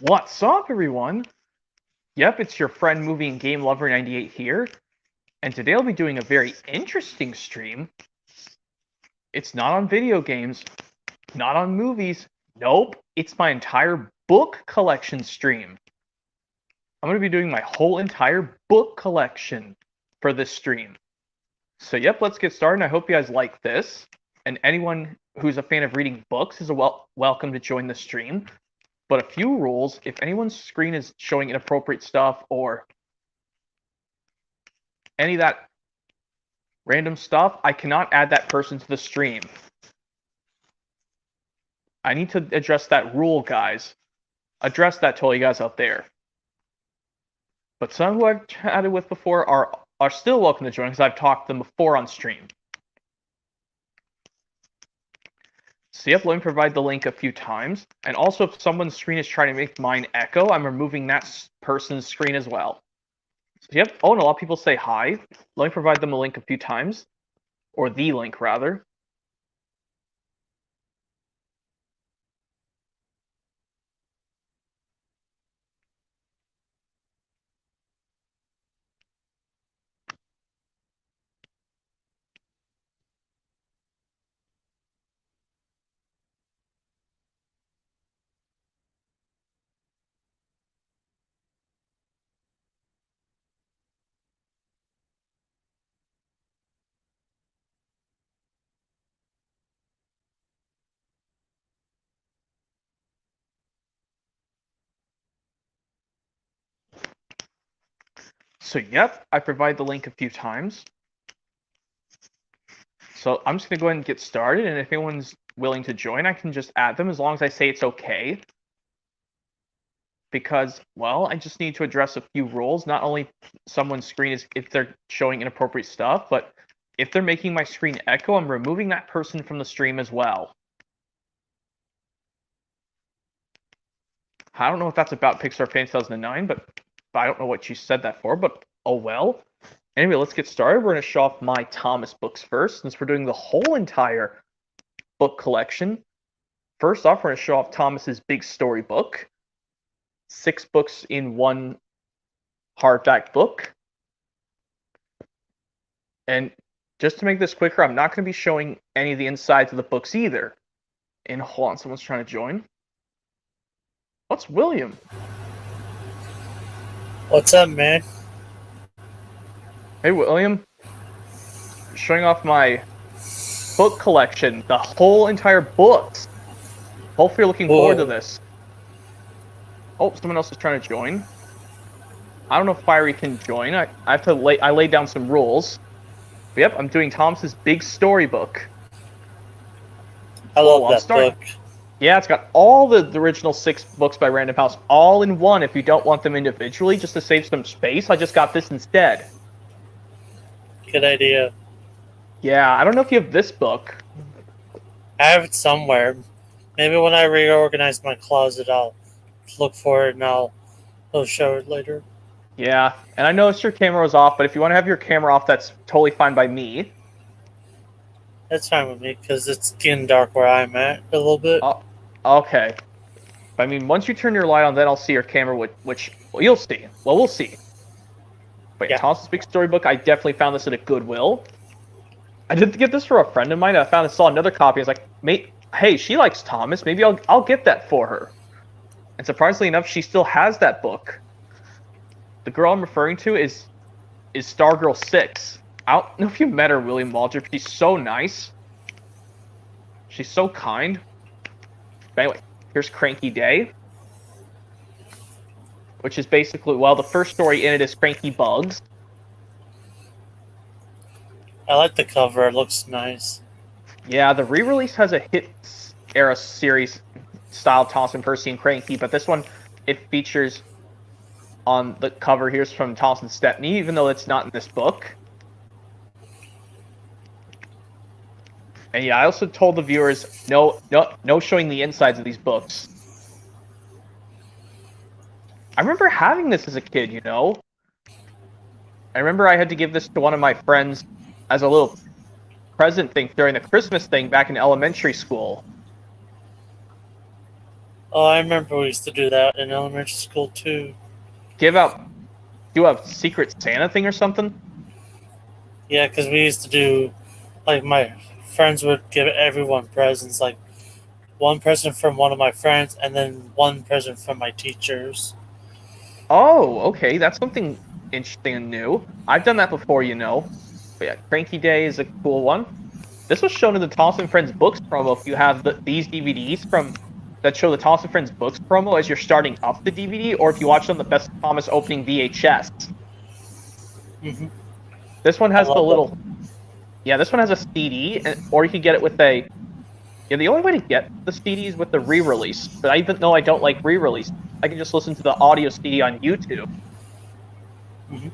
What's up, everyone? Yep, it's your friend Movie and Game Lover 98 here, and today I'll be doing a very interesting stream. It's not on video games, not on movies. Nope, it's my entire book collection stream. I'm going to be doing my whole entire book collection for this stream. So yep, let's get started. I hope you guys like this, and anyone who's a fan of reading books is welcome to join the stream. But a few rules: if anyone's screen is showing inappropriate stuff or any of that random stuff, I cannot add that person to the stream. I need to address that rule, guys. Address that to all you guys out there. But some who I've chatted with before are still welcome to join because I've talked to them before on stream. So yep, let me provide the link a few times. And also, if someone's screen is trying to make mine echo, I'm removing that person's screen as well. So yep, and a lot of people say hi. Let me provide them a link a few times. Or the link, rather. So yep, I provide the link a few times. So I'm just going to go ahead and get started, and if anyone's willing to join, I can just add them as long as I say it's okay. Because, well, I just need to address a few rules. Not only someone's screen is if they're showing inappropriate stuff, but if they're making my screen echo, I'm removing that person from the stream as well. I don't know if that's about Pixar Fan 2009, but I don't know what you said that for, but oh well. Anyway, let's get started. We're going to show off my Thomas books first, since we're doing the whole entire book collection. First off, we're going to show off Thomas's big story book. 6 books in one hardback book. And just to make this quicker, I'm not going to be showing any of the insides of the books either. And hold on, someone's trying to join. What's William? What's up, man? Hey, William. Showing off my book collection, the whole entire books. Hopefully you're looking forward to this. Oh, someone else is trying to join. I don't know if Fiery can join. I have to I laid down some rules. But yep, I'm doing Thomas's big storybook. I love that book. Yeah, it's got all the original 6 books by Random House all in one. If you don't want them individually, just to save some space, I just got this instead. Good idea. Yeah, I don't know if you have this book. I have it somewhere. Maybe when I reorganize my closet, I'll look for it and I'll show it later. Yeah, and I noticed your camera was off, but if you want to have your camera off, that's totally fine by me. That's fine with me, because it's getting dark where I'm at a little bit. Okay. I mean, once you turn your light on, then I'll see your camera, which well, you'll see. Well, we'll see. But yeah, Thomas's big storybook, I definitely found this at a Goodwill. I did get this for a friend of mine. I saw another copy. I was like, mate, hey, she likes Thomas. Maybe I'll get that for her. And surprisingly enough, she still has that book. The girl I'm referring to is Stargirl 6. I don't know if you've met her, William Waldrop. She's so nice. She's so kind. But anyway, here's Cranky Day. Which is basically, well, the first story in it is Cranky Bugs. I like the cover. It looks nice. Yeah, the re-release has a hit era series style Thomas and Percy and Cranky, but this one, it features on the cover here's from Thomas and Stepney, even though it's not in this book. And yeah, I also told the viewers, no showing the insides of these books. I remember having this as a kid, you know? I remember I had to give this to one of my friends as a little present thing during the Christmas thing back in elementary school. Oh, I remember we used to do that in elementary school too. Do a Secret Santa thing or something? Yeah, because we used to do, like, my friends would give everyone presents, like one present from one of my friends, and then one present from my teachers. Oh, okay, that's something interesting and new. I've done that before, you know. But yeah, Cranky Day is a cool one. This was shown in the Thomas and Friends books promo. If you have these DVDs from that show the Thomas and Friends books promo as you're starting up the DVD, or if you watch on the Best Thomas opening VHS. Hmm. This one I has the love little, them. yeah, this one has a CD, or you can get it with a. Yeah, the only way to get the CD is with the re-release. But even though I don't like re-release, I can just listen to the audio CD on YouTube. Hmm.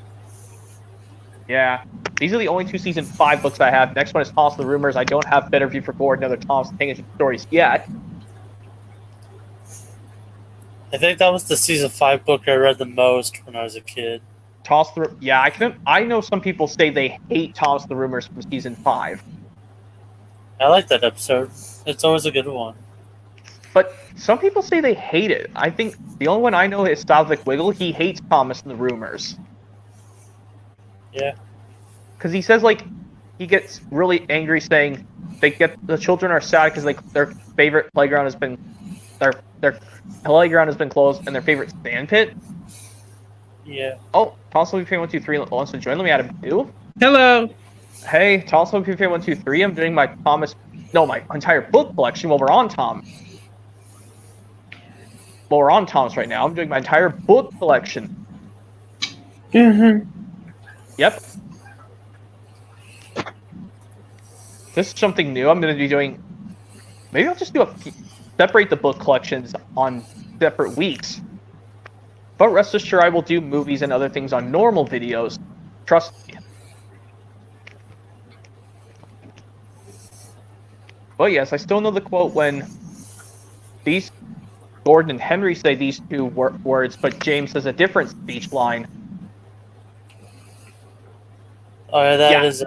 Yeah. These are the only two season 5 books I have. Next one is Toss the Rumors. I don't have Better View for Gore and other Thomas Tangent stories yet. I think that was the season 5 book I read the most when I was a kid. Yeah, I know some people say they hate Toss the Rumors from season 5. I like that episode. It's always a good one. But some people say they hate it. I think the only one I know is Stavik Wiggle. He hates Thomas and the Rumors. Yeah. Because he says, like, he gets really angry saying the children are sad because their favorite playground has been their playground has been closed and their favorite sand pit. Yeah. Oh, Toss Fan 123 wants to join. Let me add him too. Hello. Hey, Toss Fan 123. I'm doing my entire book collection while we're on Tom. Well, we're on Tom's right now. I'm doing my entire book collection. Mm-hmm. Yep. This is something new I'm going to be doing. Maybe I'll just separate the book collections on separate weeks. But rest assured, I will do movies and other things on normal videos. Trust me. But yes, I still know the quote when Gordon and Henry say these two words, but James says a different speech line. Oh, yeah, that is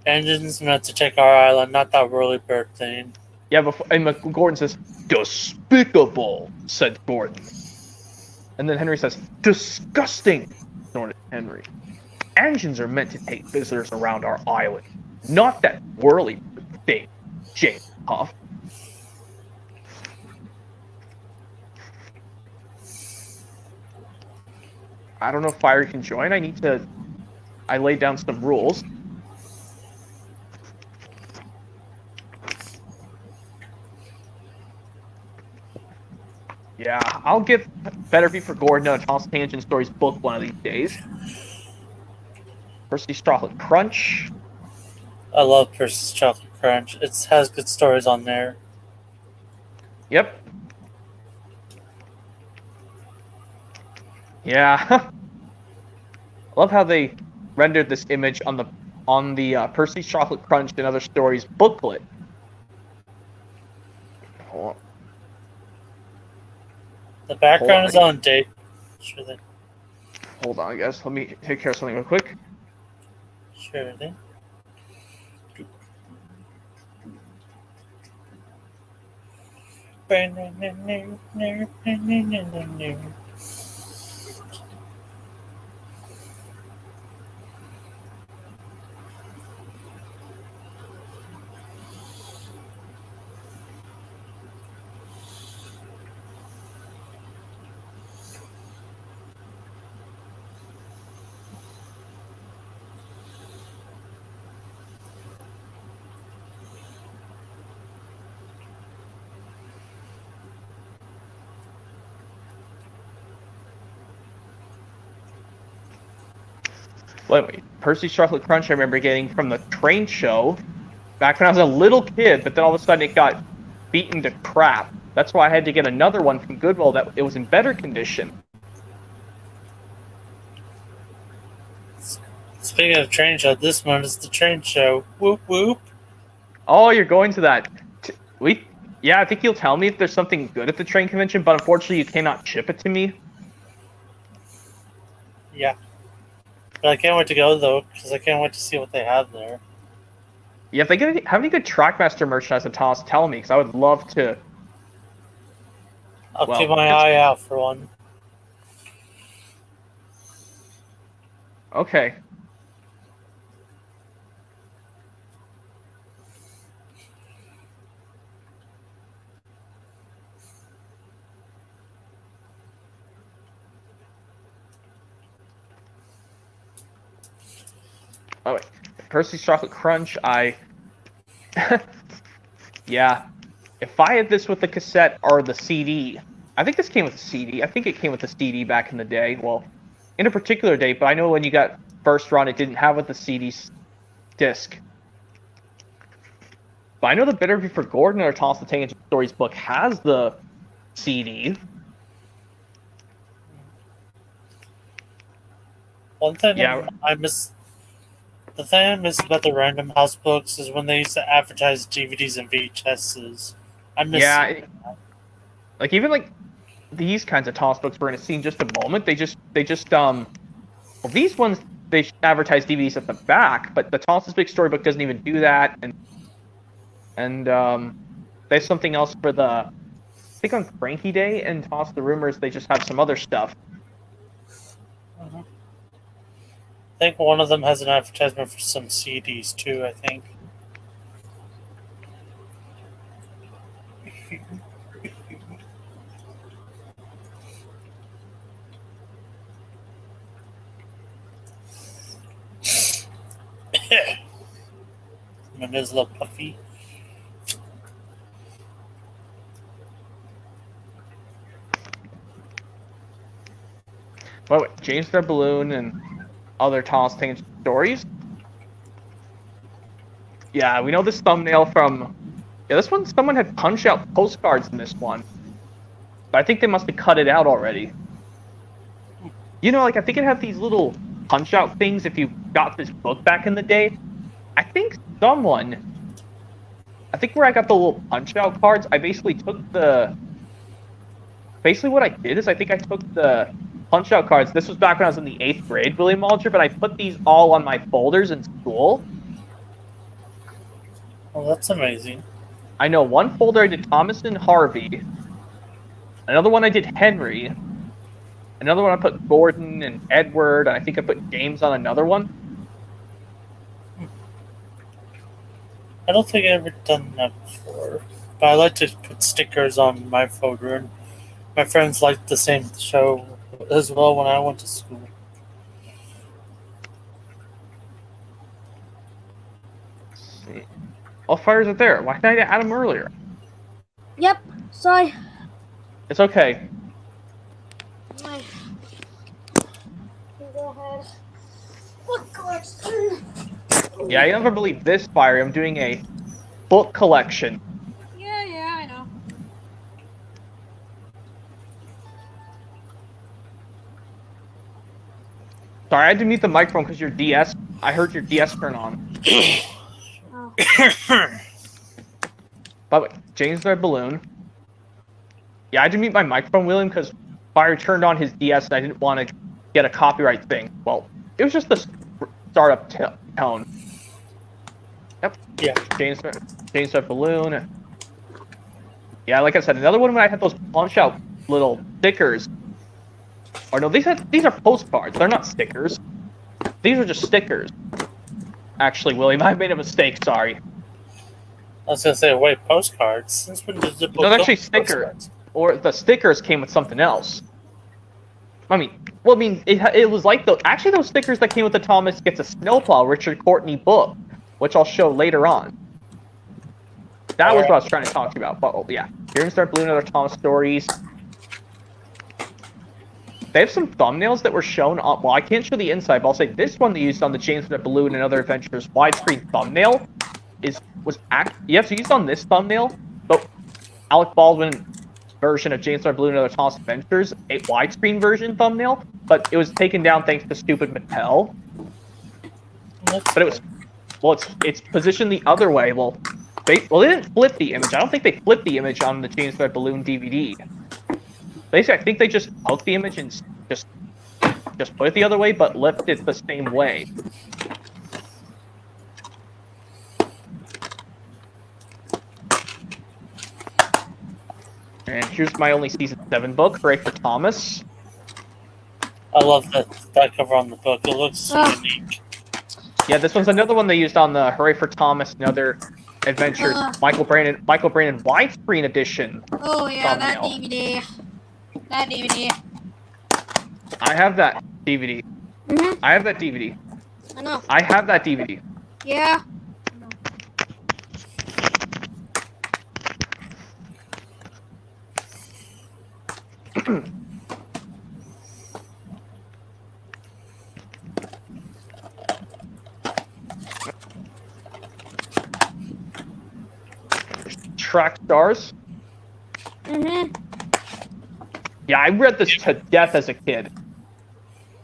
engines meant to take our island, not that whirly bird thing. Yeah, and Gordon says, "Despicable," said Gordon. And then Henry says, "Disgusting," snorted Henry. "Engines are meant to take visitors around our island, not that whirly thing," James huffed. I don't know if Fire can join. I laid down some rules. Yeah, I'll give Better Be for Gordon a Thomas Tangent Stories book one of these days. Percy's Chocolate Crunch. I love Percy's Chocolate Crunch. It has good stories on there. Yep. Yeah. I love how they rendered this image on the Percy's Chocolate Crunch and Other Stories booklet. The background is on date. Sure thing. Hold on, guys. Let me take care of something real quick. Sure thing. Wait. Percy's Chocolate Crunch I remember getting from the train show back when I was a little kid, but then all of a sudden it got beaten to crap. That's why I had to get another one from Goodwill that it was in better condition. Speaking of train show, this one is the train show. Whoop whoop. Oh, you're going to that. Yeah, I think you'll tell me if there's something good at the train convention, but unfortunately you cannot ship it to me. Yeah. But I can't wait to go, though, because I can't wait to see what they have there. Yeah, if they have any good Trackmaster merchandise at Thomas, tell me, because I would love to I'll Well, keep my it's- eye out for one. Okay. Oh wait, Percy's Chocolate Crunch. Yeah. If I had this with the cassette or the CD, I think this came with the CD. I think it came with the CD back in the day. Well, in a particular date, but I know when you got first run, it didn't have with the CD disc. But I know the Bitter Before Gordon or Toss the Tank Stories book has the CD. One thing Yeah, I miss. The thing I miss about the Random House books is when they used to advertise DVDs and VHSs. I miss yeah. seeing that. Like even like these kinds of Toss books we're gonna see in just a moment. Well, these ones they advertise DVDs at the back, but the Toss's Big Storybook doesn't even do that, and there's something else for the. I think on Frankie Day and Toss the Rumors, they just have some other stuff. Mhm. I think one of them has an advertisement for some CDs too, I think. And it is a little puffy. But wait, James the Balloon and other Toss Tank Stories. Yeah, we know this thumbnail from. Yeah, this one, someone had punch out postcards in this one. But I think they must have cut it out already. You know, like, I think it had these little punch out things if you got this book back in the day. I think where I got the little punch out cards, I basically took the. Basically, what I did is I think I took the punch out cards. This was back when I was in the 8th grade, William Alger, but I put these all on my folders in school. Well, that's amazing. I know one folder I did Thomas and Harvey. Another one I did Henry. Another one I put Gordon and Edward. And I think I put James on another one. I don't think I've ever done that before. But I like to put stickers on my folder, and my friends liked the same show as well when I went to school. Let's see. All fires are there. Why didn't I add them earlier? Yep, sorry. It's okay. My... Go ahead. Book collection. Yeah, I never believe this, Fire. I'm doing a book collection. Yeah, I know. Sorry, I had to mute the microphone because your DS. I heard your DS turn on. Oh. By the way, James the Balloon. Yeah, I had to mute my microphone, William, because Fire turned on his DS and I didn't want to get a copyright thing. Well, it was just the startup tone. Yep. Yeah. James the Balloon. Yeah, like I said, another one when I had those punch out little stickers. Or no, these are postcards. They're not stickers. These are just stickers. Actually, William, I made a mistake. Sorry. I was gonna say, wait, postcards. Since when did the book No, come actually with sticker. postcards? Or the stickers came with something else. It was like actually those stickers that came with the Thomas Gets a Snowplow Richard Courtney book, which I'll show later on. That was what I was trying to talk to you about. But oh, yeah, Here's Start Blue and Other Thomas Stories. They have some thumbnails that were shown on. Well, I can't show the inside, but I'll say this one they used on the James the Balloon and Other Adventures widescreen thumbnail yes, used on this thumbnail, but Alec Baldwin version of James the Balloon and Other Thomas Adventures, a widescreen version thumbnail, but it was taken down thanks to stupid Mattel. But it was it's positioned the other way. They didn't flip the image. I don't think they flipped the image on the James the Balloon DVD. Basically, I think they just took the image and just put it the other way, but left it the same way. And here's my only Season 7 book, Hooray for Thomas. I love that cover on the book. It looks Ugh. unique. Yeah, this one's another one they used on the Hooray for Thomas and Other Adventures Michael Brandon widescreen edition. Oh yeah, that thumbnail. DVD. That DVD. I have that DVD. Mhm. I have that DVD. I know. I have that DVD. Yeah. Track stars. Mhm. Yeah, I read this to death as a kid.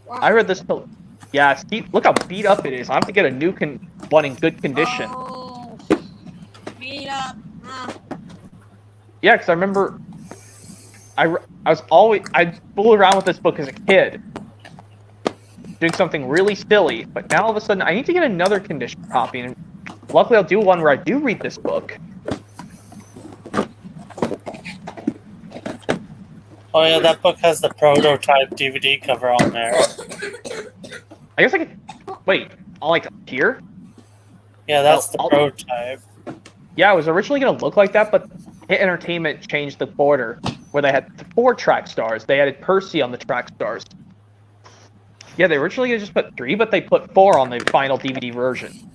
Wow. I read this to... Yeah, see, look how beat up it is. I have to get a new one in good condition. Oh. Beat up. Yeah, because I remember... I'd fool around with this book as a kid. Doing something really silly. But now all of a sudden, I need to get another condition copy. And luckily, I'll do one where I do read this book. Oh yeah, that book has the prototype DVD cover on there. I guess I could... Wait, I'll like here? Yeah, that's the I'll- prototype. Yeah, it was originally going to look like that, but Hit Entertainment changed the border, where they had 4 track stars. They added Percy on the track stars. Yeah, they originally just put 3, but they put 4 on the final DVD version.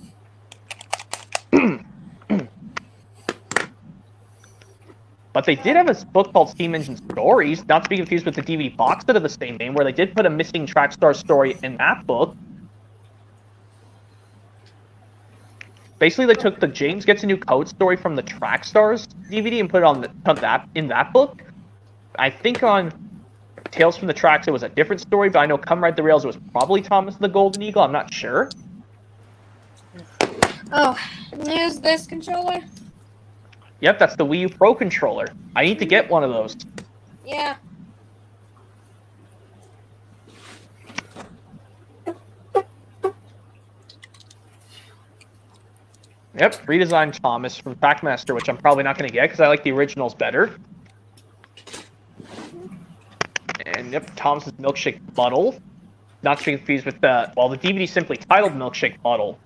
But they did have a book called Steam Engine Stories, not to be confused with the DVD box set of the same name, where they did put a missing track star story in that book. Basically, they took the James Gets a New Code story from the Track Stars DVD and put it in that book. I think on Tales from the Tracks it was a different story, but I know Come Ride the Rails it was probably Thomas the Golden Eagle. I'm not sure. Oh, there's this controller. Yep, that's the Wii U Pro controller. I need to get one of those. Yeah. Yep, redesigned Thomas from Packmaster, which I'm probably not going to get because I like the originals better. And yep, Thomas's Milkshake Bottle. Not to be confused with the... Well, the DVD is simply titled Milkshake Bottle.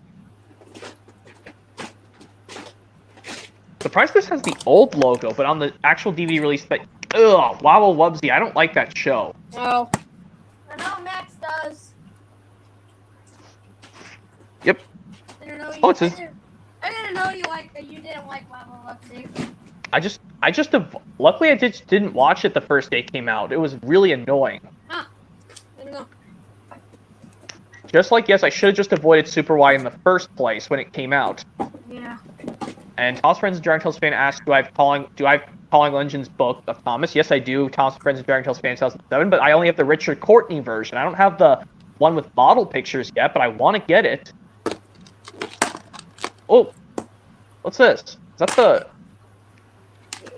Surprised this has the old logo, but on the actual DVD release, Wobble Wubsy, I don't like that show. Oh. I know Max does. Yep. I don't know. Oh, it's his... I didn't know you didn't like Wobble Wubsy. Luckily I just didn't watch it the first day it came out. It was really annoying. Huh. I don't know. Just like, yes, I should have just avoided Super Y in the first place when it came out. Yeah. And Thomas Friends and Dragon Tales fan asked, do I have Calling Legends book of Thomas? Yes, I do. Thomas Friends and Dragon Tales fan 2007, but I only have the Richard Courtney version. I don't have the one with model pictures yet, but I want to get it. Oh, what's this? Is that the...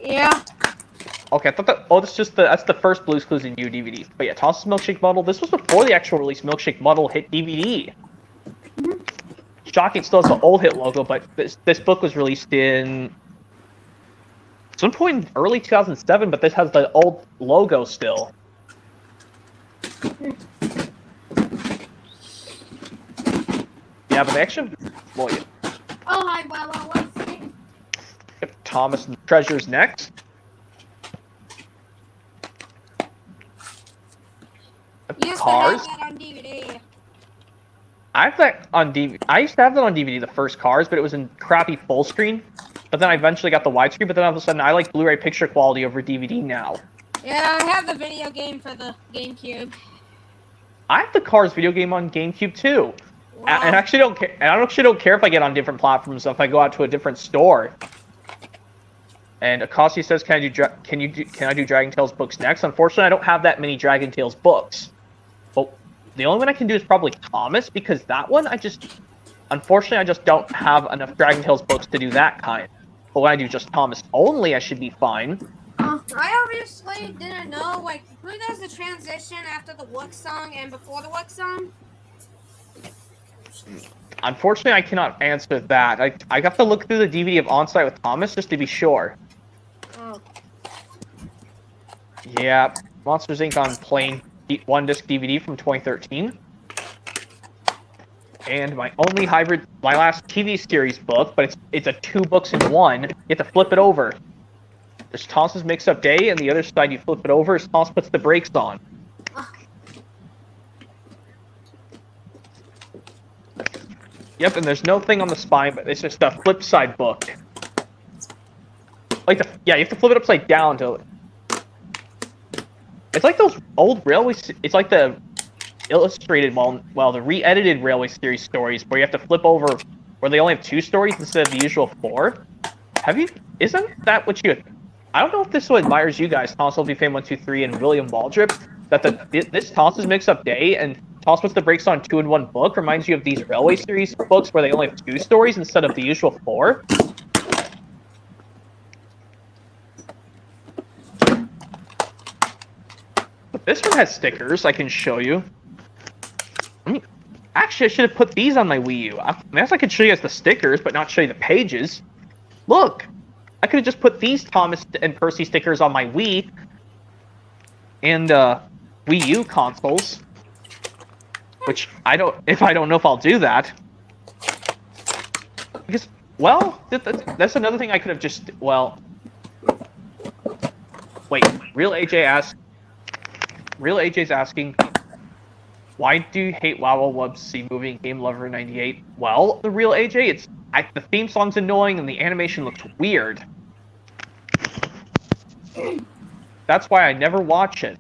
Yeah. Okay, I thought that... Oh, that's the first Blue's Clues in You DVD. But yeah, Thomas's Milkshake Bottle. This was before the actual release Milkshake Bottle hit DVD. Shocking, still has the old hit logo, but this book was released in some point in early 2007, but this has the old logo still. Yeah, but they actually... Well, yeah. Oh, hi, Wobble Wubsy. Yep, Thomas and Treasures next. You used Cars. to have that on DVD. I have that on DVD. I used to have that on DVD, the first Cars, but it was in crappy full screen. But then I eventually got the widescreen, but then all of a sudden I like Blu-ray picture quality over DVD now. Yeah, I have the video game for the GameCube. I have the Cars video game on GameCube too. Wow. And I actually don't care. And I actually don't care if I get on different platforms if I go out to a different store. And Akasi says, "Can I do Dragon Tales books next?" Unfortunately, I don't have that many Dragon Tales books. But the only one I can do is probably Thomas, because that one unfortunately, I just don't have enough Dragon Tales books to do that kind. But when I do just Thomas only, I should be fine. I obviously didn't know, who does the transition after the Wook song and before the Wook song? Unfortunately, I cannot answer that. I have to look through the DVD of On-Site with Thomas just to be sure. Oh. Yeah, Monsters Inc. on plain one disc DVD from 2013. And my only hybrid, my last TV series book, but it's a 2 books in one. You have to flip it over. There's Thomas's Mixed Up Day, and the other side you flip it over as Thomas puts the brakes on. Yep, and there's no thing on the spine, but it's just a flip side book. Yeah, you have to flip it upside down to. It's like those old railway. It's like the illustrated, the re-edited railway series stories where you have to flip over, where they only have 2 stories instead of the usual 4. Isn't that what you? I don't know if this one admires you guys, Thomas LB Fame 123 and William Waldrop, that this Thomas's Mix Up Day and Thomas puts the brakes on 2 in 1 book reminds you of these railway series books where they only have 2 stories instead of the usual 4. But this one has stickers I can show you. Actually, I should have put these on my Wii U. I guess I could show you guys the stickers, but not show you the pages. Look! I could have just put these Thomas and Percy stickers on my Wii and Wii U consoles. Which, I don't know if I'll do that. Because, well, that's another thing I could have just, well... Wait, Real AJ's asking... Why do you hate Wow Wubsy Movie and Game Lover 98? Well, the Real AJ, the theme song's annoying and the animation looks weird. That's why I never watch it.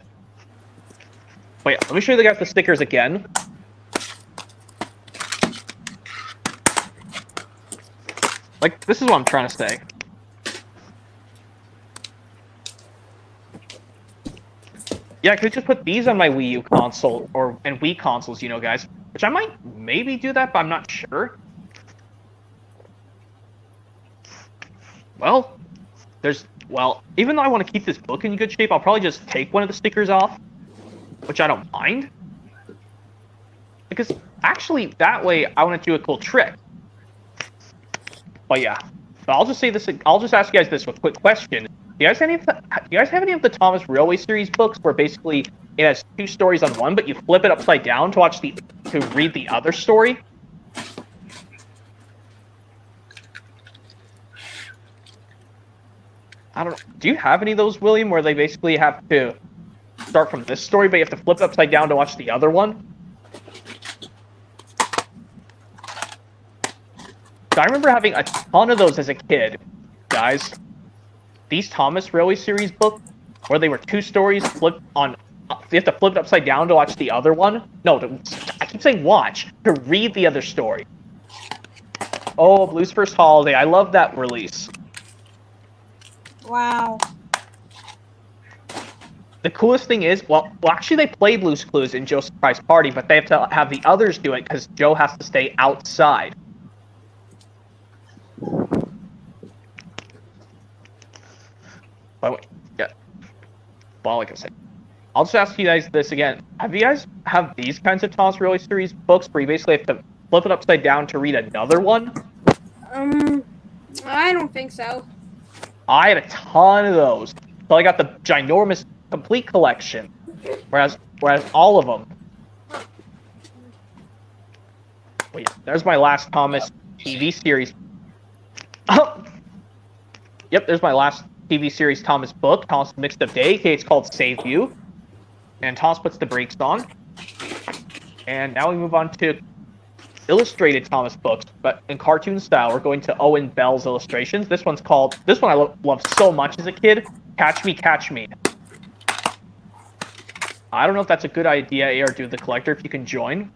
Wait, let me show you guys the stickers again. Like, this is what I'm trying to say. Yeah, I could just put these on my Wii U console, and Wii consoles, you know, guys. Which I might maybe do that, but I'm not sure. Well, even though I want to keep this book in good shape, I'll probably just take one of the stickers off. Which I don't mind. Because, actually, that way, I want to do a cool trick. But yeah. But I'll just say this, I'll just ask you guys this with a quick question. Do you guys have any of the Thomas Railway series books where basically it has 2 stories on one, but you flip it upside down to read the other story? I don't know. Do you have any of those, William, where they basically have to start from this story, but you have to flip it upside down to watch the other one? I remember having a ton of those as a kid, guys. These Thomas Railway series books, where they were 2 stories flipped on, you have to flip it upside down to watch the other one. No, I keep saying watch, to read the other story. Oh, Blue's First Holiday, I love that release. Wow. The coolest thing is, well, actually they play Blue's Clues in Joe's Surprise Party, but they have to have the others do it because Joe has to stay outside. But yeah. Well, like I said, I'll just ask you guys this again. Have you guys have these kinds of Thomas Railway series books where you basically have to flip it upside down to read another one? I don't think so. I had a ton of those. So I got the ginormous complete collection, whereas all of them. Wait, there's my last Thomas TV series. Oh, yep, there's my last TV series Thomas book, Thomas Mixed Up Day. Okay, it's called Save You. And Thomas puts the brakes on. And now we move on to illustrated Thomas books, but in cartoon style. We're going to Owen Bell's illustrations. This one I loved so much as a kid. Catch Me, Catch Me. I don't know if that's a good idea, AR Do the Collector, if you can join.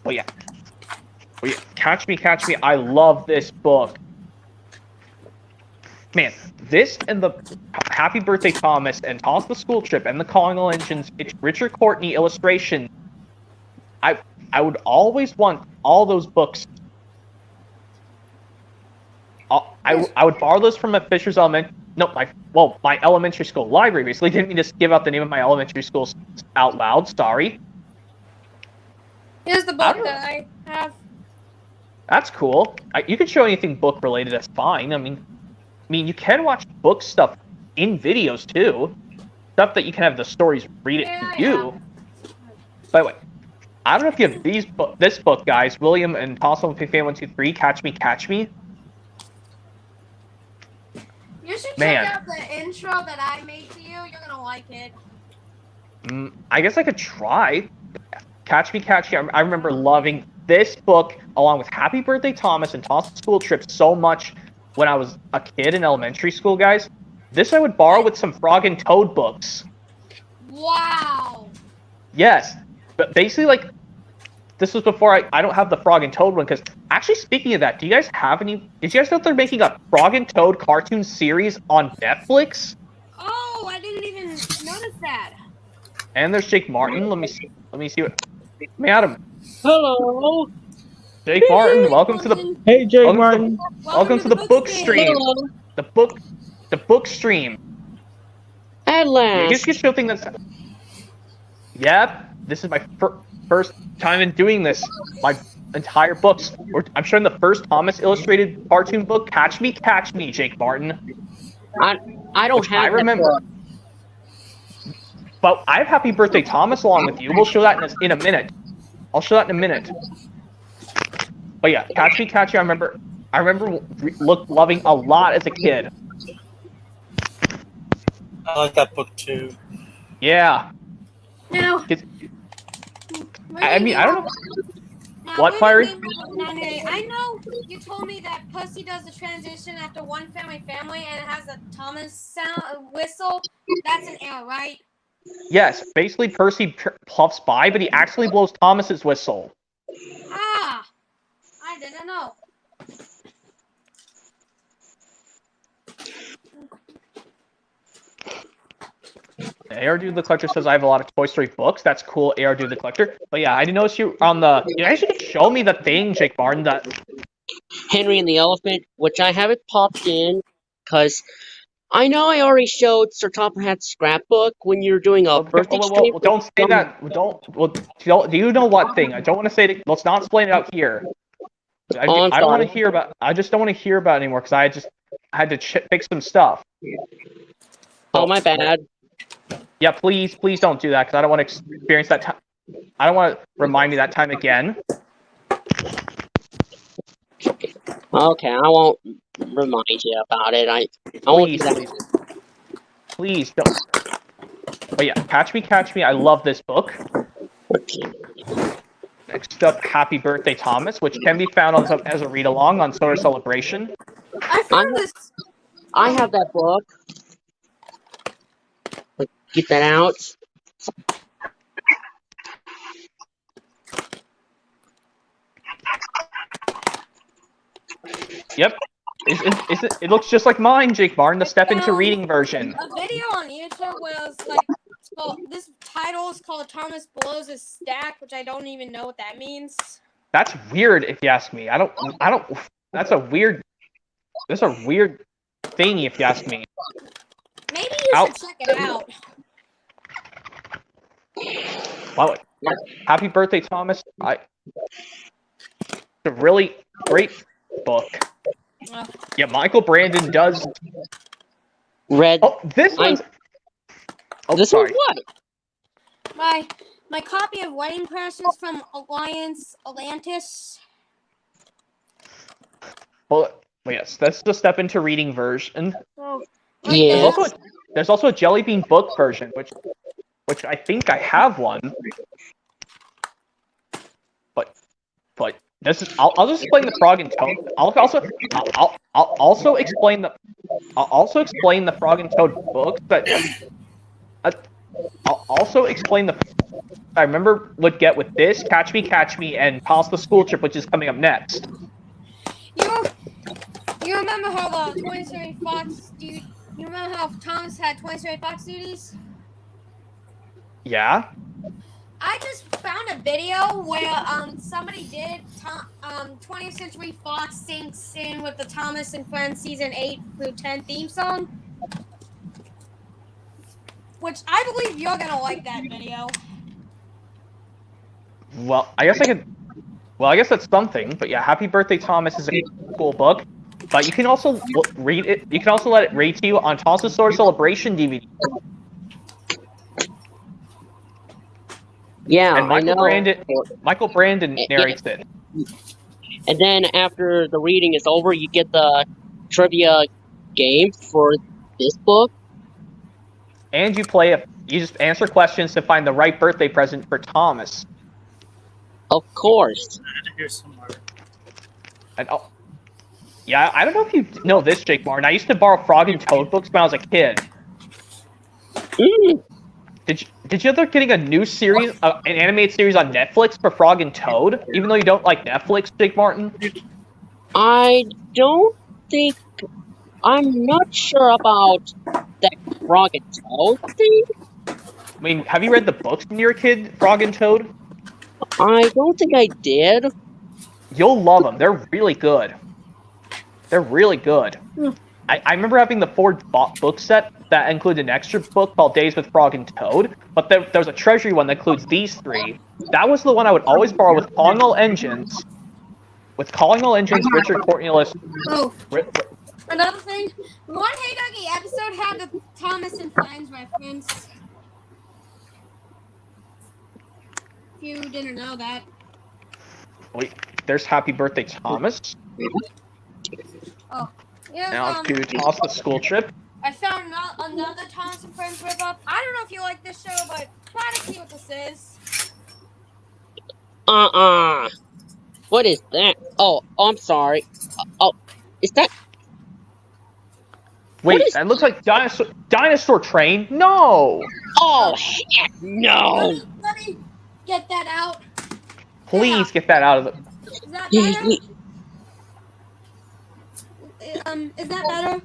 But yeah. Catch Me, Catch Me. I love this book. Man, this and the Happy Birthday Thomas and Thomas the School Trip and the Calling All Engines, it's Richard Courtney illustration. I would always want all those books. I would borrow those from a Fisher's Elementary. No, my elementary school library. Basically, didn't mean to give out the name of my elementary school out loud. Sorry. Here's the book that I have. That's cool. You can show anything book related. That's fine. I mean, you can watch book stuff in videos too. stuff that you can have the stories read it to you. By the way, I don't know if you have this book, guys. William and Possible Fan 123, Catch Me, Catch Me. You should Man. check out the intro that I made to you. You're gonna like it. I guess I could try. Catch Me, Catch Me. I remember loving this book along with Happy Birthday Thomas and Toss the School Trip so much when I was a kid in elementary school, guys. This I would borrow with some Frog and Toad books. Wow. Yes, but basically, like, this was before I don't have the Frog and Toad one, because actually, speaking of that, do you guys have any? Did you guys know they're making a Frog and Toad cartoon series on Netflix? Oh, I didn't even notice that. And there's Jake Martin. Let me see what. Adam. Hello. Jake Martin, welcome to the. Hey, Jake Martin. Welcome to the book stream. Hello. The book stream. At last. You show thing that's. Yep, this is my first time in doing this. My entire books. I'm showing the first Thomas illustrated cartoon book. Catch Me, Jake Martin. I don't have. I remember. But I have Happy Birthday Thomas along with you. We'll show that in a minute. I'll show that in a minute. But yeah, Catch Me, I remember loving a lot as a kid. I like that book too. Yeah. Now, I mean, I don't know. now, What, Fiery? I know you told me that Pussy does the transition after one family and it has a Thomas sound whistle. That's an error, right? Yes, basically Percy puffs by, but he actually blows Thomas's whistle. Ah, I didn't know. AR Dude the Collector says I have a lot of Toy Story books. That's cool, AR Dude the Collector. But yeah, I didn't notice you on the. You actually could show me the thing, Jake Martin. That Henry and the Elephant, which I haven't popped in because I know I already showed Sir Copperhat's scrapbook when you're doing a birthday stream. don't say that. Do you know what thing? I don't want to say it. Let's not explain it out here. I don't want to hear about. I just don't want to hear about it anymore because I had to fix some stuff. Oh, my bad. Yeah, please don't do that because I don't want to experience that time. I don't want to remind me that time again. Okay, I won't remind you about it. I won't do that. Please don't. But yeah, Catch Me. I love this book. Okay. Next up, Happy Birthday Thomas, which can be found as a read-along on Solar Celebration. I found this. I have that book. Get that out. Yep. It looks just like mine, Jake Martin, the Step Into Reading version. A video on YouTube was like, this title is called Thomas Blows His Stack, which I don't even know what that means. That's weird, if you ask me. I don't. That's a weird thing, if you ask me. Maybe you should check it out. Wow. Happy Birthday, Thomas. It's a really great book. Yeah, Michael Brandon does. Red. Oh, this one's. Oh, this sorry. one's what? My copy of Wedding Crashers from Atlantis. Well, yes, that's the Step Into Reading version. Oh, Yeah. There's also a Jelly Bean book version, which I think I have one. But this is. I'll just explain the Frog and Toad. I'll also explain the Frog and Toad books that. I'll also explain the. I remember would get with this Catch Me, and Toss the School Trip, which is coming up next. You remember how the 20th Century Fox? You remember how Thomas had 20th Century Fox duties? Yeah. I just found a video where somebody did 20th Century Fox syncs in with the Thomas and Friends season 8 through 10 theme song, which I believe you're gonna like that video. Well, I guess that's something. But yeah, Happy Birthday Thomas is a cool book. But you can also read it. You can also let it read to you on Thomas's Solar Celebration DVD. Yeah, And I know. Michael Brandon narrates it. And then after the reading is over, you get the trivia game for this book. And you just answer questions to find the right birthday present for Thomas. Of course. I had to hear somewhere. And yeah, I don't know if you know this, Jake Martin. I used to borrow Frog and Toad books when I was a kid. Mm. Did you ever getting a new series, an animated series on Netflix for Frog and Toad? Even though you don't like Netflix, Jake Martin. I don't think. I'm not sure about that Frog and Toad thing. I mean, have you read the books when you were a kid, Frog and Toad? I don't think I did. You'll love them. They're really good. They're really good. I remember having the 4-book set that included an extra book called Days with Frog and Toad, but there was a treasury one that includes these 3. That was the one I would always borrow with Calling All Engines. With Calling All Engines, Richard Courtney list. Oh. Another thing, one Hey Dougie episode had the Thomas and Friends reference. If you didn't know that. Wait, there's Happy Birthday, Thomas. Oh. Yeah, Now to toss the school trip. I found another Thomas and Friends rip-up. I don't know if you like this show, but try to see what this is. What is that? Oh, I'm sorry. Oh, is that... Wait, that looks like Dinosaur Train? No! Oh, heck no! Let me get that out. Please get that out of the... Is that better? Is that better?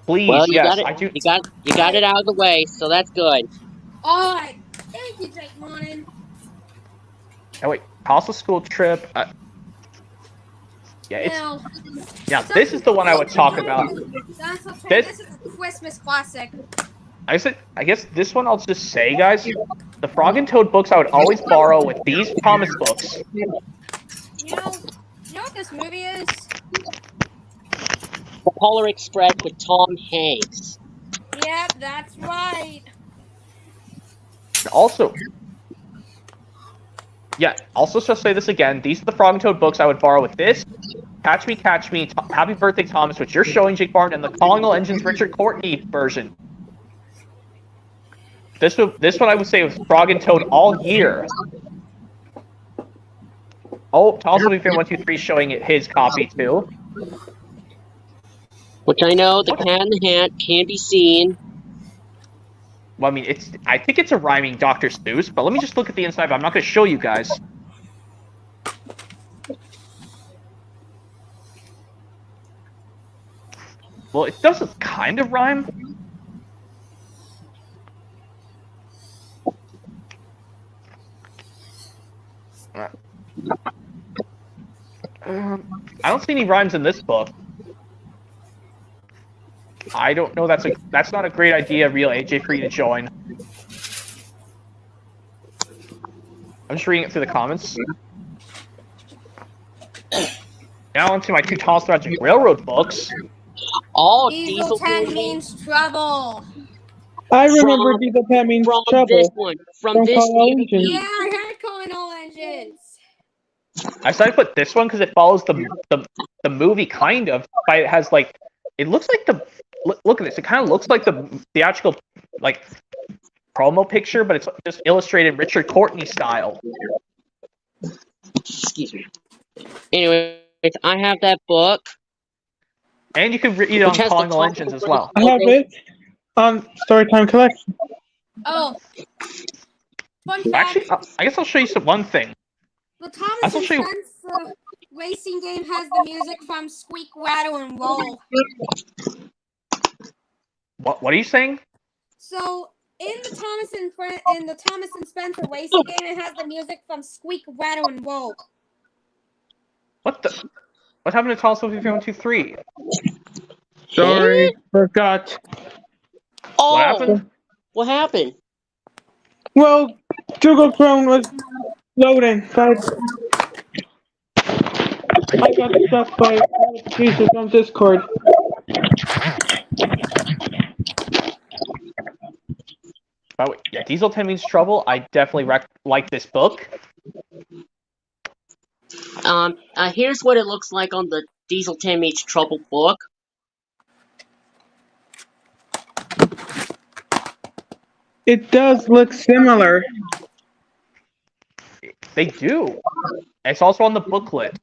Please, Well, you yes, got it. I do. You got it out of the way, so that's good. All right. Thank you, Jake Morning. Oh wait, toss the school trip. Yeah, it's... Yeah, this is the one I would talk about. This is a Christmas classic. I guess this one I'll just say, guys. The Frog and Toad books I would always borrow with these Thomas books. You know what this movie is? The Polar Express with Tom Hanks. Yep, that's right. Also, just say this again. These are the Frog and Toad books I would borrow with this. Catch Me, Happy Birthday, Thomas, which you're showing, Jake Barton, and the Calling All Engines Richard Courtney version. This one I would say was Frog and Toad all year. Oh, also be fair 123 showing it his copy too. Which I know the Cat in the Hat can be seen. Well, I mean, I think it's a rhyming Dr. Seuss, but let me just look at the inside. I'm not going to show you guys. Well, it does kind of rhyme. I don't see any rhymes in this book. I don't know. That's not a great idea, real AJ, for you to join. I'm just reading it through the comments. Now onto my 2 Thomas the Magic Railroad books. Oh, Diesel 10 means trouble. I remember Diesel 10 means trouble. This one. From this DVD. Yeah, I heard Calling All Engines. I decided to put this one because it follows the movie kind of, but it has like, it looks like look at this. It kind of looks like the theatrical like promo picture, but it's just illustrated Richard Courtney style. Excuse me. Anyways, I have that book. And you can read it on Calling All Engines as well. I have it on Storytime Collection. Oh. Fun fact. Actually, I guess I'll show you one thing. The Thomas and Friends racing game has the music from Squeak, Rattle, and Roll. What are you saying? So in the Thomas and Spencer racing game, it has the music from Squeak, Rattle, and Roll. What happened to Thomas 123? Sorry, forgot. Oh, What happened? What happened? Well, Google Chrome was loading, but I got stuck by Jesus on Discord. Oh, yeah, Diesel 10 Means Trouble. I definitely like this book. Here's what it looks like on the Diesel 10 Meets Trouble book. It does look similar. They do. It's also on the booklet.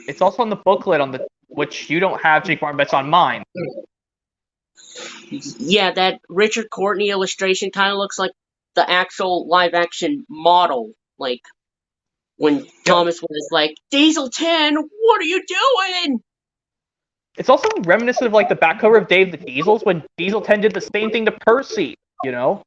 It's also on the booklet which you don't have, Jake Martin, but it's on mine. Yeah, that Richard Courtney illustration kind of looks like the actual live-action model. Like, when Thomas was like, Diesel 10, what are you doing? It's also reminiscent of like the back cover of Dave the Diesels when Diesel 10 did the same thing to Percy, you know?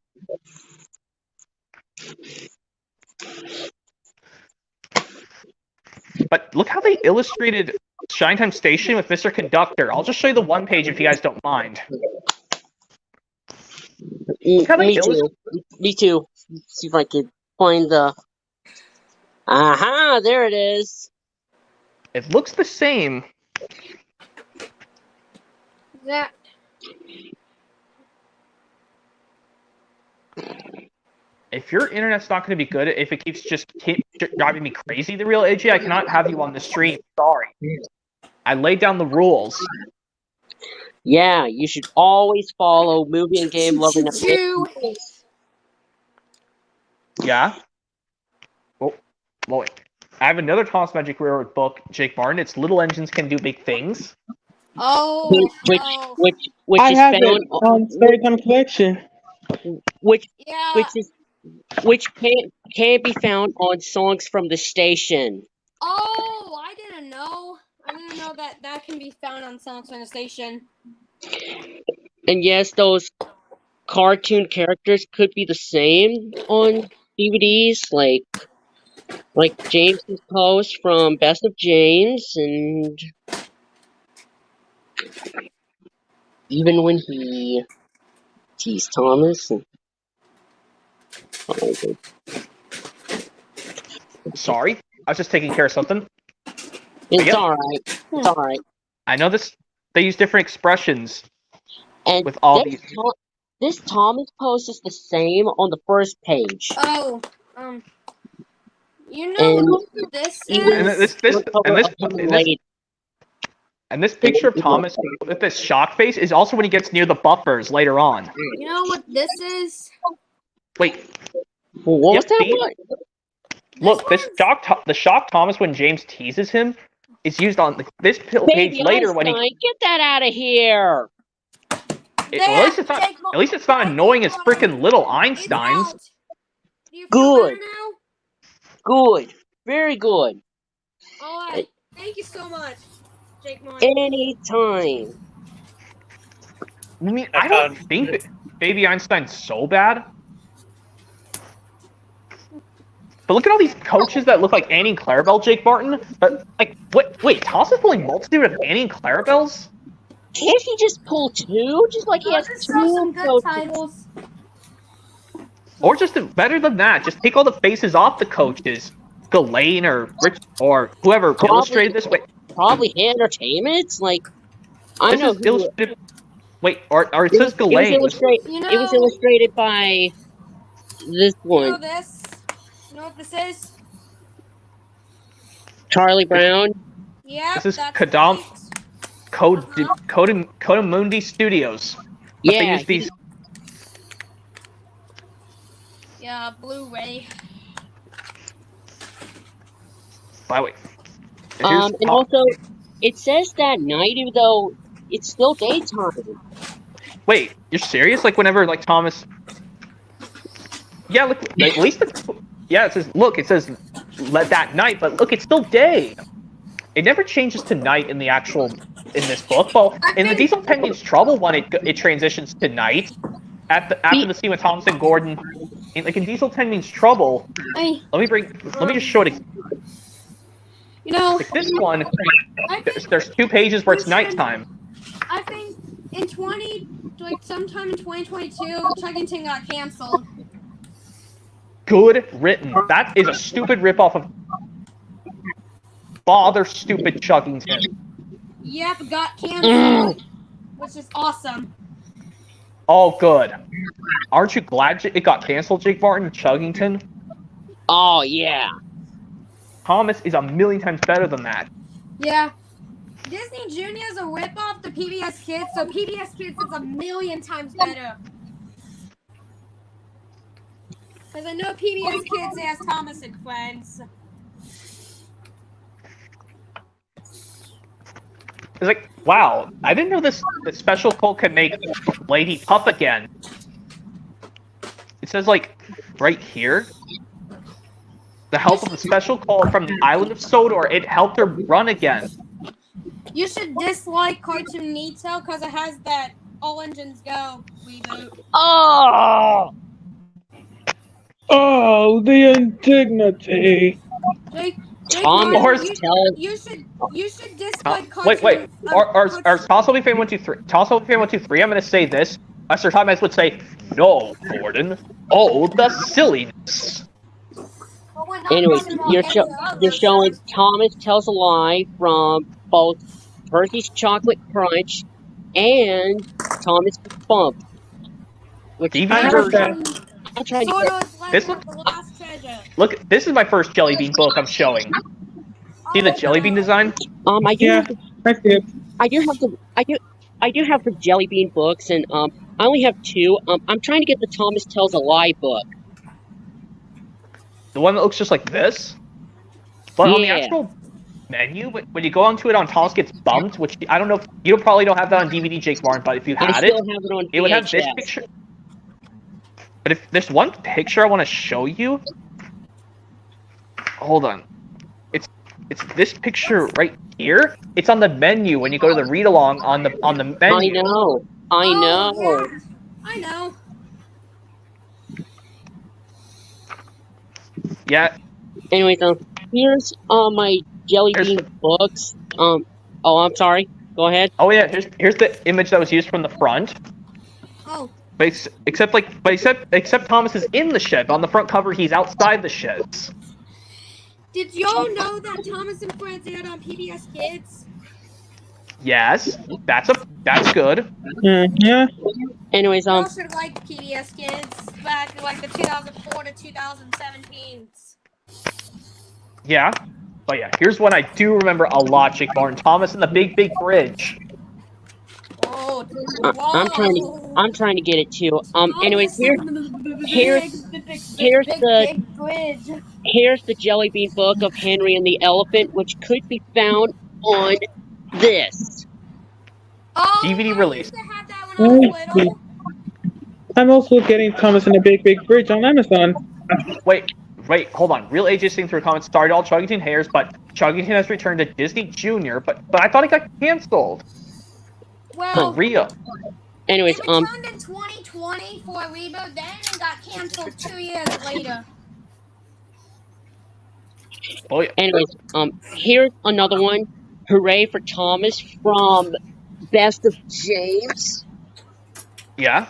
But look how they illustrated Shinetime Station with Mr. Conductor. I'll just show you the one page if you guys don't mind. Me too. Let's see if I can find the... Aha, there it is. It looks the same. That. If your internet's not going to be good, if it keeps driving me crazy, the real AJ, I cannot have you on the stream. Sorry. I laid down the rules. Yeah, you should always follow Movie and Game Lover. Yeah? Oh, wait. I have another Thomas Magic Railroad book, Jake Martin. It's Little Engines Can Do Big Things. Oh, which I is have found it on Storytime Collection. Which yeah. can be found on Songs from the Station. Oh, I didn't know. I didn't know that can be found on Songs from the Station. And yes, those cartoon characters could be the same on DVDs, like James's post from Best of James, and even when he teased Thomas. Sorry, I was just taking care of something. It's alright. It's alright. I know they use different expressions and with all these. This Thomas post is the same on the first page. Oh, you know what this is? And this picture of Thomas with this shock face is also when he gets near the buffers later on. You know what this is? Wait. What was that one? Look, the shock Thomas when James teases him is used on this page later when he. Get that out of here! At least it's not annoying as freaking little Einsteins. Good. Good. Very good. Alright. Thank you so much, Jake Martin. Anytime. I mean, I don't think Baby Einstein's so bad. But look at all these coaches that look like Annie and Clarabelle, Jake Martin. But, like, wait, Thomas is pulling multitude of Annie and Clarabelles? Can't he just pull two? Just like he has two good titles. Or just better than that, just take all the faces off the coaches. Ghislaine or Rich or whoever illustrated this. Wait, probably Entertainment. Like, I know. Illustrated. Wait, or it says Ghislaine. It was illustrated by this one. You know this? You know what this is? Charlie Brown. Yeah. This is Codamundi Studios. But yeah. They use these. Yeah, Blu-ray. By the way. And also, it says that night, even though it's still daytime. Wait, you're serious? Like whenever, like Thomas. Yeah, look. At least it says. Look, it says let that night, but look, it's still day. It never changes to night in this book. Well, in the Diesel 10 Means Trouble one, it transitions to night after the scene with Thomas and Gordon. In Diesel 10 Means Trouble. Let me just show it. You know, like this one. There's 2 pages where it's nighttime. I think sometime in 2022, Chuggington got canceled. Good written. That is a stupid ripoff of Father Stupid Chuggington. Yep, got canceled, which is awesome. Oh, good. Aren't you glad it got canceled, Jake Martin? Chuggington? Oh yeah. Thomas is a million times better than that. Yeah. Disney Junior is a ripoff to PBS Kids, so PBS Kids is a million times better. Because I know PBS Kids has Thomas and Friends. It's like, wow, I didn't know this special call could make Lady Puff again. It says, like, right here, the help of a special call from the island of Sodor, it helped her run again. You should dislike Cartoon Nito because it has that All Engines Go reboot. Oh. Oh, the indignity. Jake Thomas Martin, tells. you should dislike Cartoon. Wait. Or Toss will be fan 1, 2, 3. Toss will be fan 1, 2, 3. I'm gonna say this. Sir Thomas would say, "No, Gordon. Oh, the silliness." Anyways, you're showing Thomas Tells a Lie from both Percy's Chocolate Crunch and Thomas Bump. Which DVD version. I'm trying to get. This one? Look, this is my first Jelly Bean book I'm showing. See the Jelly Bean design? I do. Yeah, I see it. I do have the Jelly Bean books, and I only have 2. I'm trying to get the Thomas Tells a Lie book. The one that looks just like this? But on the Yeah. actual menu, when you go onto it on Thomas Gets Bumped, which I don't know, you probably don't have that on DVD, Jake Martin, but if you I had still it, have it on it would have this VHS. picture. But if there's one picture I want to show you, hold on. It's this picture right here. It's on the menu when you go to the read along on the menu. I know. Yeah, I know. Yeah. Anyways, here's my Jelly Bean books. Oh, I'm sorry. Go ahead. Oh yeah. Here's the image that was used from the front. Oh. But except Thomas is in the shed. But on the front cover, he's outside the sheds. Did y'all know that Thomas and Friends aired on PBS Kids? Yes, that's good. Yeah. Anyways, I also liked PBS Kids back in like the 2004 to 2017. Yeah, but yeah, here's one I do remember a lot, Jake Martin. Thomas and the Big Bridge. Oh, I'm trying to get it too. Anyways, here's the Jelly Bean book of Henry and the Elephant, which could be found on this. Oh, DVD release. I used to have that when I was little. I'm also getting Thomas and the Big Bridge on Amazon. Wait, hold on. Real Ages thing through comments started all Chuggington hairs, but Chuggington has returned to Disney Junior. But I thought it got canceled. Well, For real. Anyways, it returned in 2020 for a reboot, then it got canceled 2 years later. Oh yeah. Anyways, here's another one. Hooray for Thomas from Best of James. Yeah.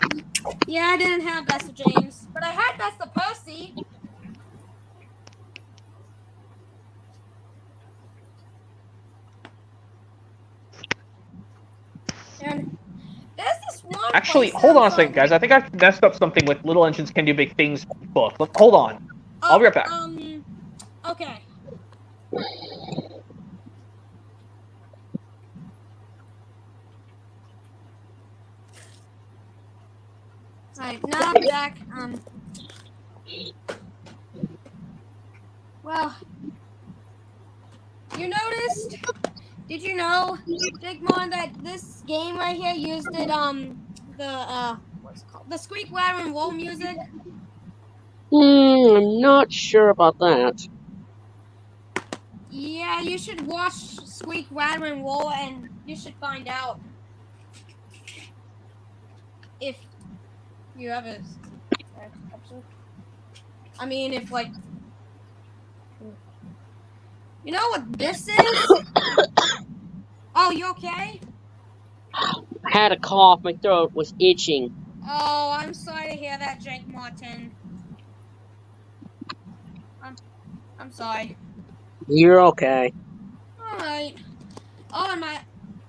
Yeah, I didn't have Best of James, but I had Best of Percy. And there's this one. Actually, hold on a second, guys. I think I messed up something with Little Engines Can Do Big Things book. Hold on. I'll be right back. Okay. Alright, now I'm back. Well, you noticed? Did you know, Digmon, that this game right here used it, what's it called? The Squeak, Ladder, and Roll music? I'm not sure about that. Yeah, you should watch Squeak, Ladder, and Roll, and you should find out if you have a episode. I mean, if, like, you know what this is? Oh, you okay? I had a cough. My throat was itching. Oh, I'm sorry to hear that, Jake Martin. I'm sorry. You're okay. Alright. Oh, and I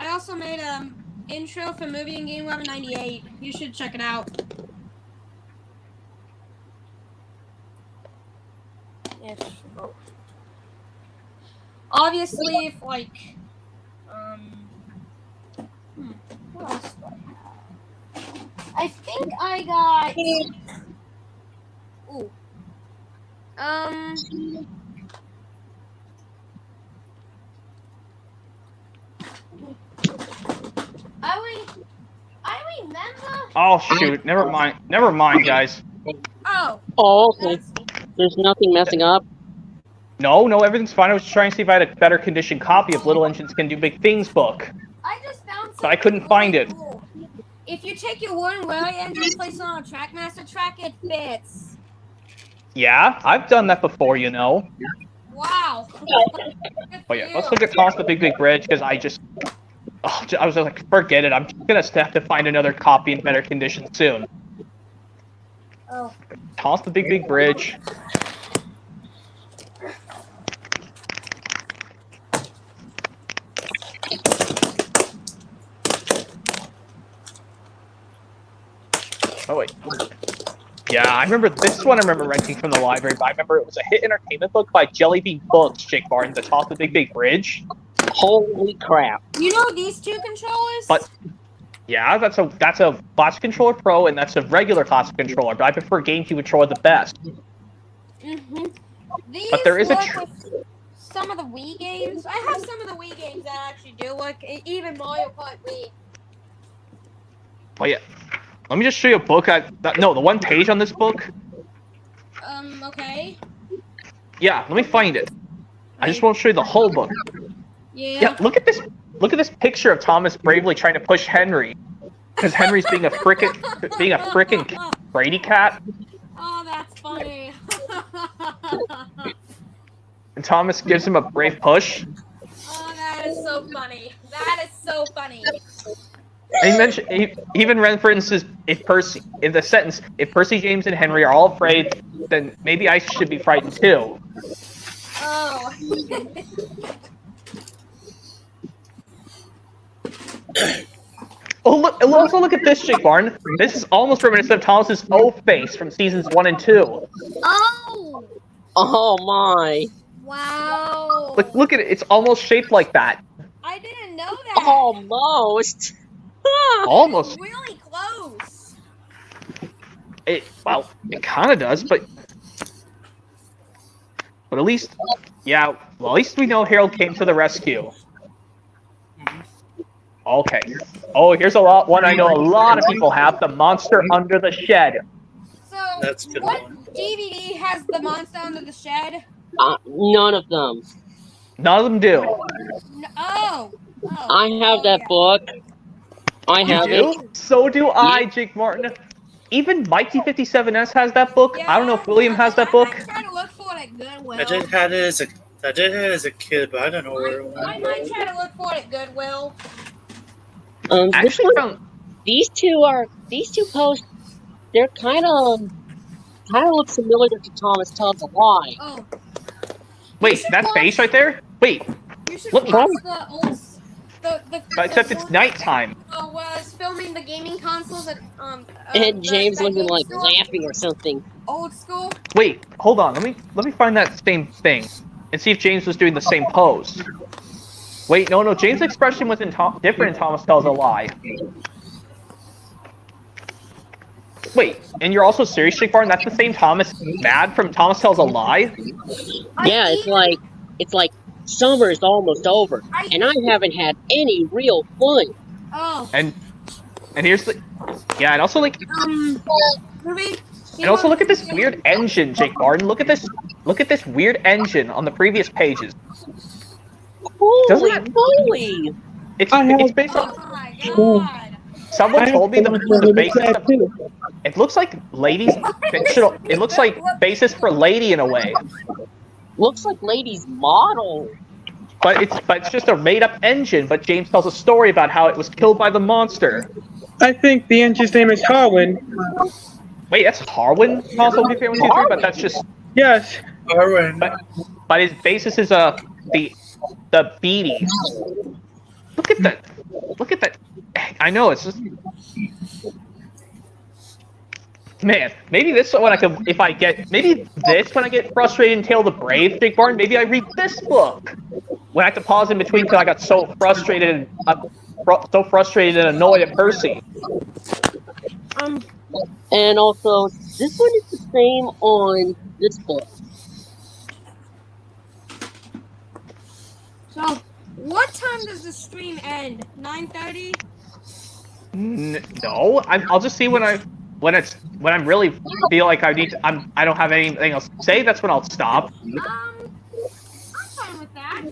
also made intro for Movie and Game Lover 98. You should check it out. Yes. Obviously, if like, what else do I have? I think I got. Ooh. I remember. Oh shoot! Never mind. Never mind, guys. Oh. Oh, okay. That's, There's nothing messing up. No, everything's fine. I was trying to see if I had a better conditioned copy of Little Engines Can Do Big Things book. I just found. But I couldn't find it. Cool. If you take your wooden wheelie engine and place it on a Trackmaster track, it fits. Yeah, I've done that before, you know. Wow. But yeah, let's look at Toss the Big Bridge because I was just like, forget it. I'm just gonna have to find another copy in better condition soon. Oh. Toss the Big Bridge. Oh wait. Yeah, I remember this one. I remember renting from the library, but I remember it was a hit entertainment book by Jellybean Books. Jake Barton, The Toss the Big Bridge. Holy crap. You know these two controllers? But yeah, that's a Classic Controller Pro, and that's a regular Classic Controller. But I prefer GameCube controller the best. Mm-hmm. These But there is a work with some of the Wii games. I have some of the Wii games that actually do work. Even Mario Kart Wii. Oh yeah. Let me just show you a book. No, the one page on this book. Okay. Yeah, let me find it. I just won't show you the whole book. Yeah. Yeah, look at this. Look at this picture of Thomas bravely trying to push Henry, because Henry's being a frickin' Brady cat, Oh, that's funny. and Thomas gives him a brave push. Oh, that is so funny. That is so funny. And he even references if Percy James and Henry are all afraid, then maybe I should be frightened too. Oh. Oh look! Also look at this, Jake Barton. This is almost reminiscent of Thomas's O face from seasons 1 and 2. Oh. Oh my. Wow. Look at it. It's almost shaped like that. I didn't know that. Almost. Almost. Really close. It kind of does, but at least, yeah. Well, at least we know Harold came to the rescue. Okay. Oh, here's one I know a lot of people have: The Monster Under the Shed. So, That's a good what one. DVD has the monster under the shed? None of them. None of them do. Oh. I have that book. I You have do? it. So do I, Jake Martin. Even Mikey 57S has that book. I don't know if William has that book. I tried to look for it at Goodwill. I did have it as a kid, but I don't know where it I went. might try to look for it at Goodwill. This Actually, one, these two posts. They're kind of look familiar to Thomas Tells a Lie. Oh. wait, that face right there? Wait, You should Look, watch the old. except it's nighttime. Was filming the gaming consoles at And James that wasn't game like store. laughing or something. Old school. Wait, hold on. Let me find that same thing and see if James was doing the same pose. Wait, no. James' expression was different in Thomas Tells a Lie. Wait, and you're also serious, Jake Barton? That's the same Thomas Mad from Thomas Tells a Lie? Yeah, it's like summer's almost over, and I haven't had any real fun. Oh. And here's the and also like Movie. and also look at this weird engine, Jake Barton. Look at this weird engine on the previous pages. Holy Doesn't it- moly! It's based Oh on my god. someone told me the basis of it looks like ladies fictional. It looks like basis for lady in a way, Looks like Lady's model. but it's just a made up engine. But James tells a story about how it was killed by the monster. I think the engine's name is Harwin. Wait, that's Harwin. Also, but that's just Yes. Arwen. but his basis is the Beatty. Look at that I know, it's just... Man, maybe this one I could, if I get, maybe this when I get frustrated in Tale of the Brave, Jake Barton, maybe I read this book. When I have to pause in between because I got so frustrated, and annoyed at Percy. And also, this one is the same on this book. So, what time does the stream end? 9:30? No, I'll just see when I'm really feel like I don't have anything else to say. That's when I'll stop. I'm fine with that.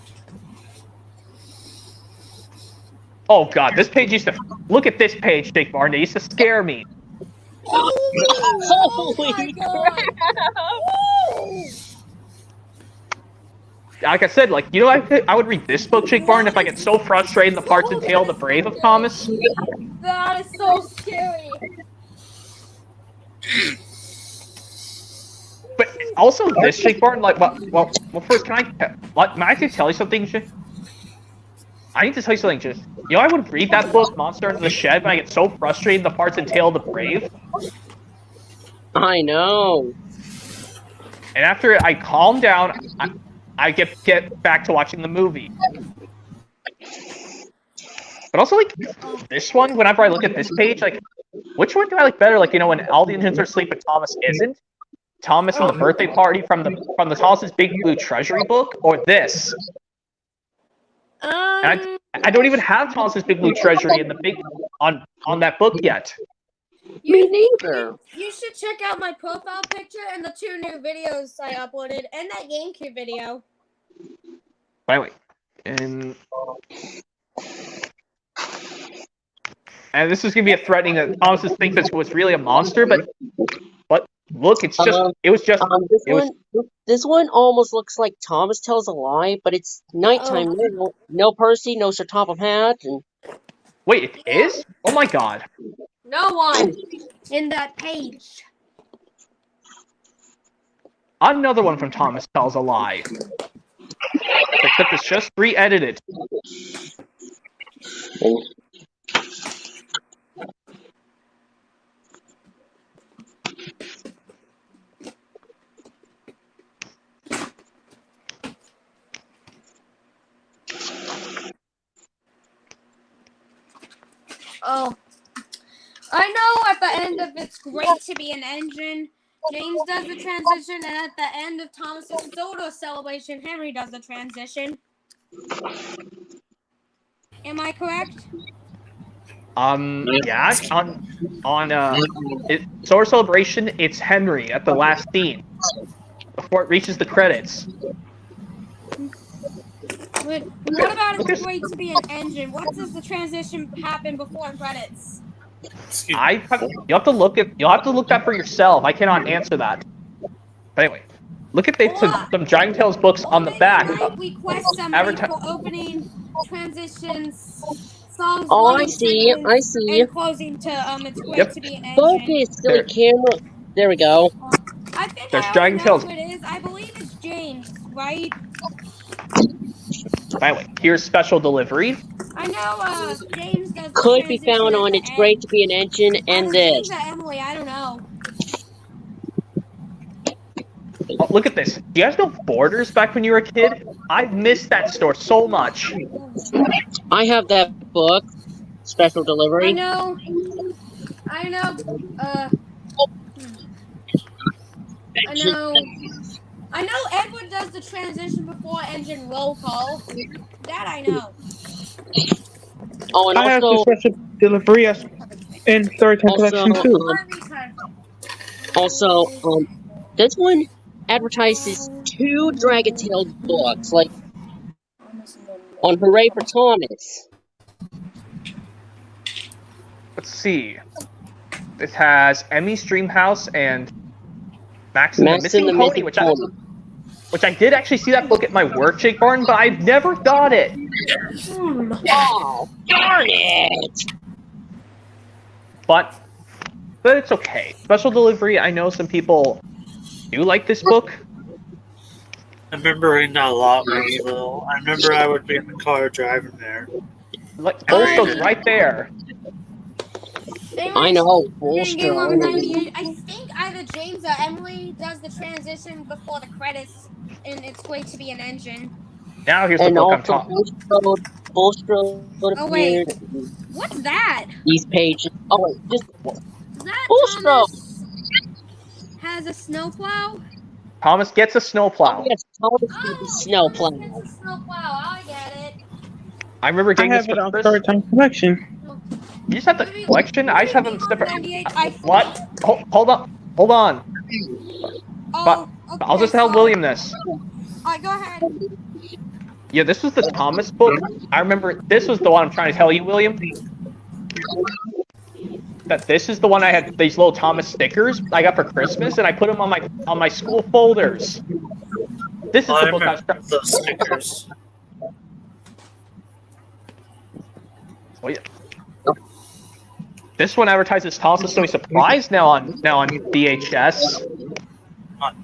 Oh God, this page used to look at this page, Jake Barton. It used to scare me. Oh my God! Like I said, I would read this book, Jake Barton, if I get so frustrated in the parts in Tale of the Brave of Thomas. That is so scary. But also this, Jake Barton, well, first, can I tell you something, Jake? I need to tell you something, Jake. You know, I would read that book, Monster Under the Shed, when I get so frustrated in the parts in Tale of the Brave. I know. And after I calm down, I get back to watching the movie. But also, this one, whenever I look at this page, which one do I like better? When all the engines are asleep but Thomas isn't? Thomas and the birthday party from the Thomas's Big Blue Treasury book, or this? And I don't even have Thomas's Big Blue Treasury in the on that book yet. Me neither. You should check out my profile picture and the 2 new videos I uploaded, and that GameCube video. By the way, and this is gonna be a threatening that Thomas thinks it was really a monster, but look, it's just this one almost looks like Thomas tells a lie, but it's nighttime. No Percy, no Sir Top of Hat, and wait, it is? Oh my God! No one in that page. Another one from Thomas tells a lie. Except it's just re-edited. Oh. I know at the end of It's Great to Be an Engine, James does the transition, and at the end of Thomas's Soda celebration, Henry does the transition. Am I correct? Yeah. On Solar Celebration, it's Henry at the last scene before it reaches the credits. What about It's Great to Be an Engine? What does the transition happen before credits? You'll have to look that for yourself. I cannot answer that. But anyway, look at some Giant Tales books on the back. We request somebody for opening transitions, songs. Oh, I see. And closing to It's Great to Be an Engine. Focus, silly camera. There we go. I think There's I Giant know Tales. who it is. I believe it's James, right? By the way, here's special delivery. I know James does. Could be found on It's Great to Be an Engine and this. Emily, I don't know. Oh, look at this. Do you guys know Borders back when you were a kid? I've missed that store so much. I have that book. Special delivery. I know. I know Edward does the transition before engine roll call. That I know. Oh, and I have the also, special delivery in Storytime Collection too. Also, this one advertises 2 Dragon Tale books, on Hooray for Thomas. Let's see. This has Emmy's Dreamhouse and Max and the Missing Pony, which I did actually see that book at my work, Jake Barton, but I've never got it. Oh, darn it! But it's okay. Special delivery, I know some people do like this book. I remember reading that a lot when I was little. I remember I would be in the car driving there. Like, Goldstone's right there. I know, Game Over Bullstro. 98. I think either James or Emily does the transition before the credits, and it's going to be an engine. Now here's the And book I'm also talking. Bullstro Oh, wait. appeared. What's that? These pages. Oh wait, just Is that Bullstro. Thomas has a snowplow? Thomas gets a snowplow. Oh yes, Thomas Oh, gets a snowplow. Thomas gets a snowplow. I get it. I remember I getting this have it for on Christmas. Storytime Collection. You just have the collection? I just have them separate. 98, I think. What? Hold on. Hold on. Oh, okay, I'll just tell so- William this. Alright, go ahead. Yeah, this was the Thomas book. I remember this was the one I'm trying to tell you, William. That this is the one I had these little Thomas stickers I got for Christmas, and I put them on my school folders. This is I the book I was remember those stickers. Oh, yeah. This one advertises Thomas Story Surprise now on VHS.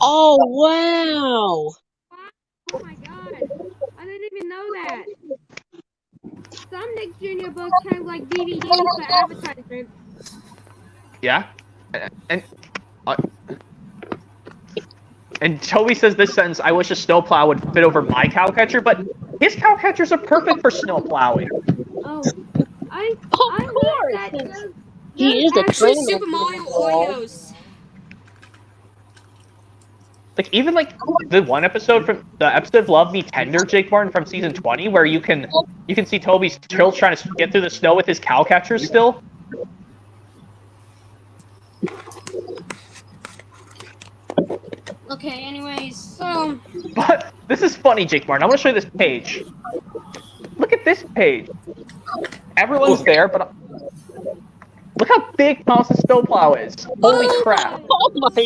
Oh wow! Oh my god. I didn't even know that. Some Nick Jr. books have like DVDs for advertisement. Yeah, and Toby says this sentence: "I wish a snowplow would fit over my cowcatcher, but his cowcatchers are perfect for snow plowing." Oh, I Of course, like that. since he is a Actually, trainer. Super Mario Oreos. Like even like the one episode from the episode of Love Me Tender, Jake Martin from season 20, where you can see Toby still trying to get through the snow with his cowcatchers still. Okay, anyways, so But this is funny, Jake Martin. I want to show you this page. Look at this page. Everyone's there, but look how big Thomas's snowplow is. Holy crap! Oh my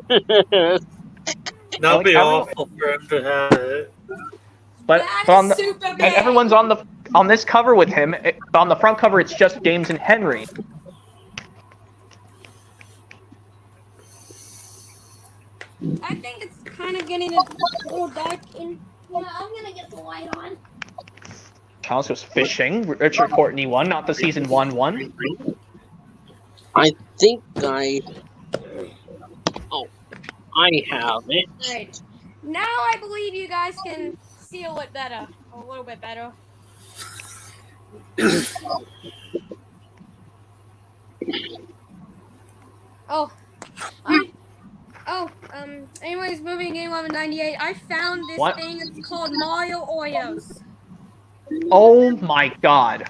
goodness! That'd be Like, awful for him to have it. But that on is the super and big. everyone's on this cover with him. On the front cover, it's just James and Henry. I think it's kind of getting a little dark in. Yeah, I'm gonna get the light on. Thomas goes fishing. Richard Courtney won, not the season 1 one. I think I have it. Right. Now I believe you guys can see a little better. A little bit better. Anyways, moving game 1198, I found this What? thing. It's called Mario Oreos. Oh my god.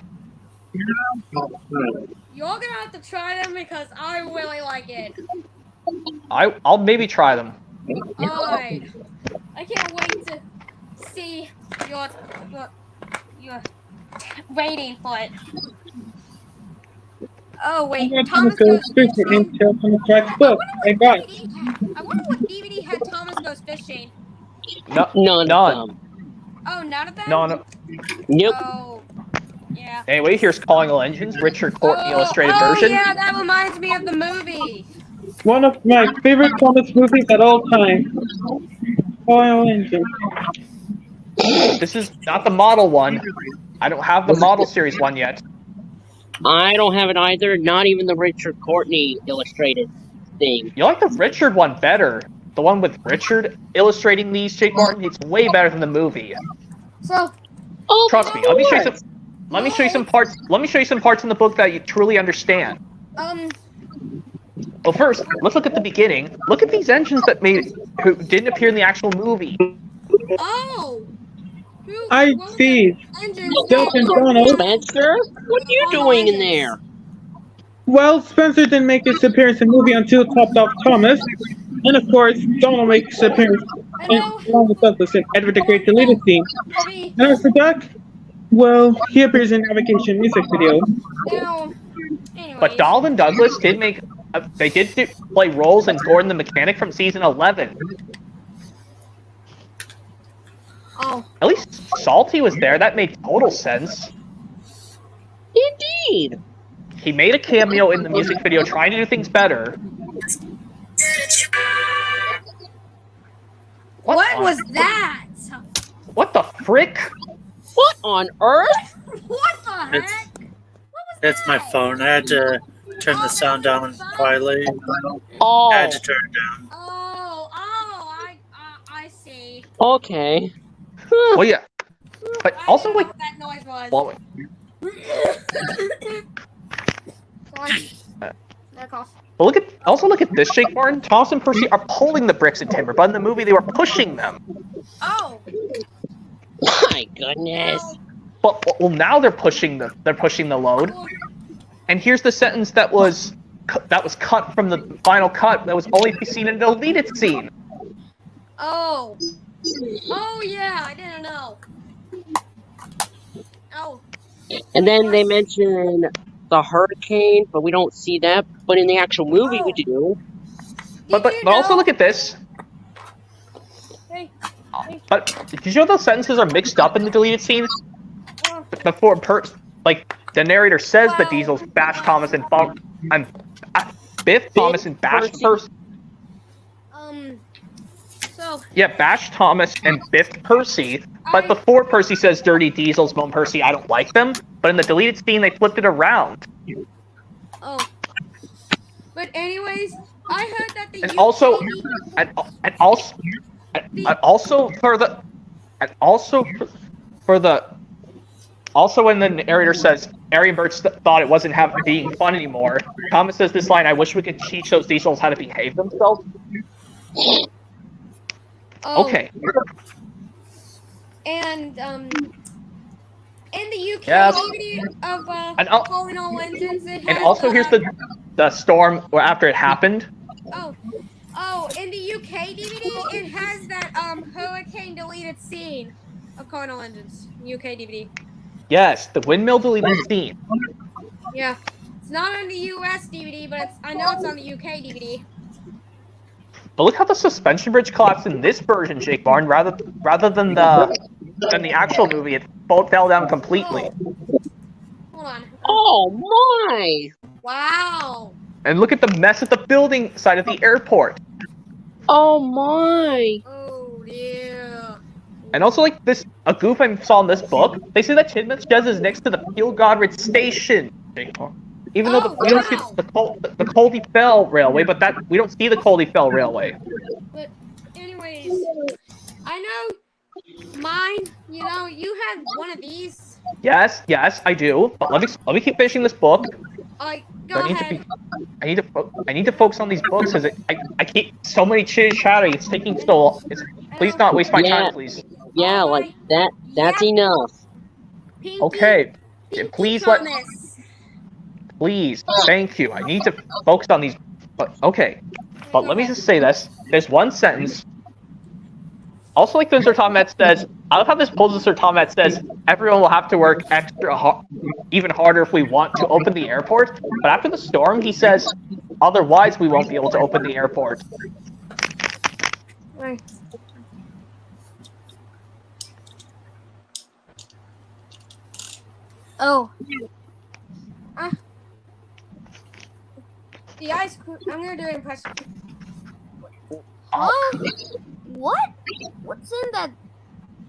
You're gonna have to try them because I really like it. I'll maybe try them. Alright. I can't wait to see your rating for it. Oh wait, Thomas Goes Fishing. Until Thomas Jack's book. I got it. I wonder what DVD had Thomas Goes Fishing. No, None. none. Of them. Oh, none of them? No. Nope. Oh, yeah. Anyway, here's Calling All Engines, Richard Courtney illustrated version. Yeah, that reminds me of the movie. One of my favorite Thomas movies at all time. Oil Engine. This is not the model one. I don't have the model series one yet. I don't have it either. Not even the Richard Courtney illustrated thing. You like the Richard one better. The one with Richard illustrating these, Jake Martin, it's way better than the movie. So, Oh, Trust me. Let me show you some parts. Let me show you some parts in the book that you truly understand. Well, first, let's look at the beginning. Look at these engines who didn't appear in the actual movie. oh. I see. Engines Delton Donald. Spencer, what are you doing in there? Well, Spencer didn't make his appearance in the movie until topped off Thomas. And of course, Donald makes his appearance along with Douglas in Edward the Great deleted scene. And as for Duck, well, he appears in Navigation music video. Now, anyways. But Donald and Douglas did play roles in Gordon the Mechanic from season 11. Oh. At least Salty was there. That made total sense. Indeed. He made a cameo in the music video trying to do things better. What was that? What the frick? What on earth? What the heck? What was That's my that? phone. I had to turn the sound down quietly. Oh, I had to turn it down. I see. okay. Well, yeah. But I also, didn't know like, what that noise was. well, Sorry. That cough. but look at this, Jake Martin. Thomas and Percy are pulling the bricks and timber, but in the movie they were pushing them. Oh. My goodness. But well, now they're pushing the load. And here's the sentence that was cut from the final cut that was only seen in the deleted scene. Oh. Oh yeah, I didn't know. Oh. And then they mention the hurricane, but we don't see that. But in the actual movie, we do. But also look at this. Hey. But did you know those sentences are mixed up in the deleted scene? Before the narrator says the Diesels bash Thomas and Biff Thomas and bash Percy. So. Yeah, bash Thomas and Biff Percy. But before Percy says dirty Diesels, moan Percy, I don't like them. But in the deleted scene, they flipped it around. Oh. But anyways, I heard that the And also when the narrator says Arian Birch thought it wasn't being fun anymore, Thomas says this line, I wish we could teach those Diesels how to behave themselves. Oh. Okay. And in the UK Yes. of Calling All Engines, it has And also here's the storm where after it happened. Oh, in the UK DVD, it has that hurricane deleted scene of Calling All Engines. UK DVD. Yes, the windmill deleted scene. Yeah, it's not on the US DVD, but I know it's on the UK DVD. But look how the suspension bridge collapsed in this version, Jake Barn, rather than the actual movie. It fell down completely. Hold on. Oh my! Wow. And look at the mess at the building side of the airport. Oh my! Oh yeah. And also, like a goof I saw in this book, they say that Tidman's Jez is next to the Peel Godred station. Even though we don't see the Coldy Fell Railway, but we don't see the Coldy Fell Railway. But anyways, I know mine. You know, you had one of these. Yes, I do. But let me keep finishing this book. Go ahead. I need to focus on these books because I keep so many chitty chatty. It's taking so long. Please not waste my time, please. Yeah, like that. That's enough. Pinky, Okay, Pinky please Thomas. Please, thank you. I need to focus on these. But okay, but let me just say this. There's one sentence. Also, like Sir Tomet says, I love how this pulls Sir Tomet says everyone will have to work even harder if we want to open the airport. But after the storm, he says, otherwise we won't be able to open the airport. Right. Oh. The ice cream. I'm gonna do an impression. Huh? What? What's in that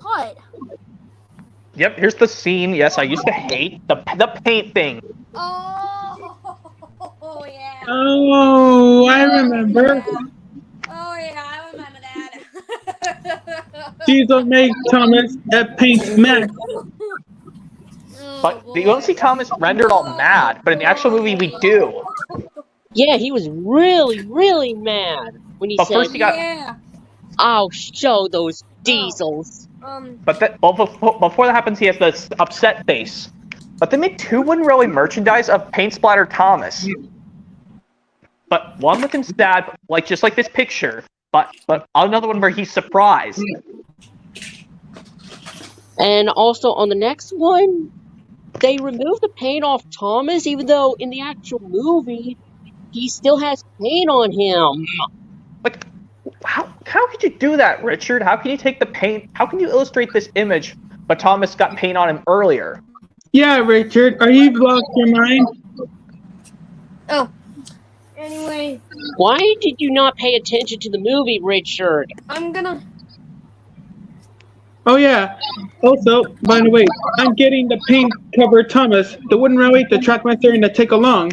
pot? Yep, here's the scene. Yes, I used to hate the paint thing. Oh yeah. Oh, I remember. Yeah. Oh yeah, I remember that. Diesel make Thomas that paint mad. But you don't see Thomas rendered all mad, but in the actual movie we do. Yeah, he was really, really mad when he But said, first he got. Yeah. I'll show those Diesels. But before that happens, he has this upset face. But they made two wooden railway merchandise of paint splatter Thomas. But one with him sad, just like this picture. But another one where he's surprised. And also on the next one, they removed the paint off Thomas, even though in the actual movie, he still has paint on him. Like, how could you do that, Richard? How can you take the paint? How can you illustrate this image, but Thomas got paint on him earlier? Yeah, Richard, are you lost your mind? Oh. Anyway. Why did you not pay attention to the movie, Richard? I'm gonna. Oh yeah. Also, by the way, I'm getting the paint covered Thomas, the wooden railway, the trackmaster, and the take along.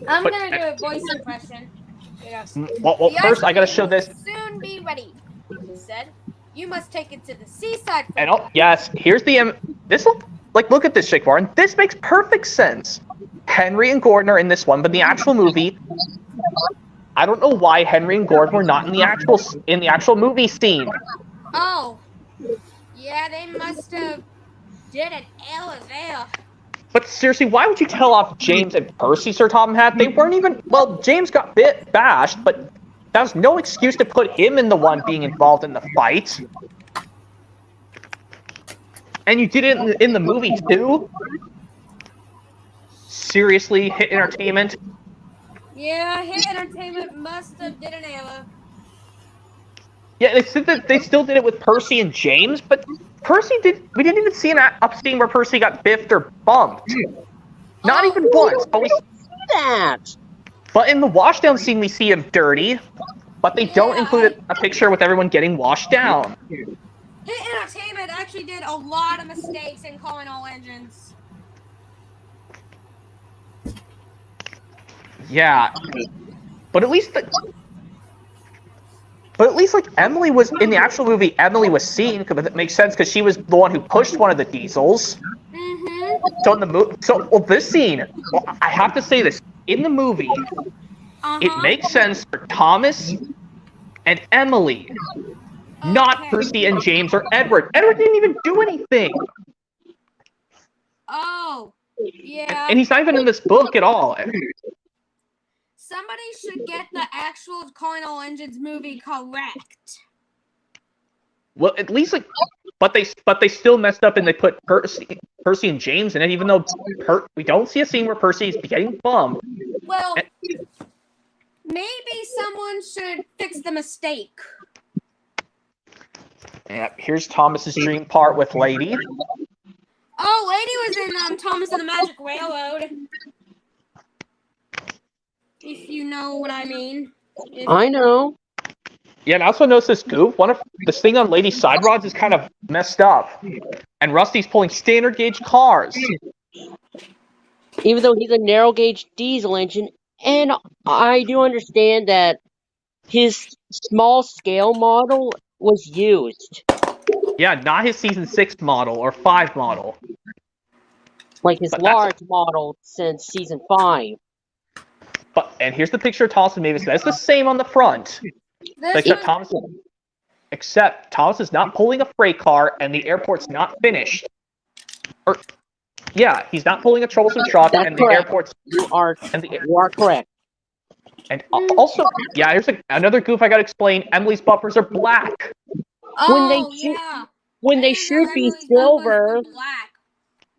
I'm But- gonna do a voice impression. Yes. Well, The first ice I gotta cream show will this. soon be ready. He said, "You must take it to the seaside for And me." yes, here's the this look at this, Jake and this makes perfect sense. Henry and Gordon are in this one, but in the actual movie, I don't know why Henry and Gordon were not in the actual movie scene. Oh, yeah, they must have did an Ella there. But seriously, why would you tell off James and Percy, Sir Topham Hatt? They weren't even. Well, James got bashed, but that was no excuse to put him in the one being involved in the fight. And you did it in the movie too. Seriously, Hit Entertainment. Yeah, Hit Entertainment must have did an Ella. Yeah, they said that they still did it with Percy and James, but Percy did. We didn't even see an up scene where Percy got biffed or bumped. Not even once. But in the washdown scene, we see him dirty, but they don't include a picture with everyone getting washed down. Hit Entertainment actually did a lot of mistakes in calling all engines. Yeah, but at least like Emily was in the actual movie. Emily was seen because it makes sense because she was the one who pushed one of the diesels. Mm-hmm. So in the movie, this scene, well, I have to say this in the movie, it makes sense for Thomas and Emily, not Percy and James or Edward. Edward didn't even do anything. Oh, yeah. And he's not even in this book at all. Somebody should get the actual Calling All Engines movie correct. Well, at least like, but they still messed up and they put Percy and James in it, even though we don't see a scene where Percy is getting bumped. Well, maybe someone should fix the mistake. Yeah, here's Thomas's dream part with Lady. Oh, Lady was in Thomas and the Magic Railroad. If you know what I mean. I know. Yeah, and I also noticed this goof. This thing on Lady's side rods is kind of messed up. And Rusty's pulling standard gauge cars. Even though he's a narrow gauge diesel engine, and I do understand that his small scale model was used. Yeah, not his season 6 model or 5 model. Like his large model since season 5. And here's the picture of Thomas and Mavis. That's the same on the front. Except Thomas is not pulling a freight car and the airport's not finished. He's not pulling a troublesome truck and the airport's... You are correct. And also, here's another goof I gotta explain. Emily's bumpers are black. When they should be silver. Black.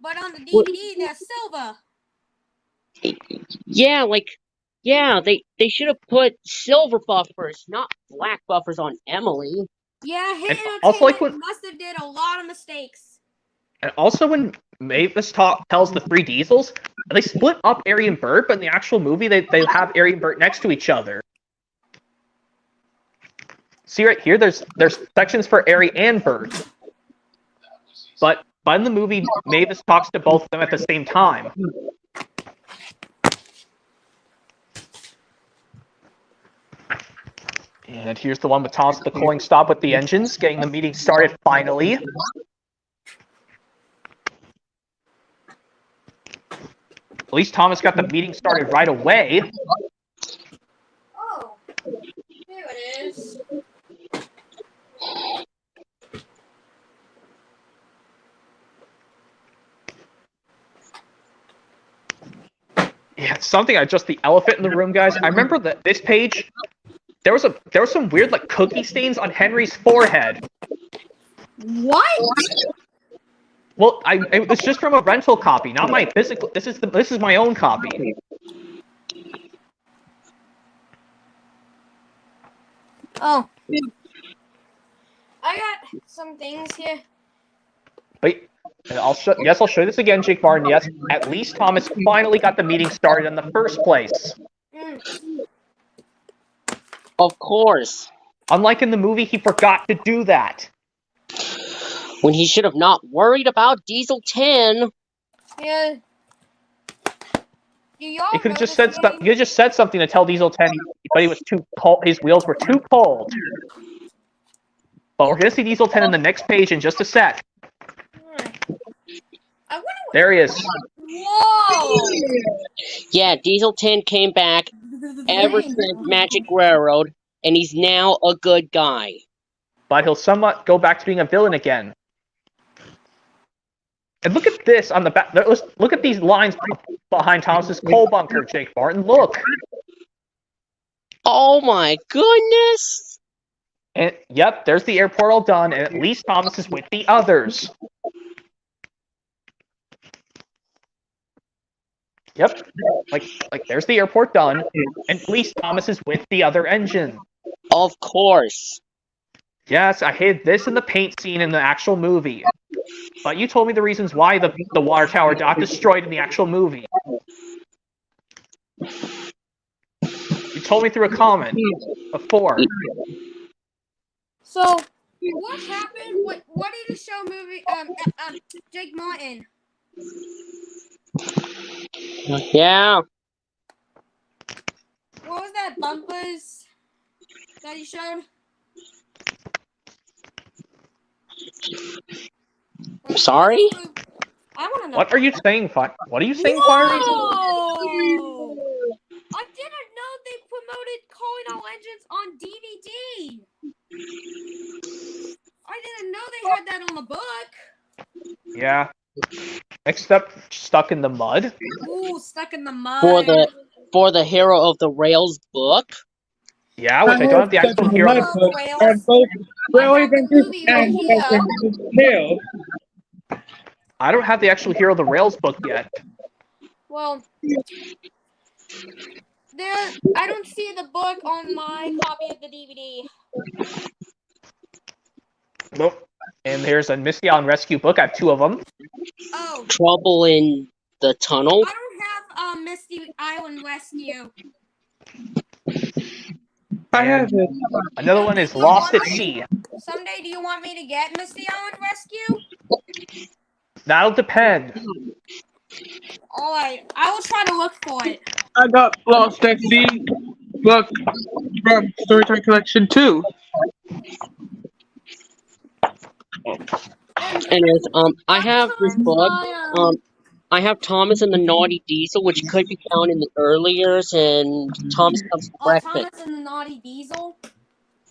But on the DVD, they're silver. They should have put silver buffers, not black buffers on Emily. Yeah, Hit Entertainment must have did a lot of mistakes. And also when Mavis tells the 3 diesels, they split up Ari and Bert, but in the actual movie they have Ari and Bert next to each other. See right here, there's sections for Ari and Bert. But in the movie, Mavis talks to both of them at the same time. And here's the one with Thomas at the cooling stop with the engines, getting the meeting started finally. At least Thomas got the meeting started right away. Oh, here it is. Yeah, something just the elephant in the room, guys. I remember that this page, there was some weird like cookie stains on Henry's forehead. What? Well, it was just from a rental copy, not my physical. This is my own copy. Oh, I got some things here. Wait, I'll show you this again, Jake Martin. Yes, at least Thomas finally got the meeting started in the first place. Of course. Unlike in the movie, he forgot to do that. When he should have not worried about Diesel 10. Yeah. Do y'all You could know have just this said game? you just said something to tell Diesel 10, but he was too cold. His wheels were too cold. But we're gonna see Diesel 10 in the next page in just a sec. I wonder what... There he is. Whoa! Yeah, Diesel 10 came back ever since Magic Railroad, and he's now a good guy. But he'll somewhat go back to being a villain again. And look at this on the back. Look at these lines behind Thomas's coal bunker, Jake Martin. Look. Oh my goodness! And yep, there's the airport all done, and at least Thomas is with the others. Yep, like there's the airport done, and at least Thomas is with the other engine. Of course. Yes, I hid this in the paint scene in the actual movie. But you told me the reasons why the water tower got destroyed in the actual movie. You told me through a comment before. So, what happened? What did the show movie? Jake Martin. Yeah. What was that bumpers that he showed? Sorry? I want to know. What are you saying, What are you saying, Fiery? Whoa! I didn't know they promoted Calling All Engines on DVD. I didn't know they had that on the book. Yeah. Except stuck in the mud. Ooh, stuck in the mud. For the Hero of the Rails book. Yeah, which I don't have the actual hero. Are both Railway Adventures and Percy Tales. I don't have the actual Hero of the Rails book yet. Well, I don't see the book on my copy of the DVD. Nope. And there's a Misty Island Rescue book. I have 2 of them. Oh. Trouble in the Tunnel. I don't have Misty Island Rescue. I have it. Another one is Lost at Sea. Someday, do you want me to get Misty Island Rescue? That'll depend. Alright, I will try to look for it. I got Lost at Sea book from Storytime Collection 2. Anyways, I have this book. I have Thomas and the Naughty Diesel, which could be found in the early years, and Thomas Comes to Breakfast. Thomas and the Naughty Diesel?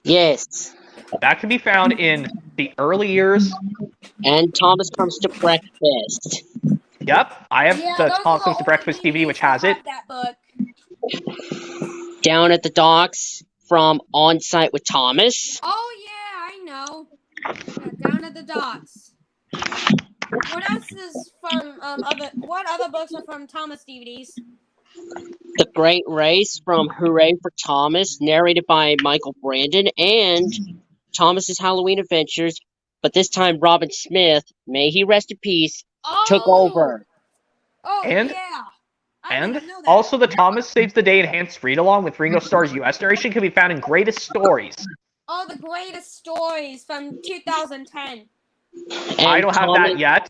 Yes. That can be found in the early years. And Thomas Comes to Breakfast. Yep, I have the Thomas Comes to Breakfast DVD, which has it. That book. Down at the Docks from On Site with Thomas. Oh yeah, I know. Yeah, Down at the Docks. What else is from what other books are from Thomas DVDs? The Great Race from Hooray for Thomas, narrated by Michael Brandon, and Thomas's Halloween Adventures, but this time Robin Smith, may he rest in peace, took over. Oh, And- yeah. I And didn't know that. also the Thomas Saves the Day enhanced read-along with Ringo Starr's US narration can be found in Greatest Stories. Oh, the greatest stories from 2010. I don't have that yet.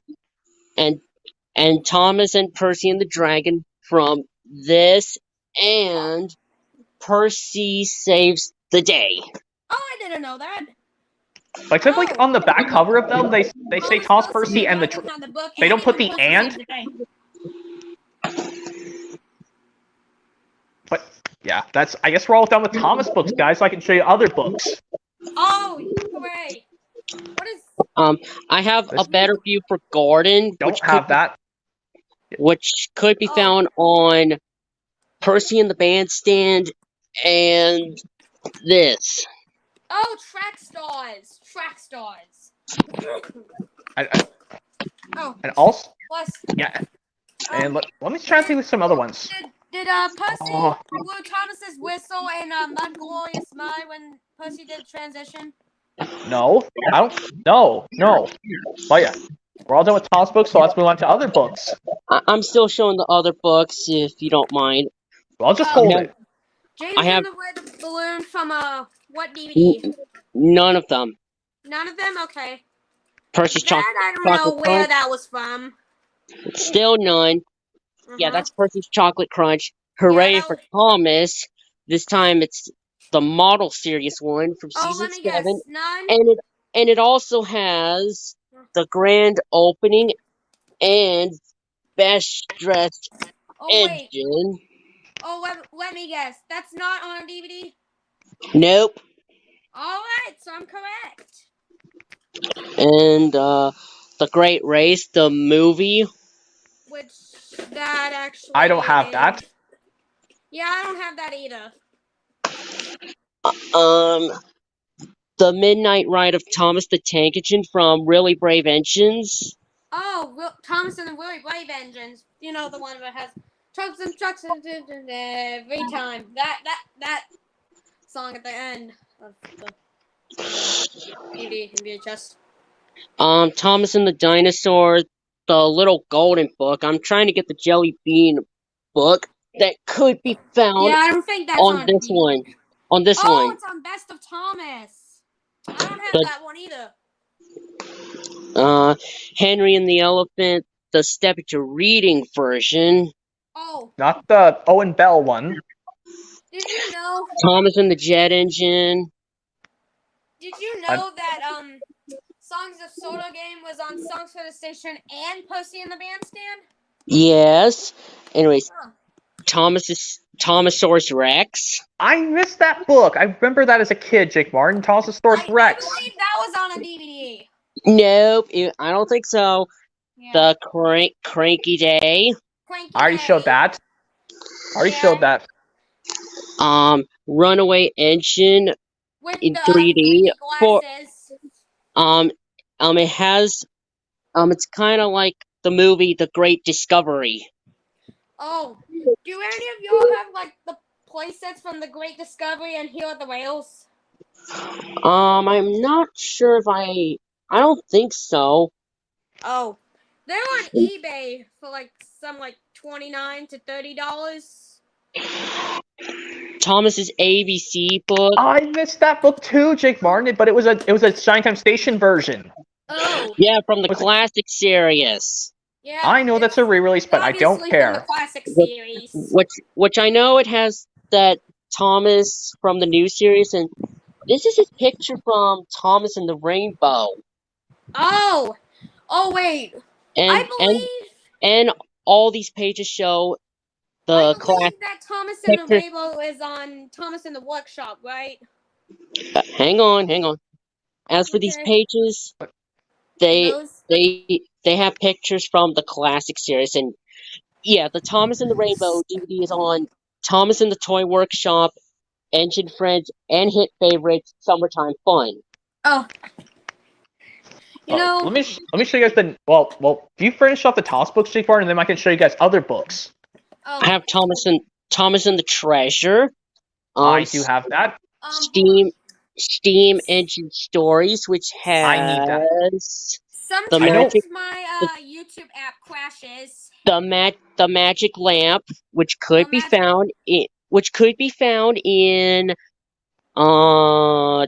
And Thomas and Percy and the Dragon from this, and Percy Saves the Day. Oh, I didn't know that. But except like on the back cover of them, they say Thomas Percy and they don't put the and. But yeah, I guess we're all done with Thomas books, guys. So I can show you other books. Oh, hooray! What is? I have a better view for Gordon, which could be found on Percy and the Bandstand, and this. Oh, Track Stars. And also, Plus, yeah. And let me try and think of some other ones. Did Percy blow Thomas's whistle and Mud Glorious Smile when Percy did transition? No, I don't. No. But yeah, we're all done with Thomas books, so let's move on to other books. I'm still showing the other books, if you don't mind. Well, I'll just hold it. James I have and the Red Balloon from what DVD? None of them. None of them? Okay. Percy's That I don't know Chocolate where Cone. that was from. Still none. Yeah, that's Percy's Chocolate Crunch. Hooray Yeah, for Thomas! This time it's the model series one from Oh, season let me guess. 7, 9? and it also has the grand opening and best dressed Oh, wait. engine. Oh, let me guess. That's not on DVD? Nope. Alright, so I'm correct. And the Great Race, the movie. Which, that actually I don't have that. is- Yeah, I don't have that either. The Midnight Ride of Thomas the Tank Engine from Really Brave Engines. Oh, Thomas and the Willy Brave Engines. You know, the one that has trucks and trucks and every time. That song at the end of the DVD and VHS. Thomas and the Dinosaur, the Little Golden Book. I'm trying to get the Jelly Bean book that could be found Yeah, I don't think that's on on this DVD. one. On this Oh, one. it's on Best of Thomas. I don't have But- that one either. Henry and the Elephant, the Step Into Reading version. Oh, Not the Owen Bell one. did you know? Thomas and the Jet Engine. Did you know that Songs of Soda game was on Songs for the Station and Percy and the Bandstand? Yes. Anyways, Huh. Thomasaurus Rex. I missed that book. I remember that as a kid, Jake Martin. Thomasaurus I Rex. believe that was on a DVD. Nope, I don't think so. Yeah. The Cranky Day. Cranky I already Day. showed that. Yeah. Showed that. Runaway Engine With in the 3D 3D for glasses. it has it's kind of like the movie The Great Discovery. Oh, do any of y'all have like the playsets from The Great Discovery and Here Are the Whales? I'm not sure if I don't think so. Oh, they're on eBay for like some like $29 to $30. Thomas's ABC book. I missed that book too, Jake Martin. But it was a Shine Time Station version. Oh, Yeah, from the Was it- classic series. yeah. I know that's a re-release, but I don't obviously from the care. classic series. Which I know it has that Thomas from the new series, and this is his picture from Thomas and the Rainbow. Oh, wait. I believe. And all these pages show I the believe that Thomas and the picture- Rainbow is on Thomas in the Workshop, right? Hang on. As for these Okay. pages, they Those? have pictures from the classic series, and yeah, the Thomas and the Rainbow DVD is on Thomas and the Toy Workshop, Engine Friends, and Hit Favorites, Summertime Fun. Oh. You know. Let me show you guys the well. Do you finish off the Thomas books, Jake Martin, and then I can show you guys other books. Oh. I have Thomas and the Treasure. I do have that. Steam Engine Stories, which has I need that. Sometimes magic- my YouTube app crashes. the Magic Lamp, which could The be Magic- found in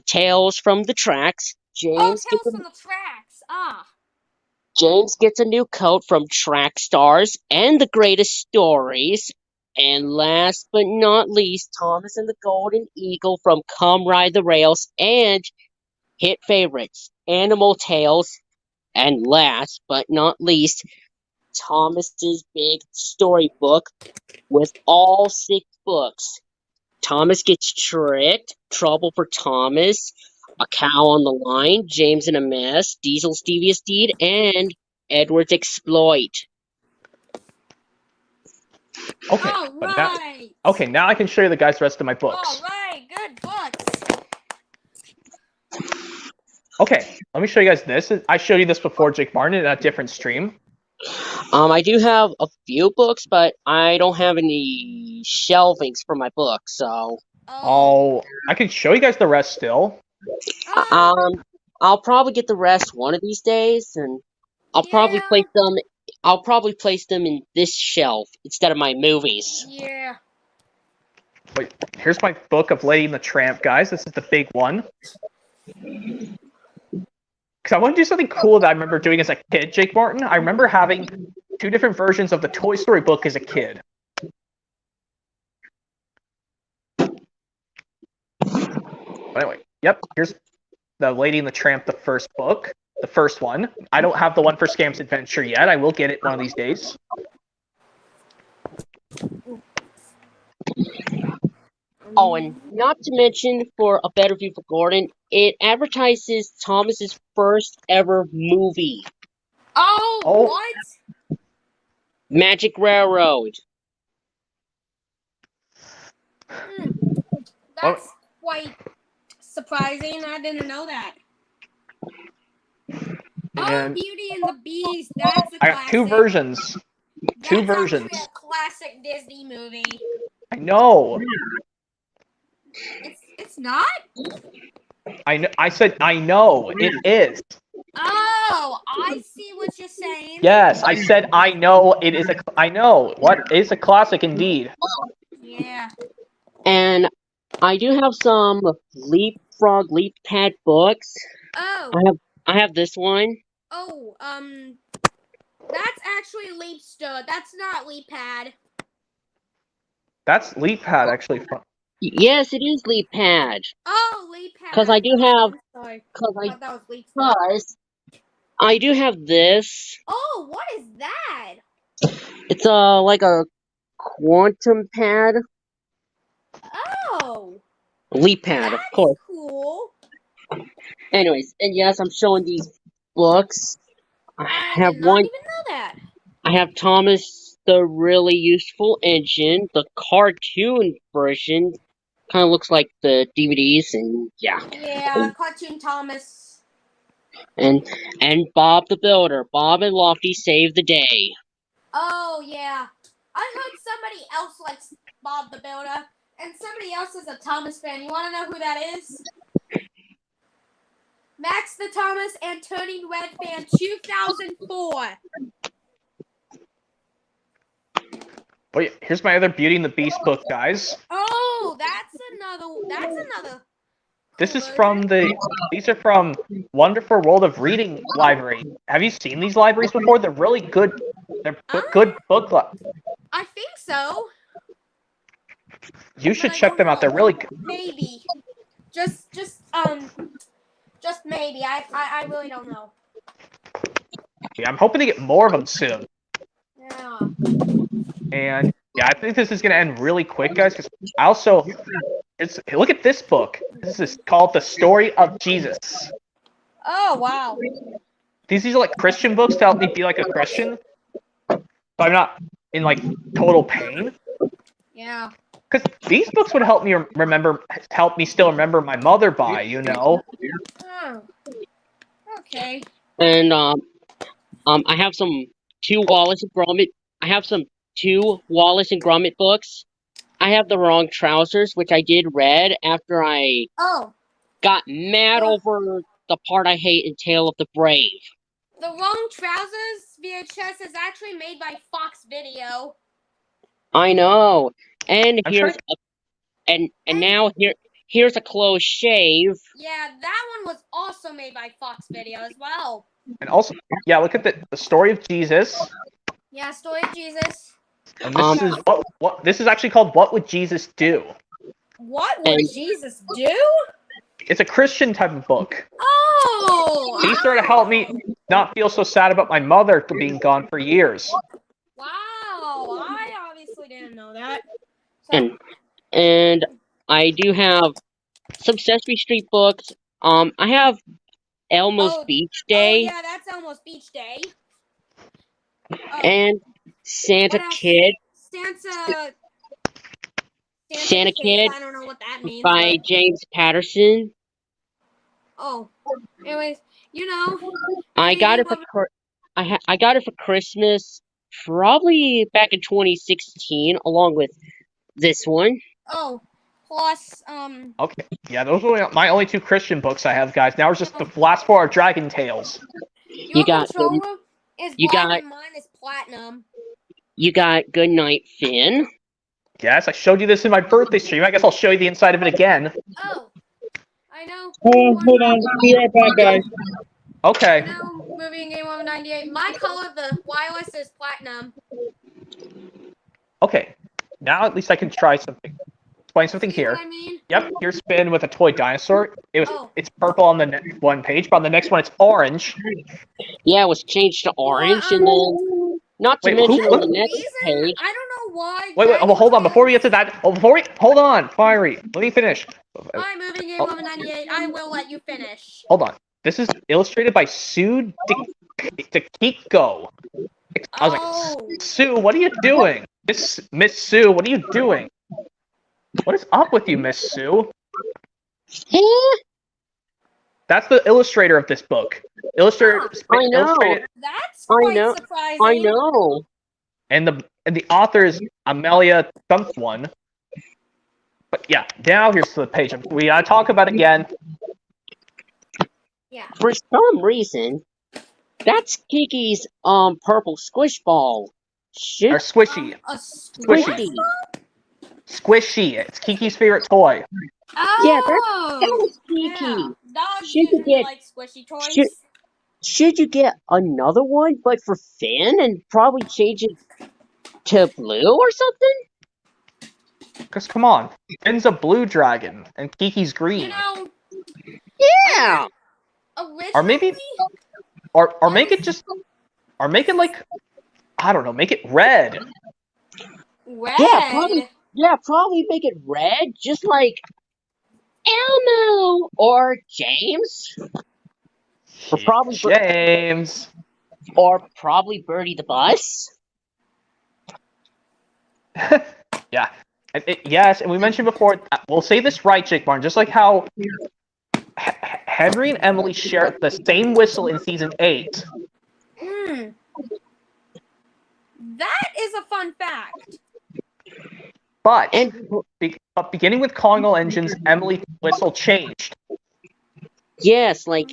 Tales from the Tracks. Oh, James Tales from the Tracks. Ah. James gets a new coat from Track Stars and the Greatest Stories. And last but not least, Thomas and the Golden Eagle from Come Ride the Rails and Hit Favorites, Animal Tales. And last but not least, Thomas's big storybook with all 6 books. Thomas Gets Tricked, Trouble for Thomas, A Cow on the Line, James in a Mess, Diesel's Devious Deed, and Edward's Exploit. Okay. All But now, right. okay, now I can show you the guys the rest of my All books. right. Good books. Okay, let me show you guys this. I showed you this before, Jake Martin, in a different stream. I do have a few books, but I don't have any shelvings for my books, so Oh, I can show you guys the rest still. I'll probably get the rest one of these days, and I'll probably Yeah. place them. I'll probably place them in this shelf instead of my movies. Yeah. Wait, here's my book of Lady and the Tramp, guys. This is the big one. Because I want to do something cool that I remember doing as a kid, Jake Martin. I remember having 2 different versions of the Toy Story book as a kid. But anyway, yep, here's the Lady and the Tramp, the first book, the first one. I don't have the one for Scam's Adventure yet. I will get it one of these days. Oh, and not to mention, for a better view for Gordon, it advertises Thomas's first ever movie, Oh, what? Magic Railroad. That's quite surprising. I didn't know that. And Beauty and the Beast. That's a I classic. have 2 versions. Two That's versions. actually a classic Disney movie. I know. It's not? I know. I said I know. It is. Oh, I see what you're saying. Yes, I said I know. It is a. I know. What is a classic indeed? Yeah. And I do have some Leapfrog Leap Pad books. Oh. I have this one. Oh, that's actually Leapster. That's not Leap Pad. That's Leap Pad actually. Yes, it is Leap Pad. Oh, Leap Pad. Because I do have. Sorry. Because I thought that was Leapster. I do have this. Oh, what is that? It's like a quantum pad. Oh. Leap Pad, That's of course. cool. Anyways, and yes, I'm showing these books. I have did not one. even know that. I have Thomas the Really Useful Engine, the cartoon version. Kind of looks like the DVDs, and yeah. Yeah, Cartoon Thomas. And Bob the Builder. Bob and Lofty save the day. Oh, yeah. I heard somebody else likes Bob the Builder, and somebody else is a Thomas fan. You want to know who that is? Max the Thomas and Turning Red fan 2004. Wait, here's my other Beauty and the Beast book, guys. Oh, that's another. This is from these are from Wonderful World of Reading Library. Have you seen these libraries before? They're really good. They're good book. I think so. You should check them out. They're really good. Maybe. Just maybe. I really don't know. Yeah, I'm hoping to get more of them soon. Yeah. And yeah, I think this is gonna end really quick, guys. Because I also, look at this book. This is called The Story of Jesus. Oh wow. These are like Christian books to help me be like a Christian, so I'm not in like total pain. Yeah. Because these books would help me help me still remember my mother by, you know. Oh. Okay. And I have some two Wallace and Gromit. I have some 2 Wallace and Gromit books. I have The Wrong Trousers, which I did read after I got mad over the part I hate in Tale of the Brave. The Wrong Trousers VHS is actually made by Fox Video. I know. And now here's a close shave. Yeah, that one was also made by Fox Video as well. And also, yeah, look at the Story of Jesus. Yeah, Story of Jesus. And this is what this is actually called What Would Jesus Do? What would Jesus do? It's a Christian type of book. Oh! These sort of help me not feel so sad about my mother being gone for years. Wow, I obviously didn't know that. So, And I do have some Sesame Street books. I have Elmo's Beach Day. Oh yeah, that's Elmo's Beach Day. And Santa Kid. Santa Kid. I don't know what that means. By James Patterson. Oh. Anyways, you know. I got it for Christmas probably back in 2016 along with this one. Oh. Plus Okay. Yeah, those are my only 2 Christian books I have, guys. Now it's just the last 4 are Dragon Tales. Your controller is black and mine is platinum. You got Goodnight Finn. Yes, I showed you this in my birthday stream. I guess I'll show you the inside of it again. Oh. I know. Hold on. Be right back, guys. Okay. I know movie and game of 98. My color, the wireless, is platinum. Okay, now at least I can try something. Explain something See here. what I mean? Yep, here's Finn with a toy dinosaur. Oh. It's purple on the one page, but on the next one it's orange. Yeah, it was changed to orange, and then not to Wait, mention who- on the what- next page. I don't know why. Wait, well, hold on. Before we get to that, hold on, Fiery. Let me finish. I'm moving game of 98. I will let you finish. Hold on. This is illustrated by Sue Dekiko. I was Oh. like, Sue, what are you doing? Miss Sue, what are you doing? What is up with you, Miss Sue? Eh, That's the illustrator of this book. Illustrator. I know. Illustrated, That's I quite know. surprising. I know. and the author is Amelia One. But yeah, now here's the page. We gotta talk about it again. Yeah. For some reason, that's Kiki's purple squish ball. Or Should Squishy. A Squishy. Squishy. It's Kiki's favorite toy. Yeah, that Oh. was Kiki. Yeah. Dogs Should you usually get- like squishy toys. Should you get another one, but for Finn, and probably change it to blue or something? Cause come on, Finn's a blue dragon and Kiki's green. You know, Yeah. originally, Or maybe- Or make it just, or make it like, I don't know, make it red. red. Yeah, probably. Yeah, probably make it red, just like Elmo or James, or probably James. Birdie the Bus. Yeah. Yes, and we mentioned before, we'll say this right, Jake Martin, just like how Henry and Emily share the same whistle in season 8. Hmm. That is a fun fact. But, And but beginning with calling all engines, Emily's whistle changed. yes, like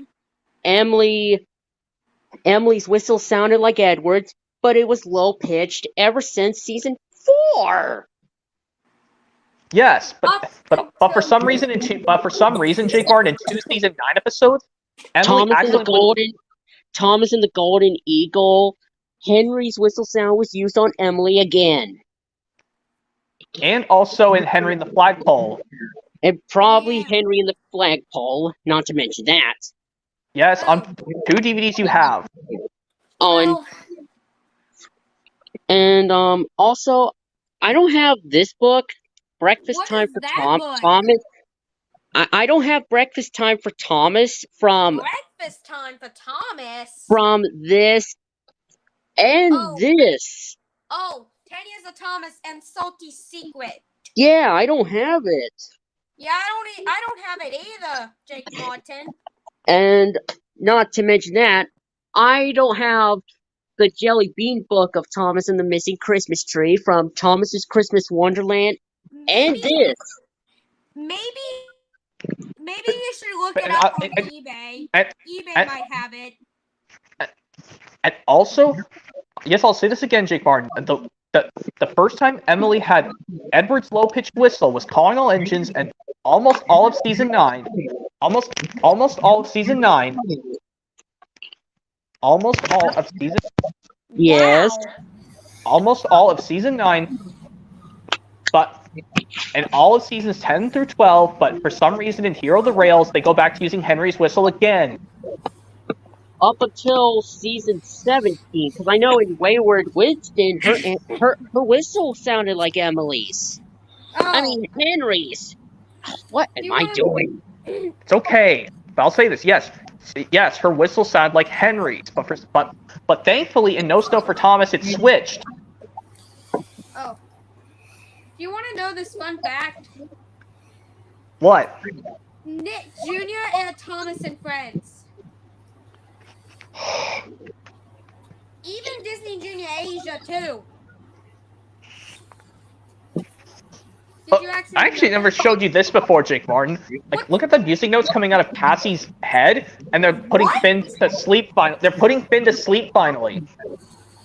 Emily's whistle sounded like Edward's, but it was low pitched ever since season 4. Yes, but for some reason, Jake Martin, in 2 season 9 episodes, Emily Thomas and the Golden Eagle. Henry's whistle sound was used on Emily again. and also in Henry and the Flagpole. And probably Yeah. Henry and the Flagpole, not to mention that. Yes, on 2 DVDs you have. Oh, and also, I don't have this book, Breakfast What Time is for that book? Thomas. I don't have Breakfast Time for Thomas Breakfast time for Thomas. from this and Oh. this. Oh, 10 Years of Thomas and Salty Secret. Yeah, I don't have it. Yeah, I don't have it either, Jake Martin. And not to mention that, I don't have the Jelly Bean book of Thomas and the Missing Christmas Tree from Thomas's Christmas Wonderland and this. Maybe you should look it But, up on eBay. eBay and- might have it. And also, yes, I'll say this again, Jake Martin. The first time Emily had Edward's low-pitched whistle was calling all engines, and almost all of season 9, almost all of season 9, Yes. Wow. almost all of season 9, but and all of seasons 10 through 12, but for some reason in Hero the Rails, they go back to using Henry's whistle again. Up until season 17, because I know in Wayward Winston, her whistle sounded like Emily's. Oh, I mean, Henry's. What am You I wanna- doing? It's okay, but I'll say this: yes, her whistle sounded like Henry's, but thankfully in No Snow for Thomas, it switched. oh. Do you want to know this fun fact? What? Nick Jr. and Thomas and Friends. Even Disney Junior Asia too. Did you I actually know never that? showed you this before, Jake Martin. Like, look at the music notes coming out of Patsy's head, and they're putting What? Finn to sleep. They're putting Finn to sleep finally.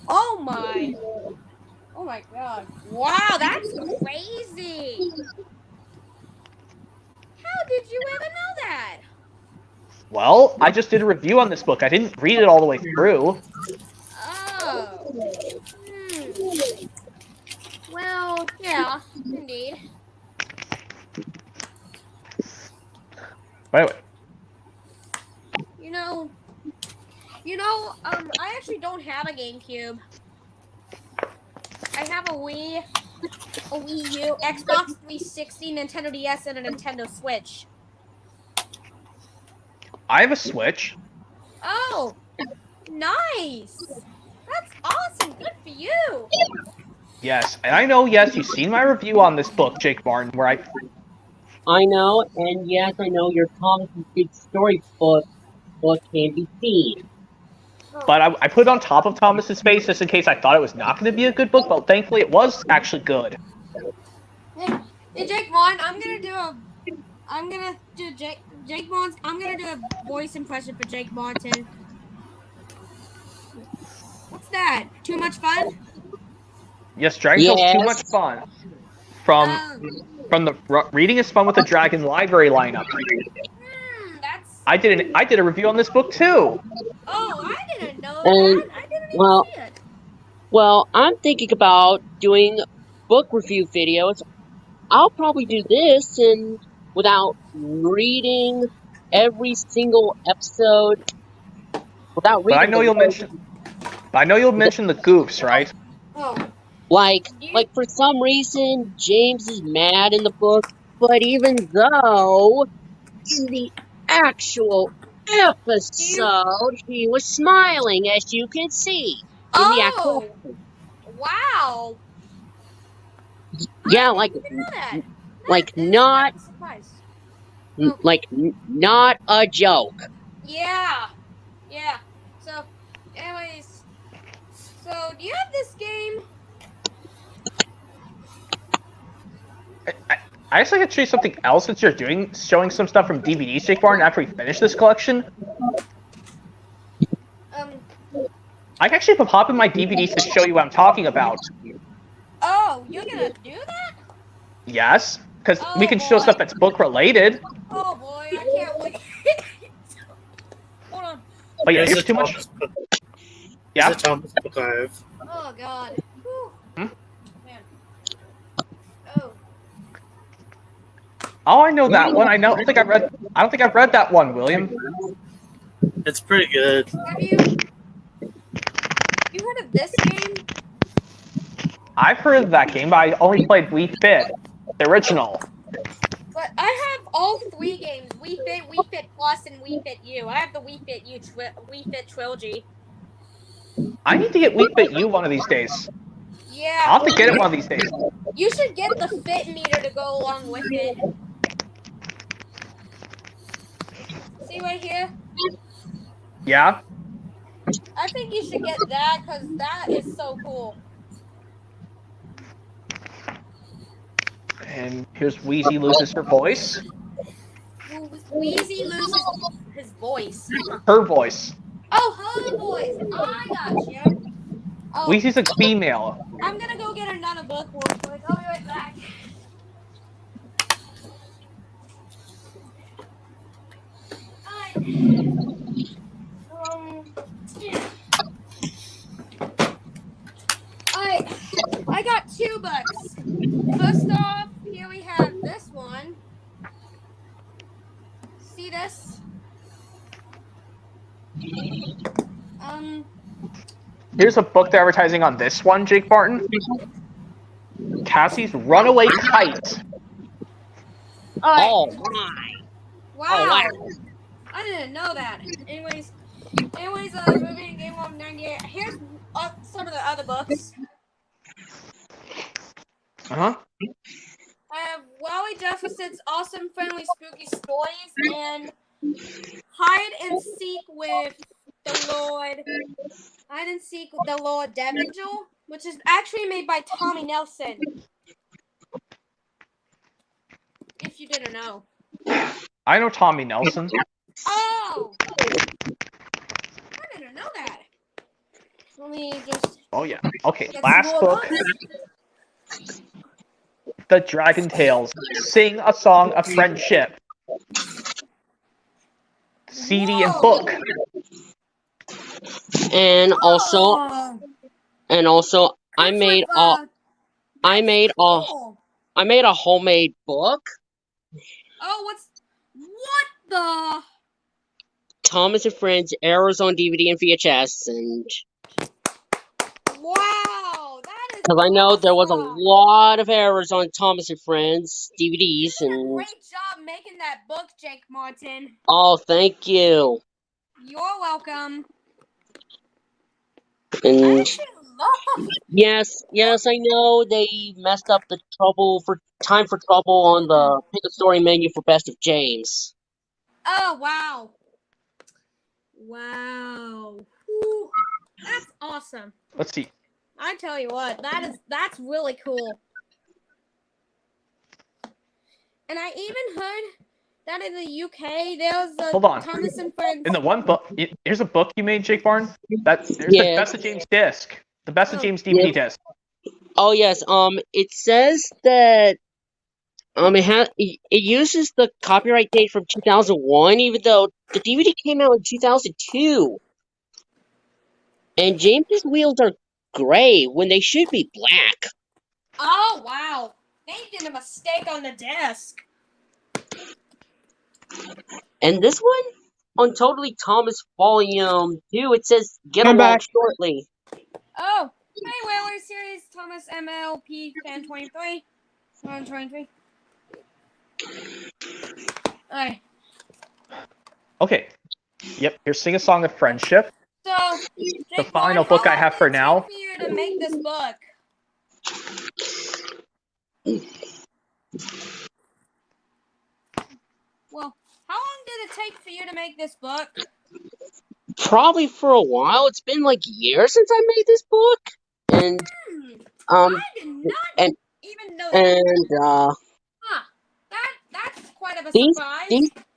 Oh my. Oh my god. Wow, that's crazy. How did you ever know that? Well, I just did a review on this book. I didn't read it all the way through. Oh. Well, yeah, indeed. Wait. I actually don't have a GameCube. I have a Wii U, Xbox 360, Nintendo DS, and a Nintendo Switch. I have a Switch. Oh, nice. That's awesome. Good for you. Yes, and I know, yes, you've seen my review on this book, Jake Martin, where I know, and yes, I know your Thomas' Big Story book can be seen. But I put it on top of Thomas's face just in case I thought it was not going to be a good book, but thankfully it was actually good. Hey, Jake Vaughn, I'm gonna do Jake Vaughn's. I'm gonna do a voice impression for Jake Martin. What's that? Too much fun? Yes, Dragon Tale's too Yes. much fun. From the Reading is Fun with the Dragon library lineup. That's. I did a review on this book too. Oh, I didn't know And, that. I didn't even well- see it. Well, I'm thinking about doing book review videos. I'll probably do this and without reading every single episode. Without reading. But I know you'll mention the goofs, right? Oh. Like for some reason, James is mad in the book, but even though in the actual episode he was smiling, as you can see. In the actual Wow. Yeah, I didn't know that. like That is not- quite a surprise. not a joke. Yeah. Yeah. So, anyways. So, do you have this game? I actually could show you something else since you're showing some stuff from DVDs, Jake Martin, after we finish this collection. I can actually pop in my DVDs to show you what I'm talking about. Oh, you're gonna do that? Yes, because we Oh, can show boy. stuff that's book related. Oh boy, I can't wait. Hold on. But yeah, There's here's a too much. Thomas book. Yeah. There's a Thomas book I have. Oh god. Whew. Hmm? Man. Oh. Oh, I know that one. I don't think I've read that one, William. It's pretty good. Have you heard of this game? I've heard of that game, but I only played Wii Fit, the original. But I have all three games: Wii Fit Plus, and Wii Fit U. I have the Wii Fit U Wii Fit trilogy. I need to get Wii Fit U one of these days. Yeah. I'll have to get it one of these days. You should get the fit meter to go along with it. See right here? Yeah? I think you should get that because that is so cool. And here's Wheezy loses her voice. Wheezy loses his voice. Her voice. Oh, her voice. I got you. Oh, Wheezy's a female. I'm gonna go get another book real quick. I'll be right back. I got two books. First off, here we have this one. See this? Here's a book they're advertising on this one, Jake Martin. Cassie's Runaway Kite. Oh my! Wow. Oh, wow. I didn't know that. Anyways, movie Game of 98. Here's some of the other books. Uh-huh. I have Wally Jefferson's Awesome Friendly Spooky Stories and Hide and Seek with the Lord Devangel, which is actually made by Tommy Nelson. If you didn't know. I know Tommy Nelson. Oh! I didn't know that. Let me just Oh yeah. Okay, get last some more book. books. The Dragon Tales. Sing a Song of Friendship. CD and Whoa. book. And also, Oh, I comes made with, a I that's made a cool. I made a homemade book. Oh, what the? Thomas and Friends errors on DVD and VHS, and Wow, that is because I know there was a awesome. lot of errors on Thomas and Friends DVDs, You did a and great job making that book, Jake Martin. oh, thank you. You're welcome. I And actually love. yes, I know they messed up the time for trouble on the pick a story menu for Best of James. Oh wow. Wow. Whew. That's awesome. Let's see. I tell you what, that's really cool. And I even heard that in the UK there's a Hold on. Thomas and Friends. In the one book, here's a book you made, Jake Barn. There's the Yes. Best of James disc. The Best of Oh. James DVD Yes. disc. Oh yes, it says that it uses the copyright date from 2001, even though the DVD came out in 2002. And James's wheels are gray when they should be black. Oh wow. They did a mistake on the disc. And this one, on Totally Thomas Volume 2, it says get I'm along back. Oh. shortly. Hey, Whaler Series, Thomas MLP Fan 23. 123. Alright. Okay. Yep. Here's Sing a Song of Friendship. So, The Jake final Barn, book how I long have did for it now. take for you to make this book? Well, how long did it take for you to make this book? Probably for a while. It's been like years since I made this book. And I did not and even know that. and That's quite of a these surprise.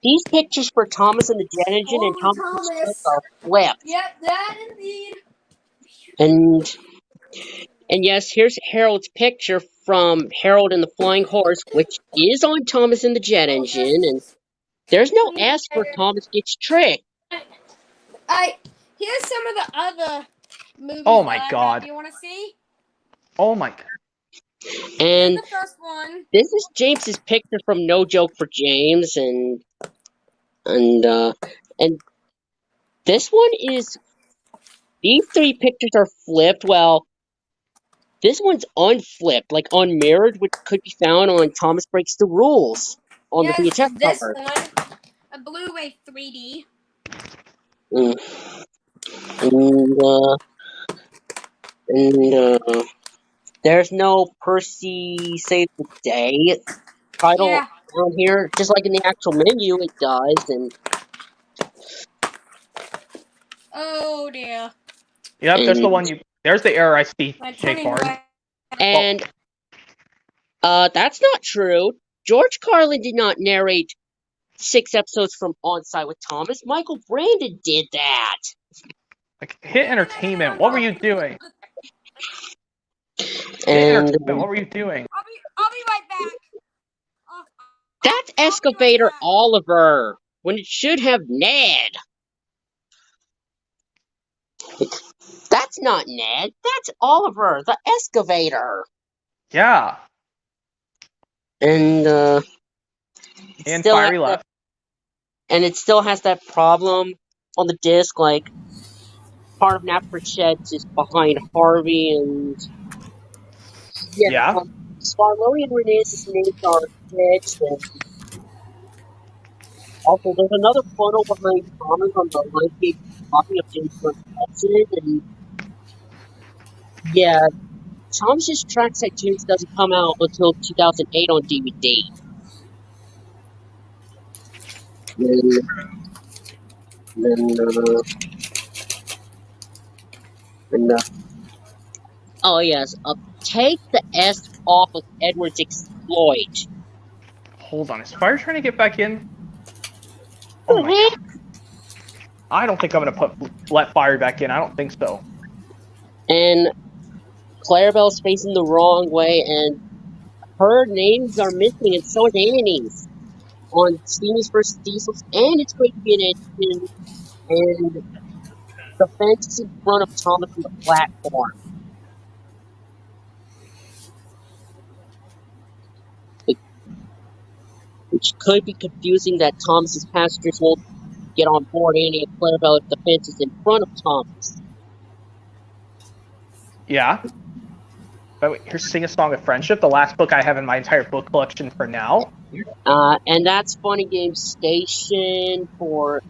these pictures for Thomas and the Jet Engine and Holy Thomas and Thomas. Friends are flipped. Yep, that indeed. And yes, here's Harold's picture from Harold and the Flying Horse, which is on Thomas and the Jet Engine, and there's no S for Thomas Gets Tricked. Here's some of the other movies Oh my that I God. have. You want to see? Oh my God. And Here's the first one. this is James's picture from No Joke for James, and this one is. These three pictures are flipped. Well, this one's unflipped, like unmirrored, which could be found on Thomas Breaks the Rules on the Yes, VHS this cover. one. A Blu-ray 3D. And there's no Percy Save the Day title on here, just like in the actual menu it does. And Oh dear. Yep. There's the one you. There's the error I see, My Jake turning Barn. red. and that's not true. George Carlin did not narrate 6 episodes from On Site with Thomas. Michael Brandon did that. Like Hit Entertainment. What were you doing? Hit And Entertainment. What were you doing? I'll be right back. that's Excavator Oliver when it should have Ned. That's not Ned. That's Oliver, the excavator. Yeah. And And Fiery left. And it still has that problem on the disc, like part of Napford Sheds is behind Harvey, and Yeah. Sparlowy and Renee's names are fixed, and also there's another photo behind Thomas on the landscape copy of James Bond's Exit, and yeah, Thomas's Trackside Tunes doesn't come out until 2008 on DVD. Oh yes, take the S off of Edward's exploit. Hold on. Is Fire trying to get back in? Oh my God. I don't think I'm gonna let Fire back in. I don't think so. And Clarabelle's facing the wrong way, and her names are missing, and so is Annie's. on Steamers versus Diesels, and it's going to be an engine, and the fence is in front of Thomas on the platform. Which could be confusing that Thomas's passengers won't get on board any clear about if the fence is in front of Thomas. Yeah. But wait, here's Sing a Song of Friendship, the last book I have in my entire book collection for now. And that's Funny Games Station for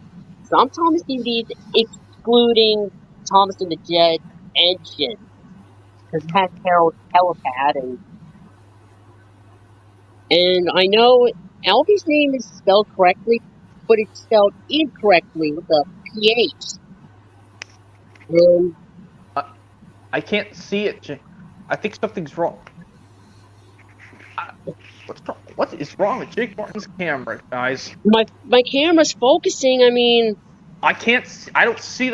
some Thomas DVDs, excluding Thomas and the Jet Engine, because it has Harold Helipad, and I know Alfie's name is spelled correctly, but it's spelled incorrectly with a PH. And I can't see it. I think something's wrong. What's wrong? What is wrong with Jake Martin's camera, guys? my camera's focusing. I mean, I can't. I don't see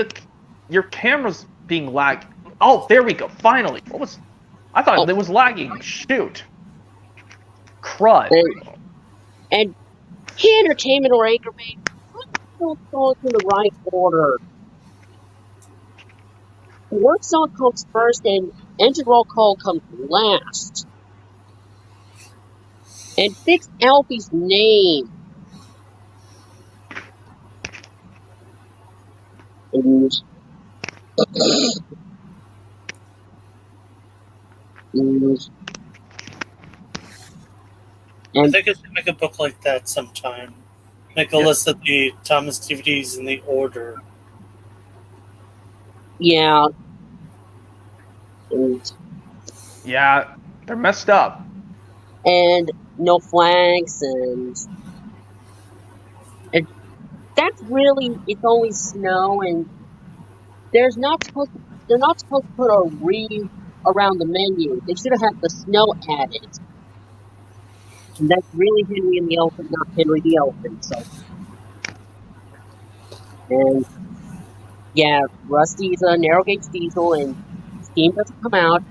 your camera's being lagged. Oh, there we go. Finally. What was? I thought it was lagging. Shoot. Crud. And key entertainment or anchor baby, don't go in the right order. The work song comes first, and engine roll call comes last. And fix Alfie's name. And I think I should make a book like that sometime. Make a list of the Thomas DVDs in the order. Yeah. Yeah, they're messed up. And no flags, and that's really, it's always snow, and they're not supposed to put a reed around the menu. They should have had the snow added. And that's really Henry and the Elephant, not Henry the Elephant. So, and yeah, Rusty's a narrow gauge diesel, and steam doesn't come out.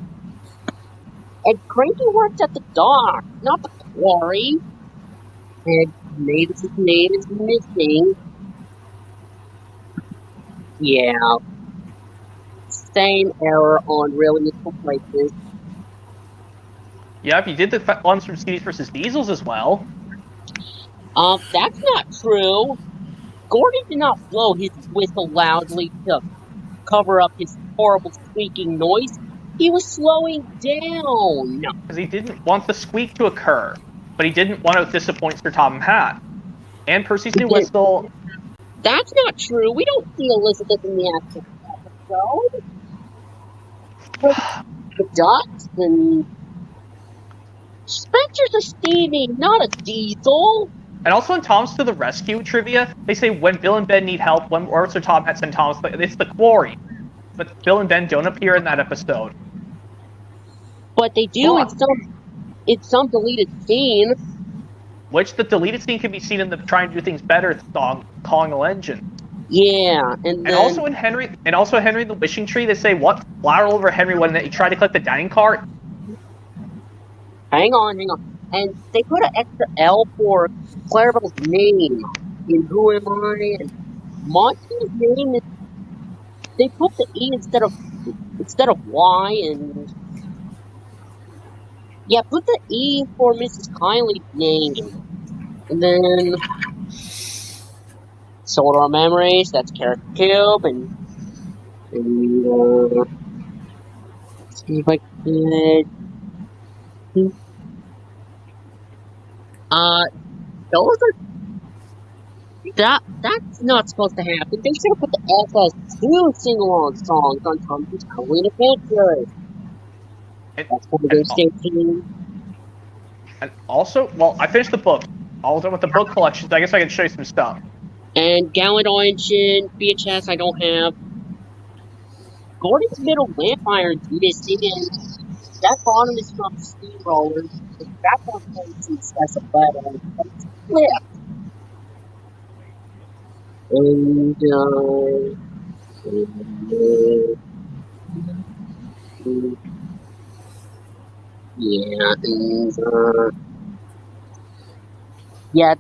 And Cranky works at the dock, not the quarry. And Mavis's name is missing. Yeah. Same error on really useful places. Yep, you did the ones from CDs versus Diesels as well. That's not true. Gordon did not blow his whistle loudly to cover up his horrible squeaking noise. He was slowing down. Because he didn't want the squeak to occur, but he didn't want to disappoint Sir Topham Hatt. And Percy's new whistle. That's not true. We don't see Elizabeth in the actual episode. The ducks and Spencer's a Stevie, not a Diesel. And also in Thomas to the Rescue trivia, they say when Bill and Ben need help, or Sir Topham Hatt sent Thomas, it's the quarry. But Bill and Ben don't appear in that episode. But they do in some deleted scene. Which the deleted scene can be seen in the Trying to Do Things Better song, Calling the Legend. Yeah, and also in Henry and the Wishing Tree, they say what flower over Henry when he tried to collect the dining cart. Hang on. And they put an extra L for Clarabelle's name in Who Am I? And Monty's name is, they put the E instead of Y, and yeah, put the E for Mrs. Kylie's name. And then Solar Memories, that's Carrot Cube, and see if I could. Those are that's not supposed to happen. They should have put the FS2 sing-along songs on Thomas's Halloween Adventures. That's for the station. And also, well, I finished the book. All done with the book collections. I guess I can show you some stuff. And Gallant Engine, VHS I don't have. Gordon's Middle Lamp Iron's missing, and that bottom is from Steamrollers. That one has a button, but it's flipped. And yeah, and Yeah,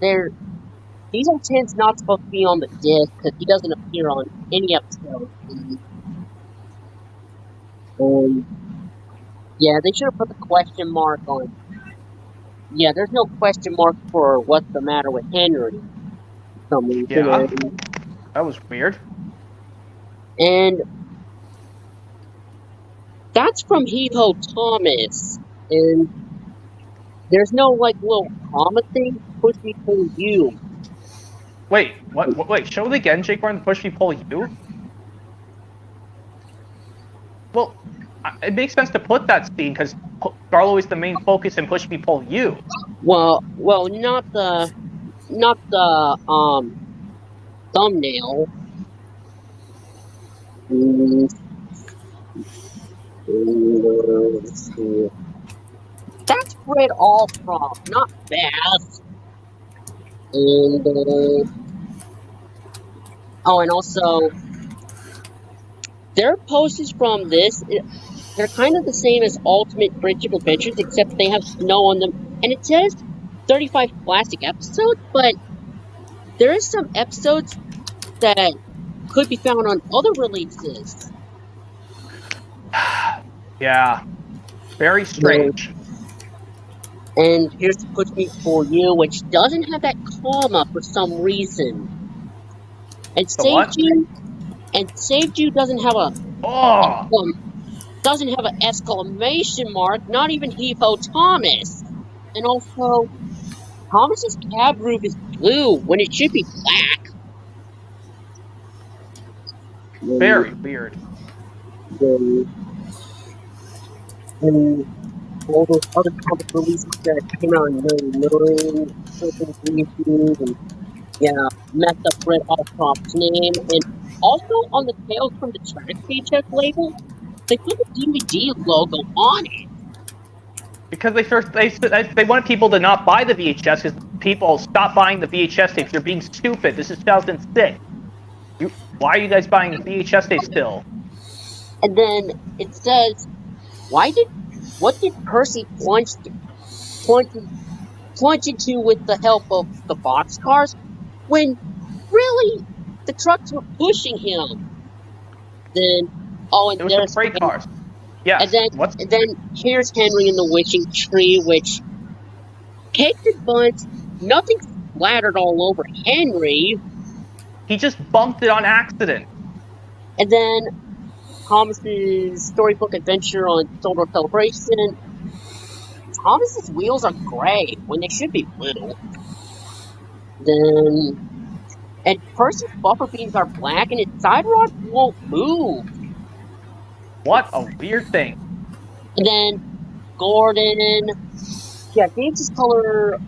Diesel 10's not supposed to be on the disc because he doesn't appear on any episode. Yeah, they should have put the question mark on. Yeah, there's no question mark for what's the matter with Henry for some reason. Yeah. That was weird. And that's from Heath-Ho Thomas. And there's no, like, little comma thing, push me pull you. Wait, what? Wait, show it again, Jake Warren, push me, pull you? Well, it makes sense to put that scene because Garlo is the main focus and push me, pull you. Well, not the thumbnail. Let's see. That's Fred Alsop, not Bass. And and also their posters from this, they're kind of the same as Ultimate Friendship Adventures, except they have snow on them, and it says 35 classic episodes, but there is some episodes that could be found on other releases. Yeah, very strange. And here's the Push Me For You, which doesn't have that comma for some reason. And Saved You doesn't have a doesn't have an exclamation mark, not even Heath-Ho Thomas. And also, Thomas's cab roof is blue when it should be black. Very weird. And all those other comic releases that came out in 99, and yeah, messed up Fred Alsop's name. And also on the Tales from the Track VHS label, they put the DVD logo on it. Because they wanted people to not buy the VHS because people stop buying the VHS tapes. You're being stupid. This is 2006. Why are you guys buying VHS tapes still? And then it says, what did Percy plunge into with the help of the boxcars when really the trucks were pushing him? Then and it was there's the freight cars. Yeah. And then here's Henry in the wishing tree, which caked and buns, nothing splattered all over Henry. He just bumped it on accident. And then Thomas's storybook adventure on Solar Celebration. Thomas's wheels are gray when they should be blue. And Percy's buffer beams are black and his side rods won't move. What a weird thing. And then Gordon, James's colors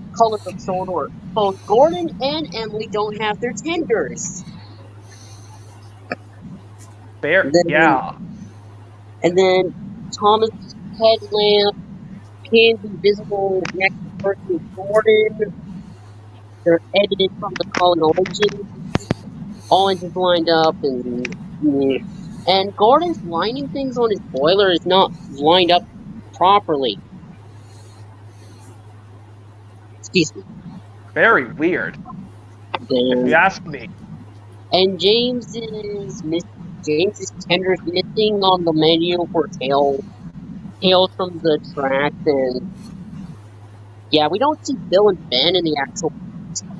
of Solar. Both Gordon and Emily don't have their tenders. Yeah. And then Thomas' headlamp can be visible next to Percy and Gordon. They're edited from the Colin engine. All engines lined up, and Gordon's lining things on his boiler is not lined up properly. Excuse me. Very weird. If you ask me. And James's tenders missing on the menu for Tales from the Track, and yeah, we don't see Bill and Ben in the actual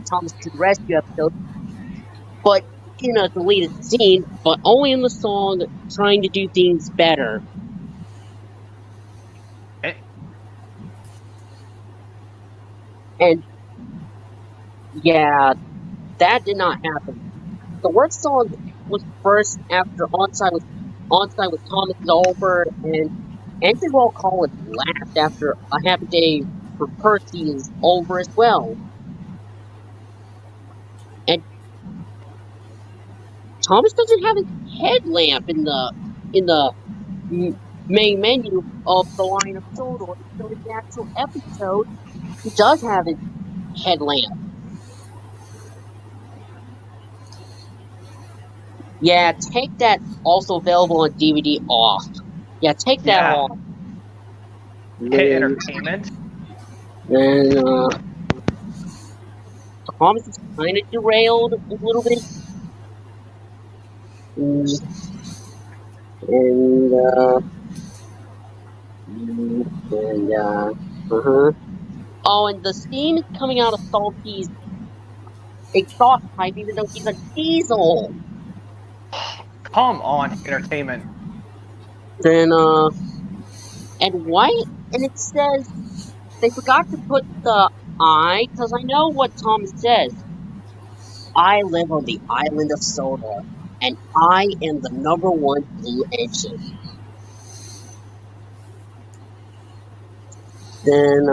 Thomas to the Rescue episode, but in a deleted scene, but only in the song Trying to Do Things Better. And yeah, that did not happen. The work song was first after Onside with Thomas is over, and Andrew Roll Collins laughed after A Happy Day for Percy is over as well. And Thomas doesn't have his headlamp in the main menu of The Line of Sodor, so in the actual episode, he does have his headlamp. Yeah, take that also available on DVD off. Yeah, take that off. Hit entertainment. And Thomas is kind of derailed a little bit. And, uh-huh. Oh, and the steam is coming out of Salty's exhaust pipe, even though he's a diesel. Come on, entertainment. Then, and white, and it says they forgot to put the I, because I know what Thomas says. I live on the island of Soda, and I am the #1 blue engine. Then,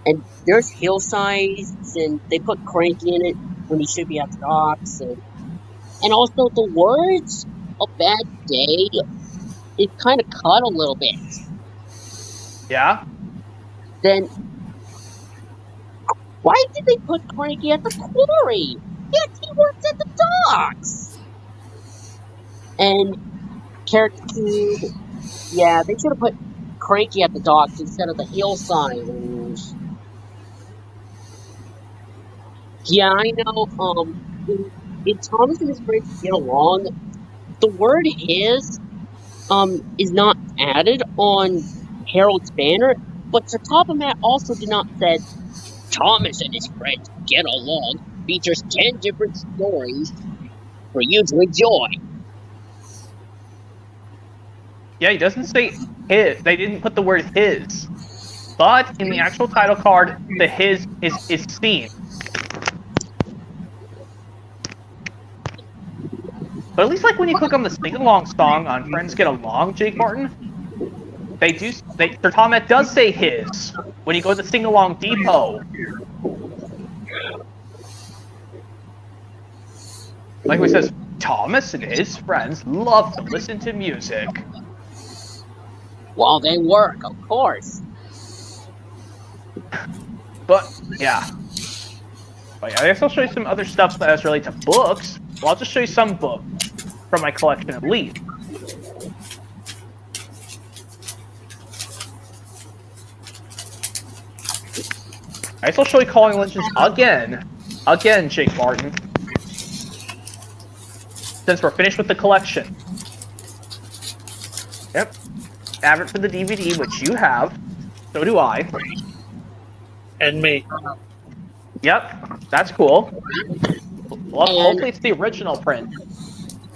and there's hillsides, and they put Cranky in it when he should be at the docks, and also the words "a bad day" is kind of cut a little bit. Yeah? Then, why did they put Cranky at the quarry? Yet he works at the docks. And Carrot, yeah, they should have put Cranky at the docks instead of the hillside. And yeah, I know. In Thomas and his friends get along, the word "his" is not added on Harold's banner, but the top of that also did not say Thomas and his friends get along. Features 10 different stories for you to enjoy. Yeah, he doesn't say his. They didn't put the word his. But in the actual title card, the his is seen. But at least like when you click on the sing-along song on Friends Get Along, Jake Martin, Sir Thomas does say his when you go to the sing-along depot. Like he says, Thomas and his friends love to listen to music. While they work, of course. But, yeah. But yeah, I guess I'll show you some other stuff that is related to books. Well, I'll just show you some books from my collection at least. I guess I'll show you Calling Legends again. Again, Jake Martin. Since we're finished with the collection. Yep. Have it for the DVD, which you have. So do I. And me. Yep. That's cool. Well, hopefully it's the original print.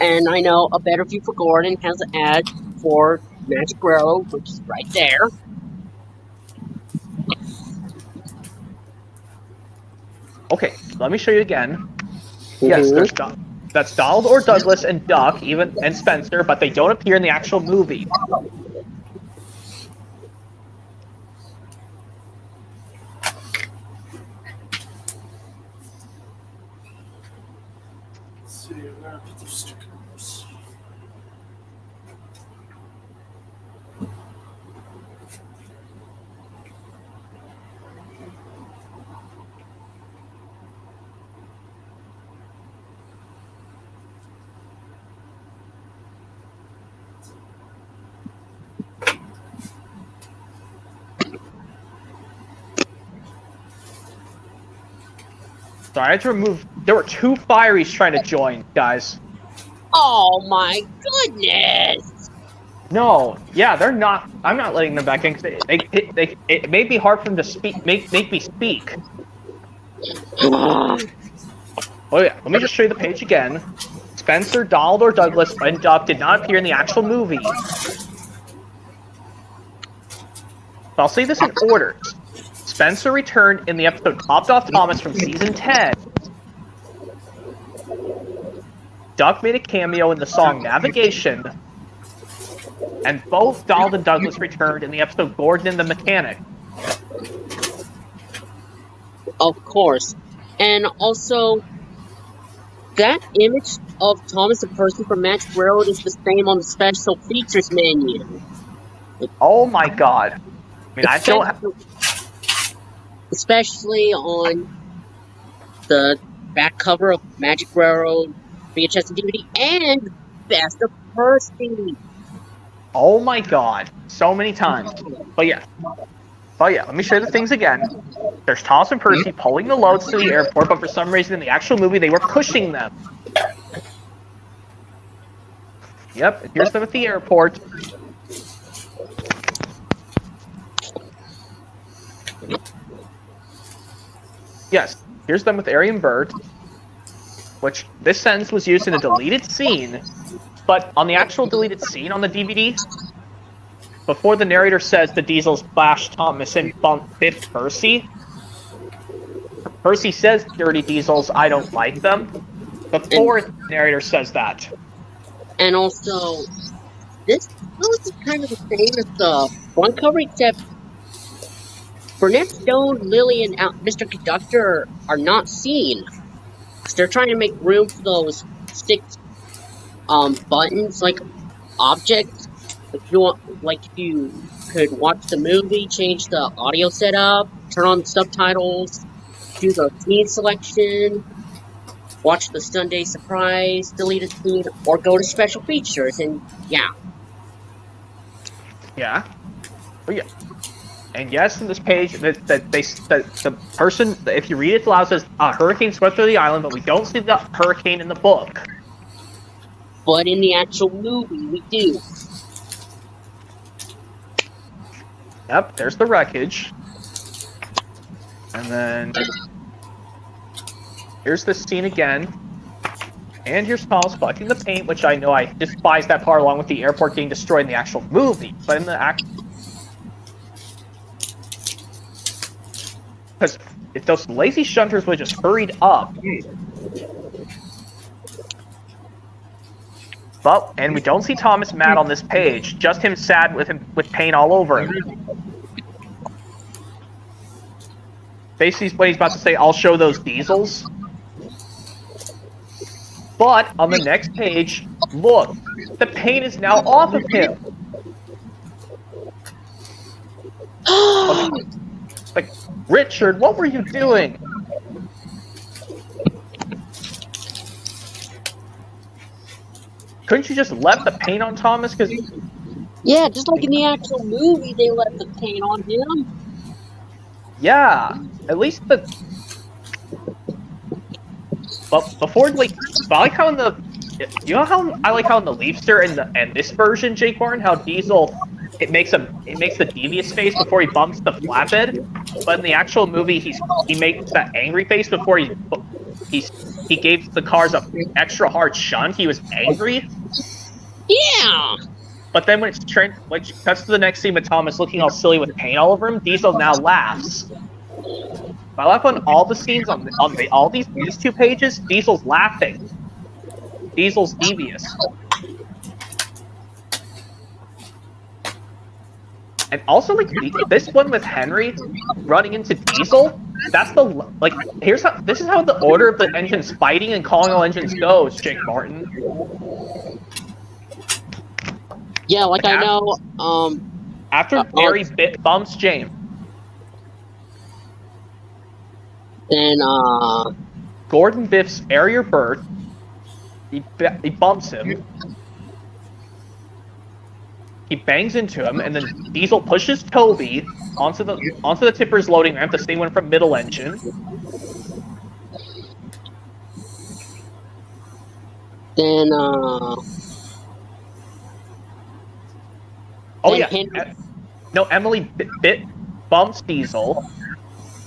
And I know A Better View for Gordon has an ad for Magic Railroad, which is right there. Okay, let me show you again. Yes, there's that's Donald or Douglas and Duck, and Spencer, but they don't appear in the actual movie. Let's see, we're gonna put the stickers. Sorry, I had to remove. There were 2 Fireys trying to join, guys. Oh my goodness! No, yeah, they're not. I'm not letting them back in because it made me hard for them to speak. Make me speak. Oh yeah, let me just show you the page again. Spencer, Donald, or Douglas, and Duck did not appear in the actual movie. So I'll say this in order. Spencer returned in the episode Topped Off Thomas from season 10. Duck made a cameo in the song Navigation. And both Donald and Douglas returned in the episode Gordon and the Mechanic. Of course. And also, that image of Thomas and Percy from Magic Railroad is the same on the special features menu. Oh my god. I mean, I don't have... Especially on the back cover of Magic Railroad VHS and DVD and Best of Percy. Oh my god. So many times. But yeah. But yeah, let me show you the things again. There's Thomas and Percy pulling the loads to the airport, but for some reason in the actual movie they were pushing them. Yep, and here's them at the airport. Yes, here's them with Ari and Bert, which this sentence was used in a deleted scene, but on the actual deleted scene on the DVD, before the narrator says the Diesels bashed Thomas and biffed Percy, Percy says, "Dirty Diesels, I don't like them," before the narrator says that. And also, this was kind of the same as the front cover, except Burnett Stone, Lily, and Mr. Conductor are not seen. Because they're trying to make room for those 6 buttons, like objects. If you could watch the movie, change the audio setup, turn on the subtitles, do the scene selection, watch the Sunday surprise, deleted scene, or go to special features, and yeah. Yeah. Oh yeah. And yes, in this page, the person, if you read it aloud, says a hurricane swept through the island, but we don't see the hurricane in the book. But in the actual movie, we do. Yep, there's the wreckage. And then here's this scene again. And here's Thomas collecting the paint, which I know I despise that part along with the airport getting destroyed in the actual movie. But in the because if those lazy shunters would just hurried up. But, and we don't see Thomas mad on this page, just him sad with paint all over him. Basically, what he's about to say, "I'll show those Diesels." But on the next page, look, the paint is now off of him. Like, Richard, what were you doing? Couldn't you just left the paint on Thomas? Because Yeah, just like in the actual movie, they left the paint on him. yeah, at least the. But before, like, I like how in the, you know how I like how in the Leafster and this version, Jake Martin, how Diesel it makes the devious face before he bumps the flatbed, but in the actual movie he makes that angry face before he gave the cars a extra hard shunt. He was angry. Yeah. But then when it cuts to the next scene with Thomas looking all silly with paint all over him, Diesel now laughs. I like on all the scenes on all these 2 pages, Diesel's laughing. Diesel's devious. And also, like, this one with Henry running into Diesel, that's the, like, this is how the order of the engines fighting and calling all engines goes, Jake Martin. Yeah, like I know, After Barry bumps James. Then, Gordon biffs Ari or Bert. He bumps him. He bangs into him, and then Diesel pushes Toby onto the tipper's loading ramp, the same one from middle engine. then, Oh then yeah, Henry, no, Emily bumps Diesel.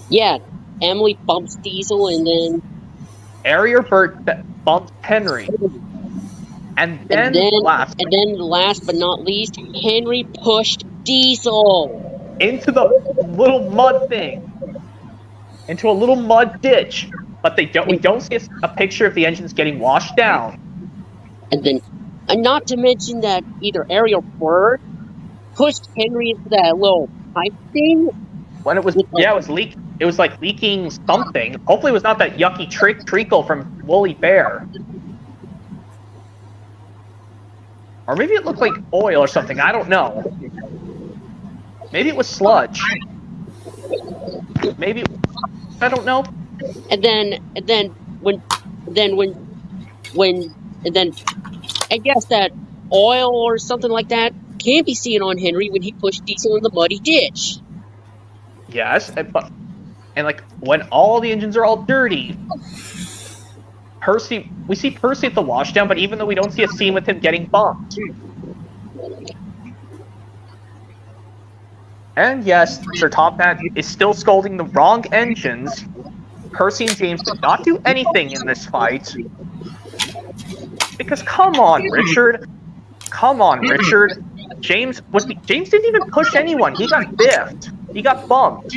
yeah, Emily bumps Diesel, and then Ari or Bert bumps Henry. And then last but not least, Henry pushed Diesel into the little mud thing, into a little mud ditch. But we don't see a picture of the engines getting washed down. And not to mention that either Ari or Bert pushed Henry into that little pipe thing. When it was it was like leaking something. Hopefully it was not that yucky treacle from Woolly Bear. Or maybe it looked like oil or something, I don't know. Maybe it was sludge. Maybe, I don't know. And then I guess that oil or something like that can be seen on Henry when he pushed Diesel in the muddy ditch. Yes, and like when all the engines are all dirty, we see Percy at the washdown, but even though we don't see a scene with him getting bumped. And yes, Sir Top Hat is still scolding the wrong engines. Percy and James did not do anything in this fight. Because come on, Richard. Come on, Richard. James didn't even push anyone. He got biffed. He got bumped.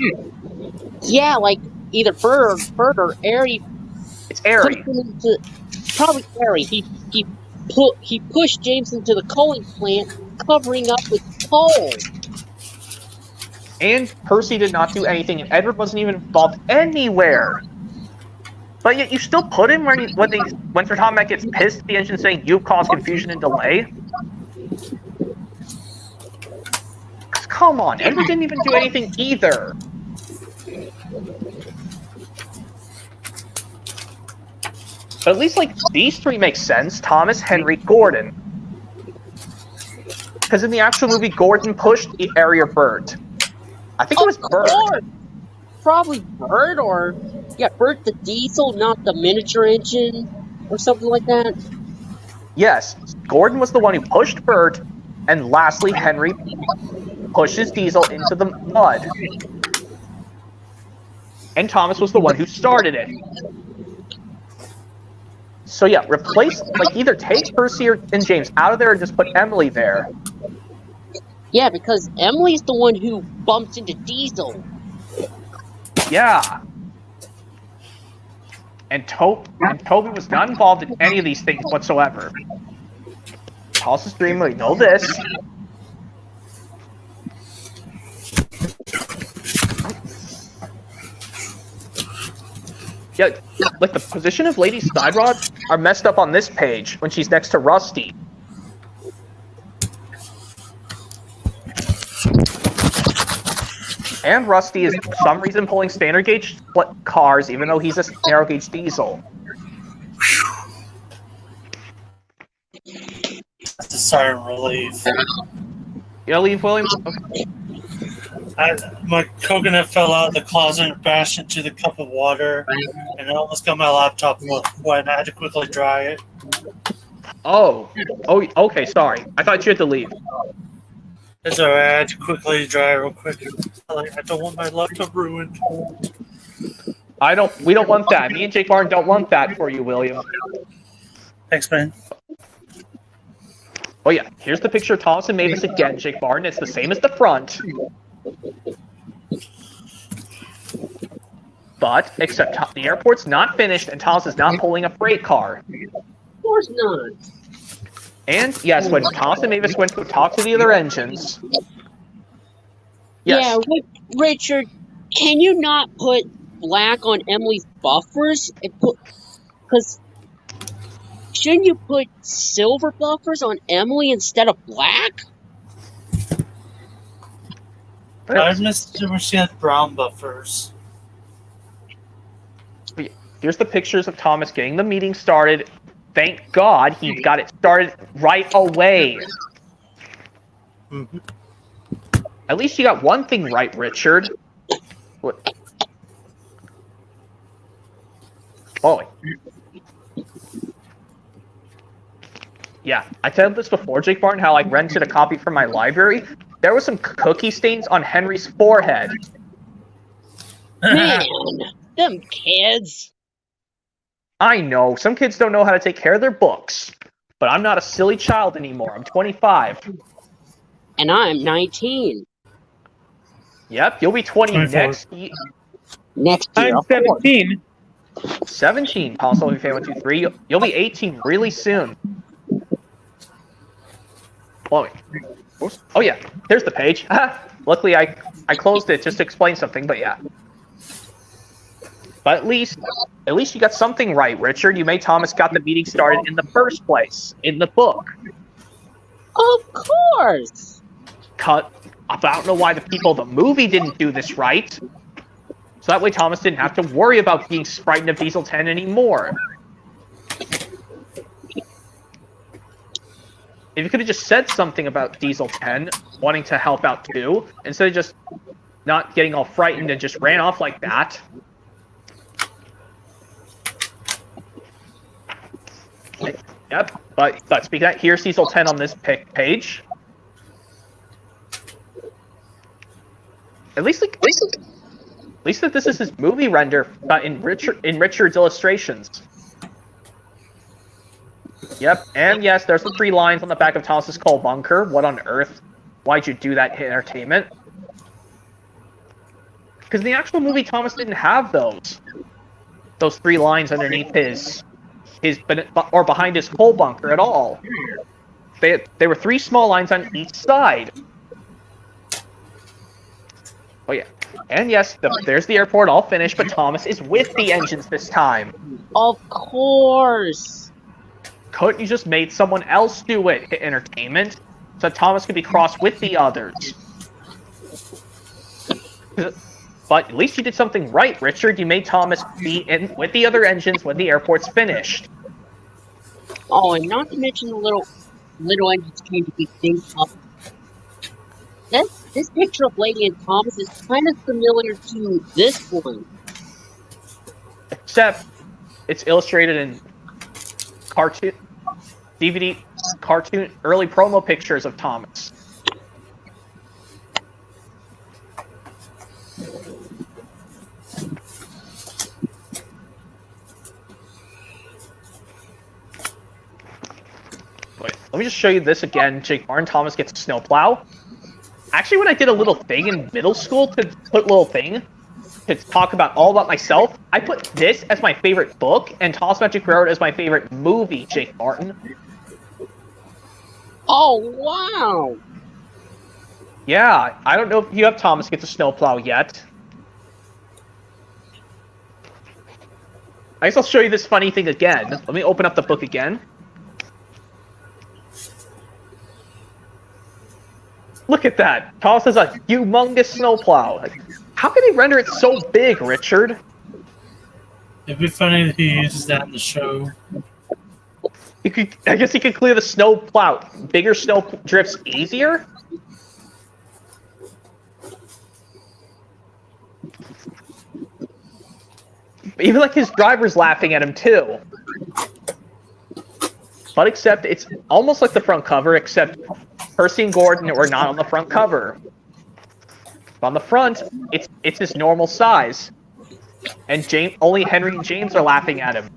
Yeah, like either Bird or Airy. It's Airy. Probably Airy. He pushed James into the coaling plant, covering up with coal. And Percy did not do anything, and Edward wasn't even involved anywhere. But yet you still put him when Sir Tom Mac gets pissed at the engine saying you've caused confusion and delay. Come on, Edward didn't even do anything either. But at least, like, these three make sense. Thomas, Henry, Gordon. Because in the actual movie, Gordon pushed Airy or Bert. I think it was Bert. Probably Bert or... Yeah, Bert the diesel, not the miniature engine, or something like that. Yes, Gordon was the one who pushed Bert, and lastly, Henry pushes Diesel into the mud. And Thomas was the one who started it. So yeah, either take Percy and James out of there and just put Emily there. Yeah, because Emily's the one who bumped into Diesel. Yeah. And Toby was not involved in any of these things whatsoever. Thomas's dream, we know this. Yeah, like the position of Lady Snidrod are messed up on this page when she's next to Rusty. And Rusty is for some reason pulling standard gauge split cars, even though he's a narrow gauge diesel. That's a sigh of relief. You gonna leave, William? Okay. My coconut fell out of the closet and bashed into the cup of water, and it almost got my laptop wet. I had to quickly dry it. Oh, okay, sorry. I thought you had to leave. It's alright, I had to quickly dry it real quick. I don't want my laptop ruined. We don't want that. Me and Jake Barton don't want that for you, William. Thanks, man. Oh yeah, here's the picture of Thomas and Mavis again, Jake Barton. It's the same as the front. But, except the airport's not finished and Thomas is not pulling a freight car. Of course not. And, yes, when Thomas and Mavis went to talk to the other engines... Yes. Yeah, Richard, can you not put black on Emily's buffers? Because shouldn't you put silver buffers on Emily instead of black? I missed it when she had brown buffers. Here's the pictures of Thomas getting the meeting started. Thank God he got it started right away. Mm-hmm. At least you got one thing right, Richard. What? Oh. Yeah, I told this before, Jake Barton, how I rented a copy from my library. There was some cookie stains on Henry's forehead. Man, them kids. I know, some kids don't know how to take care of their books. But I'm not a silly child anymore. I'm 25. And I'm 19. Yep, you'll be 20 24. next year. Next year. I'm 17. 17, Console 123. You'll be 18 really soon. Oh yeah, there's the page. Luckily, I closed it just to explain something, but yeah. But at least you got something right, Richard. You made Thomas got the meeting started in the first place, in the book. Of course. I don't know why the people of the movie didn't do this right. So that way Thomas didn't have to worry about being frightened of Diesel 10 anymore. If you could have just said something about Diesel 10 wanting to help out too, instead of just not getting all frightened and just ran off like that. Yep, but speaking of that, here's Cecil 10 on this page. At least that this is his movie render, but in Richard's illustrations. Yep, and yes, there's the 3 lines on the back of Thomas's coal bunker. What on earth? Why'd you do that, Hit Entertainment? Because in the actual movie, Thomas didn't have those 3 lines underneath his or behind his coal bunker at all. They were 3 small lines on each side. Oh yeah, and yes, there's the airport all finished, but Thomas is with the engines this time. Of course. Couldn't you just made someone else do it, Hit Entertainment, so Thomas could be crossed with the others? But at least you did something right, Richard. You made Thomas be in with the other engines when the airport's finished. Oh, and not to mention the little engines came to be synced up. This picture of Lady and Thomas is kind of similar to this one. Except it's illustrated in cartoon, DVD, cartoon, early promo pictures of Thomas. Wait, let me just show you this again. Jake Martin, Thomas gets a snowplow. Actually, when I did a little thing in middle school to talk all about myself, I put this as my favorite book and Thomas Magic Railroad as my favorite movie, Jake Martin. Oh, wow! Yeah, I don't know if you have Thomas Gets a Snowplow yet. I guess I'll show you this funny thing again. Let me open up the book again. Look at that. Thomas has a humongous snowplow. Like, how can they render it so big, Richard? It'd be funny if he uses that in the show. I guess he could clear the snowplow. Bigger snow drifts easier? Even like his driver's laughing at him too. But except it's almost like the front cover, except Percy and Gordon were not on the front cover. On the front, it's his normal size. And only Henry and James are laughing at him.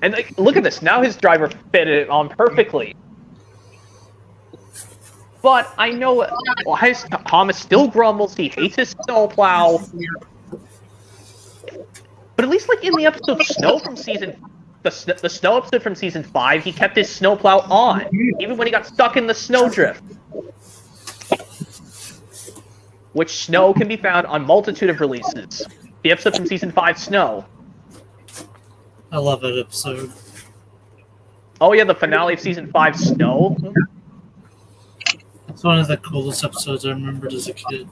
And like, look at this. Now his driver fitted it on perfectly. But I know Thomas still grumbles. He hates his snowplow. But at least, like in the episode Snow from the Snow episode from season 5, he kept his snowplow on, even when he got stuck in the snowdrift. Which Snow can be found on multitude of releases. The episode from season 5, Snow. I love that episode. Oh yeah, the finale of season 5, Snow. It's one of the coolest episodes I remembered as a kid.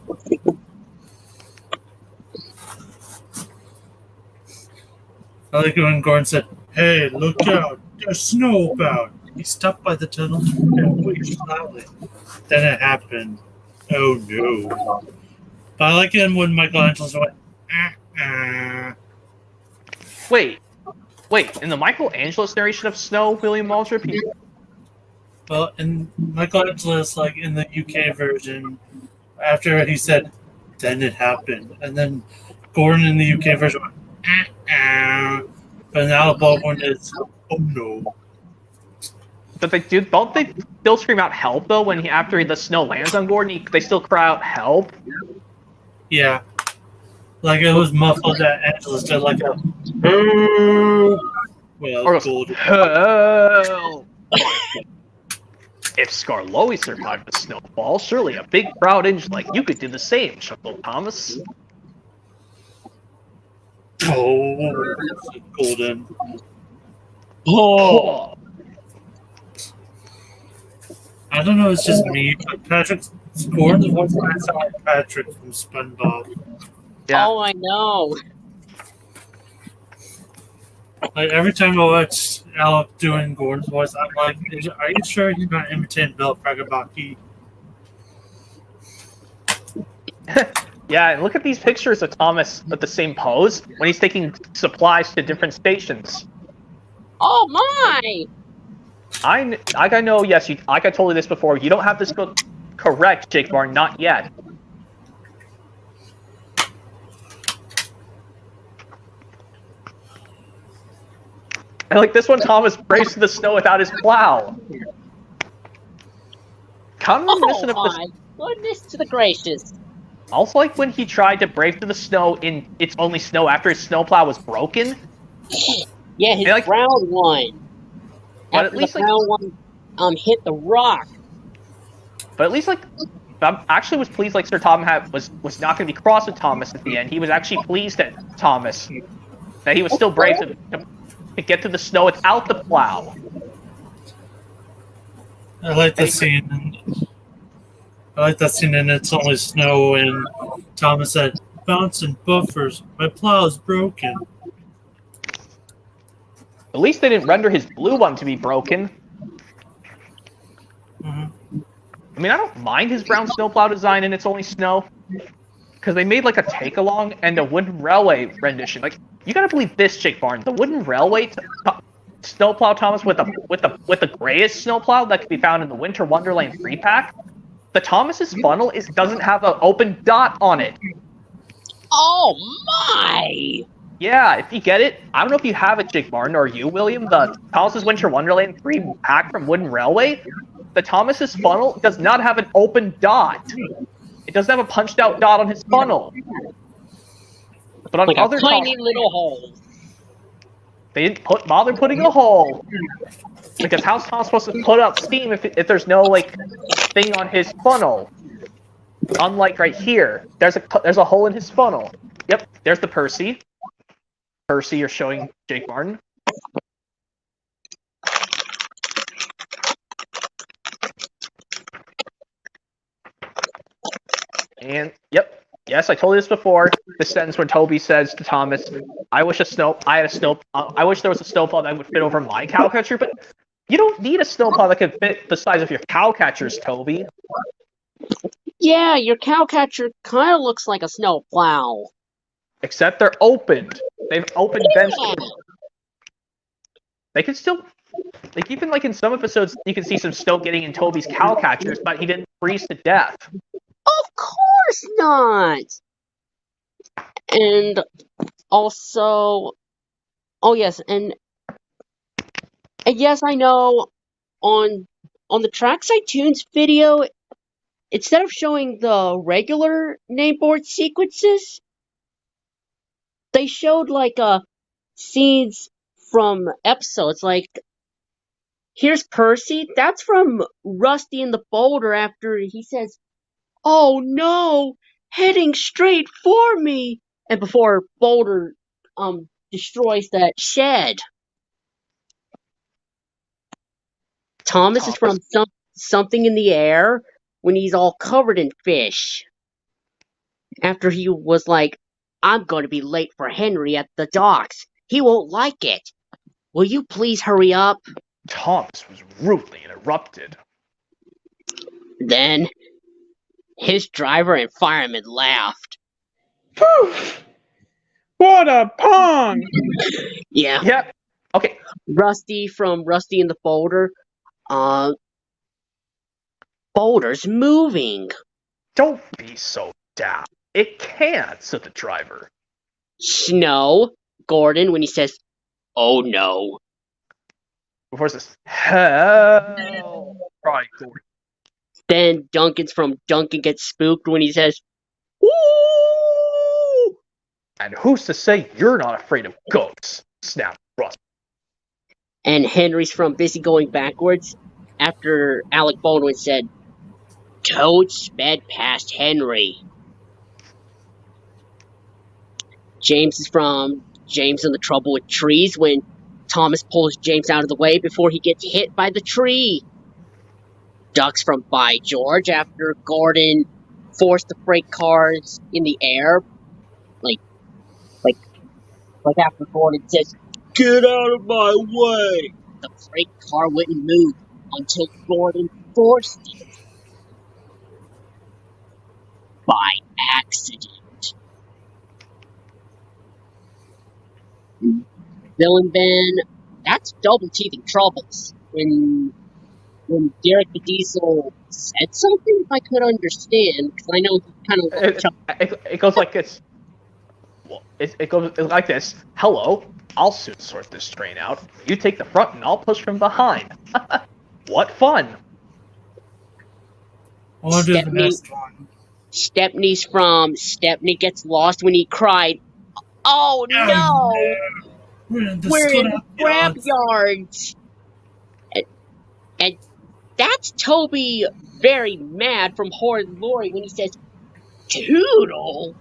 I like it when Gordon said, "Hey, look out! There's snow about." He stopped by the tunnel and waited loudly. Then it happened. Oh no! But I like it when Michelangelo went, Wait, in the Michelangelo's narration of Snow, William Waldrop, Well, in Michelangelo's, like in the UK version, after he said, "Then it happened," and then Gordon in the UK version went, but now the ball one is, "Oh no!" But don't they still scream out help though when after the snow lands on Gordon? They still cry out help. Yeah, like it was muffled that Angela did like a. Well, Or Gordon. Help! If Scarloey survived the snowfall, surely a big proud engine like you could do the same, chuckled Thomas. Oh, Golden. Oh. I don't know, it's just me, but Patrick's Gordon's voice kind of sound like Patrick from SpongeBob. Yeah. Oh, I know. Like every time I watch Alec doing Gordon's voice, I'm like, are you sure he's not imitating Bill Pragabaki? Yeah, and look at these pictures of Thomas at the same pose when he's taking supplies to different stations. Oh my! I know, yes, I told you this before, you don't have this book correct, Jake Martin, not yet. And like this one, Thomas breaks through the snow without his plow. Kind of reminiscent of this. Goodness to the gracious. Also, like when he tried to brave through the snow in It's Only Snow after his snowplow was broken. Yeah, his like, brown one. But after at least the brown one hit the rock. But at least like I actually was pleased like Sir Tom was not going to be cross with Thomas at the end. He was actually pleased at Thomas that he was still brave to get through the snow without the plow. I like that scene. I like that scene in It's Only Snow and Thomas said, "Bouncing buffers, my plow's broken." At least they didn't render his blue one to be broken. Mm-hmm. I mean, I don't mind his brown snowplow design in It's Only Snow, because they made like a take along and a wooden railway rendition. Like, you gotta believe this, Jake Barnes. The wooden railway snowplow Thomas with the grayest snowplow that can be found in the Winter Wonderland 3-pack. The Thomas's funnel doesn't have an open dot on it. Oh my! Yeah, if you get it, I don't know if you have it, Jake Martin, or you, William. The Thomas's Winter Wonderland 3-pack from Wooden Railway. The Thomas's funnel does not have an open dot. It doesn't have a punched out dot on his funnel. But on like other a tiny little hole. They didn't bother putting a hole. Because how's Thomas supposed to put out steam if there's no like thing on his funnel? Unlike right here, there's a hole in his funnel. Yep, there's the Percy. Percy, you're showing Jake Martin. And yep, yes, I told you this before. The sentence when Toby says to Thomas, I wish there was a snowplow that would fit over my cowcatcher, but you don't need a snowplow that can fit the size of your cowcatchers, Toby. Yeah, your cowcatcher kind of looks like a snowplow. Except they're opened. They've opened vents. They could still, like even like in some episodes, you can see some snow getting in Toby's cowcatchers, but he didn't freeze to death. Of course not. And also, oh yes, and yes, I know on the Trackside Tunes video, instead of showing the regular name board sequences, they showed like scenes from episodes. Like, here's Percy. That's from Rusty in the Boulder after he says, "Oh no, heading straight for me," and before Boulder destroys that shed. Thomas is from Something in the Air when he's all covered in fish. After he was like, "I'm going to be late for Henry at the docks. He won't like it. Will you please hurry up?" Thomas was rudely interrupted. Then his driver and fireman laughed. Poof! What a pong! Yeah. Yep. Okay. Rusty from Rusty in the Boulder. Boulder's moving. Don't be so daft. It can't, said the driver. Snow, Gordon, when he says, "Oh no." Before it says, hell. Right, Gordon. Then Duncan's from Duncan Gets Spooked when he says, "Ooh!" And who's to say you're not afraid of ghosts? Snapped Rusty. And Henry's from Busy Going Backwards after Alec Baldwin said, "Toad sped past Henry." James is from James and the Trouble with Trees when Thomas pulls James out of the way before he gets hit by the tree. Ducks from By George after Gordon forced the freight cars in the air. Like after Gordon says, Get out of my way! The freight car wouldn't move until Gordon forced it. By accident. Villain Ben, that's double teething troubles. When Derek the Diesel said something, if I could understand, because I know he kind of It goes like this. It goes like this. Hello, I'll soon sort this train out. You take the front and I'll push from behind. What fun! I'll do the next one. Stepney's from Stepney Gets Lost when he cried, "Oh no! We're in the scrap scrapyard." yards!" And that's Toby very mad from Horrid Lori when he says, "Toodle!"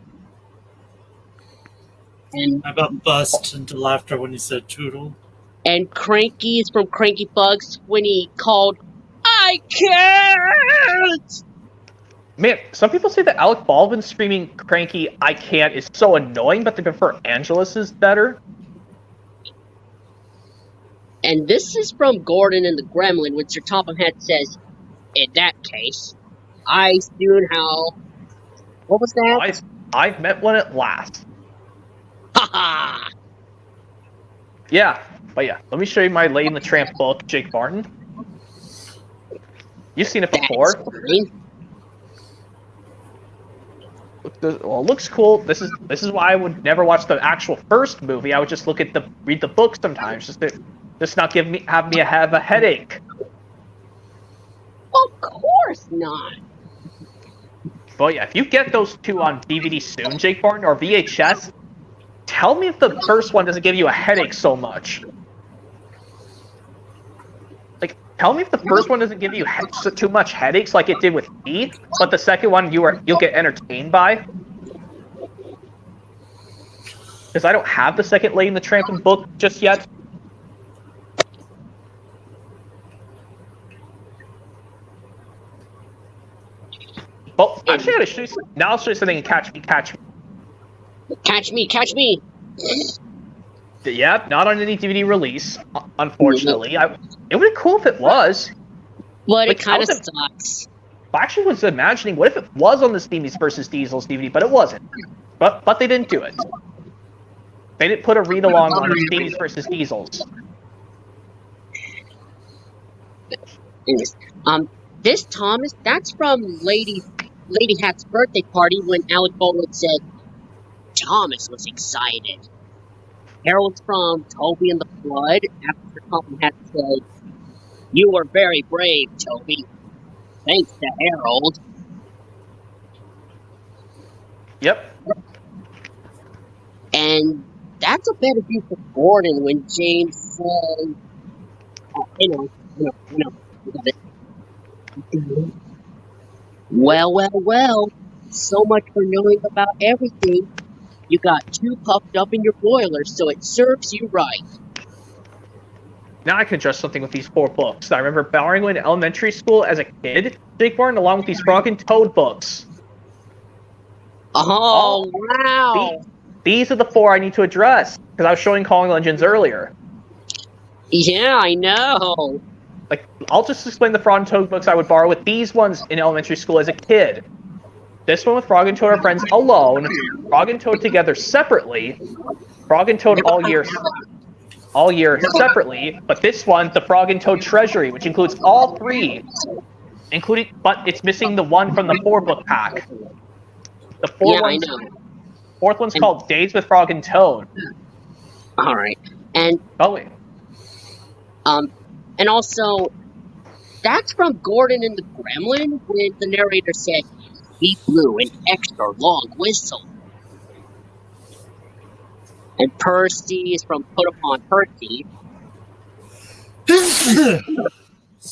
And I about bust into laughter when he said Toodle. And Cranky is from Cranky Bugs when he called, "I can't!" Man, some people say that Alec Baldwin screaming "Cranky, I can't" is so annoying, but they prefer Angela's better. And this is from Gordon and the Gremlin when Sir Topham Hatt says, "In that case, I soon how..." What was that? I've met one at last. Ha ha! Yeah, but yeah, let me show you my Lady and the Tramp book, Jake Barton. You've seen it before. Well, it looks cool. This is why I would never watch the actual first movie. I would just read the book sometimes, just not have a headache. Of course not. But yeah, if you get those two on DVD soon, Jake Barton, or VHS, tell me if the first one doesn't give you a headache so much. Like, tell me if the first one doesn't give you too much headaches like it did with me, but the second one you'll get entertained by. Because I don't have the second Lady and the Tramp book just yet. Well, actually, I'll show you something and catch me. Catch me! Yeah, not on any DVD release, unfortunately. It would be cool if it was. But it kind of sucks. I actually was imagining, what if it was on the Steamies vs. Diesels DVD, but it wasn't. But they didn't do it. They didn't put a read-along on the Steamies vs. Diesels. This Thomas, that's from Lady Hat's birthday party when Alec Baldwin said, "Thomas was excited." Harold's from Toby and the Flood after Topham Hatt said, "You were very brave, Toby. Thanks to Harold." Yep. And that's a better view for Gordon when James says, you know. Well. So much for knowing about everything. You got too puffed up in your boiler, so it serves you right. Now I can address something with these 4 books. I remember borrowing one in elementary school as a kid, Jake Barton, along with these Frog and Toad books. Oh, wow! These are the 4 I need to address, because I was showing Calling Legends earlier. Yeah, I know. Like, I'll just explain the Frog and Toad books I would borrow with these ones in elementary school as a kid. This one with Frog and Toad are friends alone, Frog and Toad together separately, Frog and Toad all year separately, but this one, the Frog and Toad Treasury, which includes all 3, but it's missing the one from the 4-book pack. The 4th one's called Days with Frog and Toad. Alright, and... Oh, wait. And also, that's from Gordon and the Gremlin when the narrator said, "He blew an extra long whistle." And Percy is from Put Upon Percy.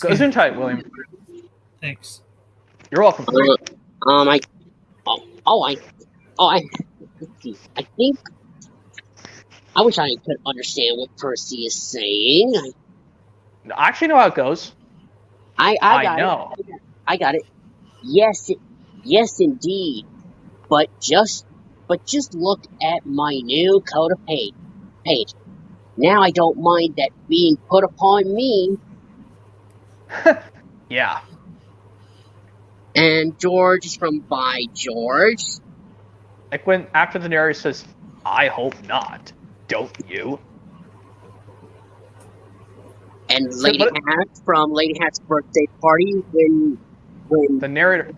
Goes in tight, William. Thanks. You're welcome. I think I wish I could understand what Percy is saying. I actually know how it goes. I got it. Yes, indeed. But just look at my new coat of paint. Now I don't mind that being put upon me. Yeah. And George is from By George. Like when after the narrator says, "I hope not," don't you? And So, Lady but Hat from Lady Hat's birthday party the narrator,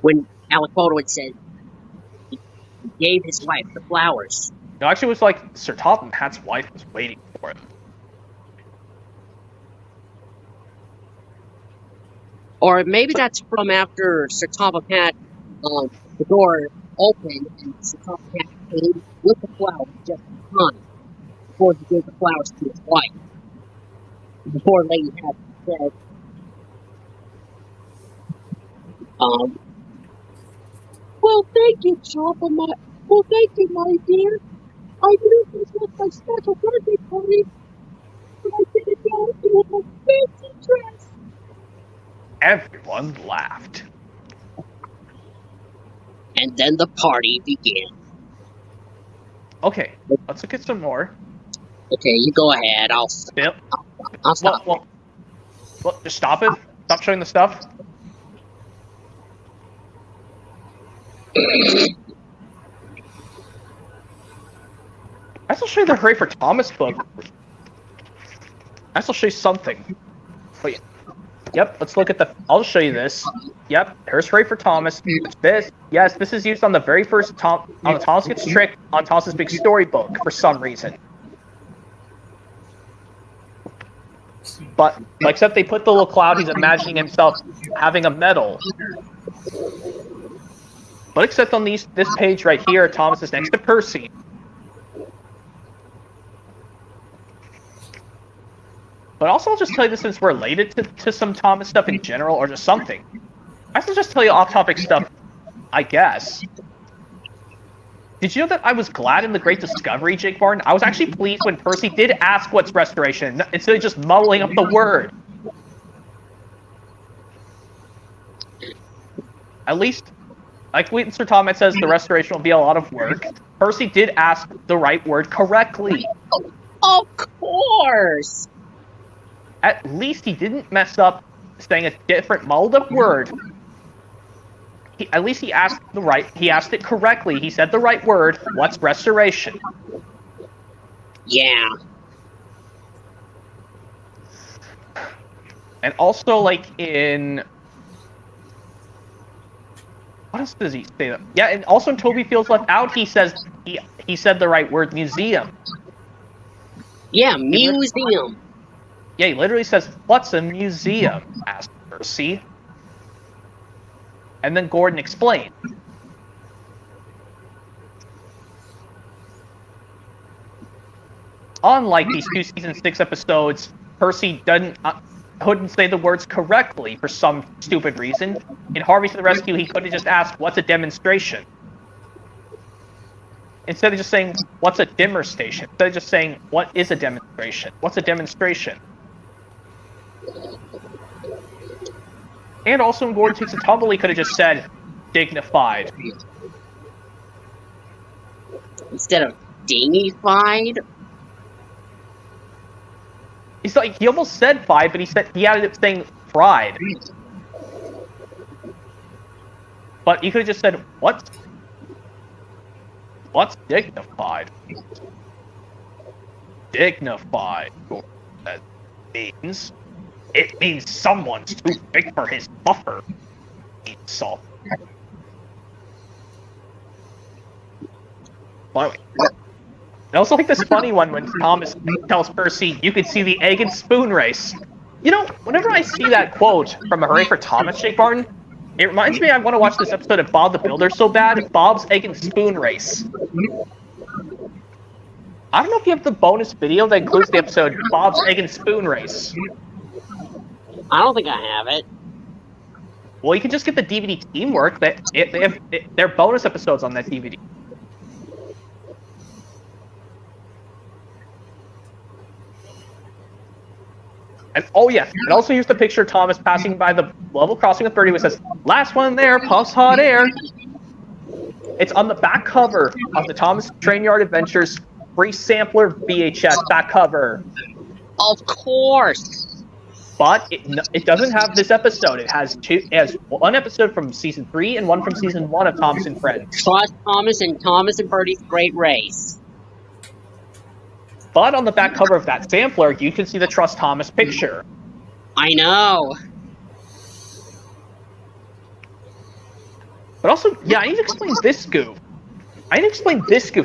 when Alec Baldwin said he gave his wife the flowers. no, actually, it was like Sir Topham Hatt's wife was waiting for him. Or maybe that's from after Sir Topham Hatt, the door opened and Sir Topham Hatt came with the flowers just in time before he gave the flowers to his wife. Before Lady Hat said, well, thank you, Topham. Well, thank you, my dear. I knew this was my special birthday party, but I didn't know it was a fancy dress. Everyone laughed. And then the party began. Okay, let's look at some more. Okay, you go ahead. I'll Bill, stop. well, just stop it. Stop showing the stuff. I still show you the Hooray for Thomas book. I still show you something. But yeah. Yep, let's look at the. I'll show you this. Yep, here's Hooray for Thomas. This, yes, this is used on the very first on the Thomas Gets Tricked on Thomas's Big Story book for some reason. But except they put the little cloud. He's imagining himself having a medal. But except on this page right here, Thomas is next to Percy. But also, I'll just tell you this since we're related to some Thomas stuff in general, or just something. I should just tell you off-topic stuff, I guess. Did you know that I was glad in The Great Discovery, Jake Barton? I was actually pleased when Percy did ask what's restoration, instead of just muddling up the word. At least, like when Sir Thomas says the restoration will be a lot of work, Percy did ask the right word correctly. Of course! At least he didn't mess up saying a different muddled up word. At least he asked it correctly. He said the right word. What's restoration? Yeah. And also, like, in... What else does he say? Yeah, and also in Toby Feels Left Out, he says... He said the right word, museum. Yeah, museum. Yeah, he literally says, "What's a museum?" asked Percy. And then Gordon explained. Unlike these 2 season 6 episodes, Percy couldn't say the words correctly for some stupid reason. In Harvey to the Rescue, he could have just asked, "What's a demonstration?" Instead of just saying, "What's a dimmer station?" Instead of just saying, "What is a demonstration? What's a demonstration?" And also in Gordon Takes a Tumble, he could have just said, "dignified." Instead of dingified? He's like, he almost said "fied," but he added it saying "fried." But he could have just said, What's dignified?" Dignified. That means... It means someone's too big for his buffer. Salt. By the way, I also like this funny one when Thomas tells Percy, "You can see the egg and spoon race." You know, whenever I see that quote from a Hooray for Thomas, Jake Barton, it reminds me I want to watch this episode of Bob the Builder so bad, Bob's Egg and Spoon Race. I don't know if you have the bonus video that includes the episode Bob's Egg and Spoon Race. I don't think I have it. Well, you can just get the DVD Teamwork. They're bonus episodes on that DVD. And oh yeah, and also here's the picture of Thomas passing by the level crossing with Birdie, which says, "Last one there, puffs hot air." It's on the back cover of the Thomas Train Yard Adventures free sampler VHS back cover. Of course. But it doesn't have this episode. It has one episode from season 3 and one from season 1 of Thomas and Friends. Trust Thomas and Bertie's Great Race. But on the back cover of that sampler, you can see the Trust Thomas picture. I know. But also, yeah, I need to explain this goof.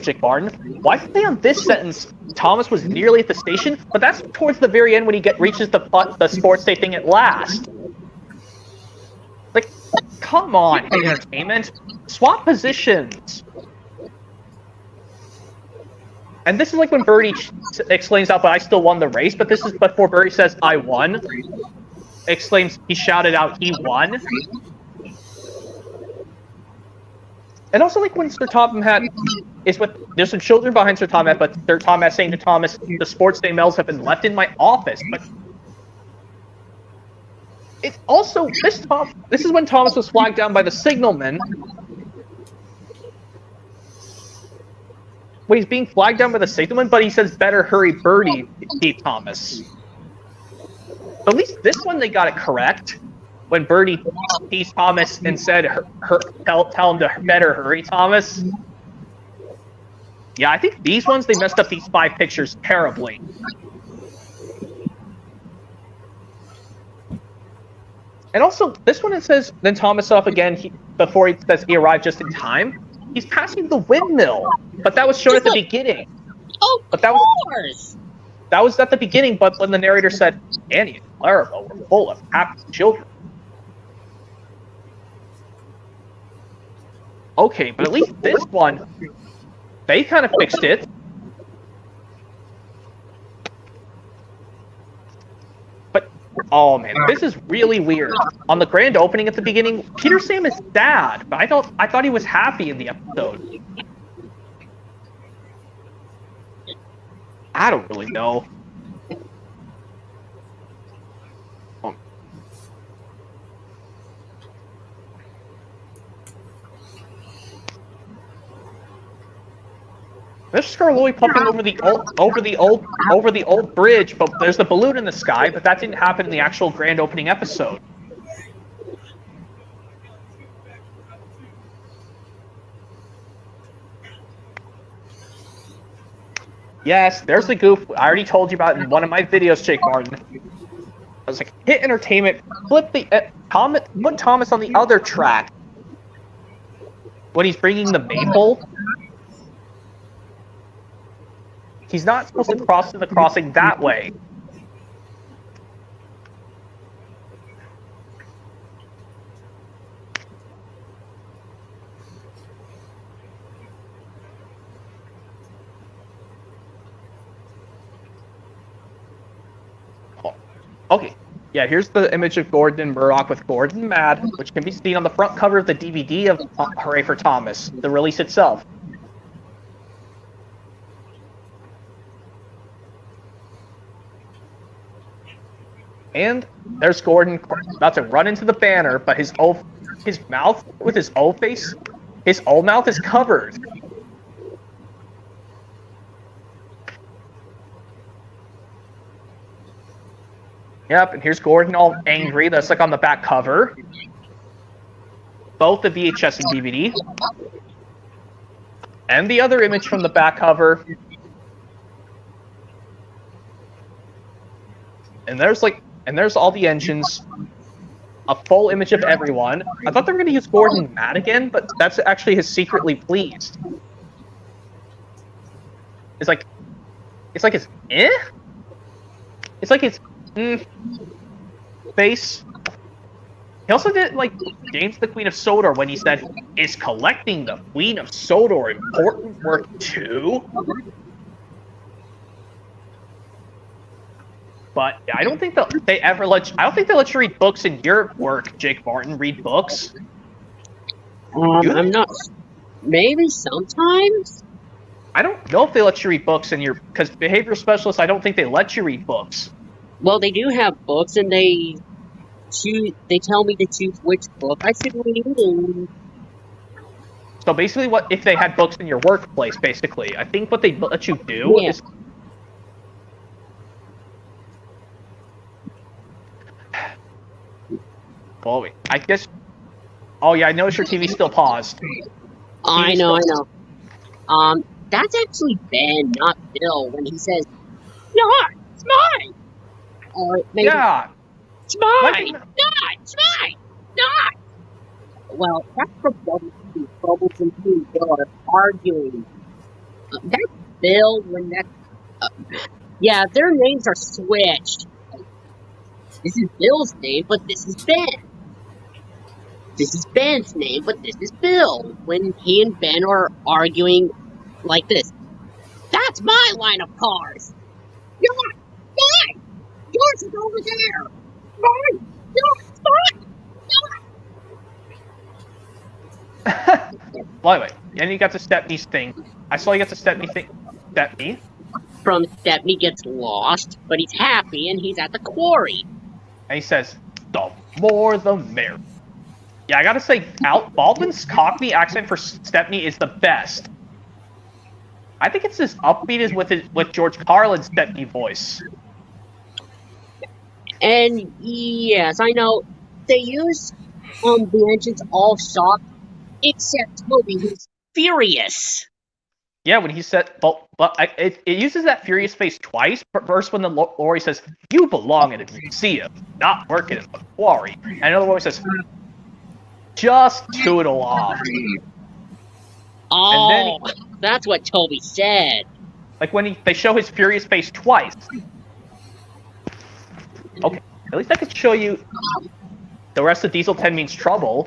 Jake Martin. Why did they on this sentence, Thomas was nearly at the station, but that's towards the very end when he reaches the sports day thing at last. Like, come on, entertainment. Swap positions. And this is like when Bertie exclaims out, but I still won the race, but this is before Bertie says, I won. Exclaims, he shouted out, he won. And also, like when Sir Tom Hat is with, there's some children behind Sir Tom Hat, but Sir Tom Hat saying to Thomas, the sports day mails have been left in my office. But it's also this is when Thomas was flagged down by the signalman. When he's being flagged down by the signalman, but he says, "Better hurry, Bertie," Pete Thomas. But at least this one they got it correct. When Bertie teased Thomas and said, tell him to better hurry, Thomas. Yeah, I think these ones, they messed up these 5 pictures terribly. And also, this one it says, then Thomas up again, before he says he arrived just in time. He's passing the windmill, but that was shown at the beginning. Of course! That was at the beginning, but when the narrator said, Annie and Clarabelle were full of happy children. Okay, but at least this one, they kind of fixed it. But, oh man, this is really weird. On the grand opening at the beginning, Peter Sam is sad, but I thought he was happy in the episode. I don't really know. There's Scarloy pumping over the old bridge, but there's the balloon in the sky, but that didn't happen in the actual grand opening episode. Yes, there's the goof I already told you about in one of my videos, Jake Martin. I was like, hit entertainment, put Thomas on the other track. When he's bringing the maple. He's not supposed to cross to the crossing that way. Oh, okay. Yeah, here's the image of Gordon and Murdoch with Gordon mad, which can be seen on the front cover of the DVD of Hooray for Thomas, the release itself. And there's Gordon about to run into the banner, but his mouth with his old face, his old mouth is covered. Yep, and here's Gordon all angry. That's like on the back cover. Both the VHS and DVD. And the other image from the back cover. And there's all the engines, a full image of everyone. I thought they were going to use Gordon mad again, but that's actually his secretly pleased. It's like his It's like his face. He also did like James the Queen of Sodor when he said, "Is collecting the Queen of Sodor important work too?" But yeah, I don't think they ever let you read books in your work, Jake Martin. Read books. I'm not. Maybe sometimes. I don't know if they let you read books in your, because behavioral specialists, I don't think they let you read books. Well, they do have books, and they tell me to choose which book I should read. And So basically, what if they had books in your workplace? Basically, I think what they let you do Yeah. is. Well, wait, I guess. Oh yeah, I noticed your TV's still paused. I know. That's actually Ben, not Bill, when he says, "No, it's mine," or maybe Yeah. it's mine, Like, not, it's mine, not. Well, that's from Bubbles and Bill are arguing. That's Bill when that. Yeah, their names are switched. This is Bill's name, but this is Ben. This is Ben's name, but this is Bill. When he and Ben are arguing like this, that's my line of cars. Yours, mine. Yours is over there. Mine. Yours, mine. Well, anyway, and you got the Stepney's thing. I saw you got the Stepney thing. Stepney. From Stepney gets lost, but he's happy and he's at the quarry. And he says, "The more the merrier." Yeah, I gotta say, Baldwin's Cockney accent for Stepney is the best. I think it's as upbeat as with George Carlin's Stepney voice. And yes, I know they use the engines all shocked, except Toby, who's furious. Yeah, when he said, but it uses that furious face twice. First, when the lorry says, "You belong in a museum, not working in a quarry," and another one says, "Just tootle off." Oh, And then that's what Toby said. Like when they show his furious face twice. Okay, at least I could show you the rest of Diesel 10 means trouble.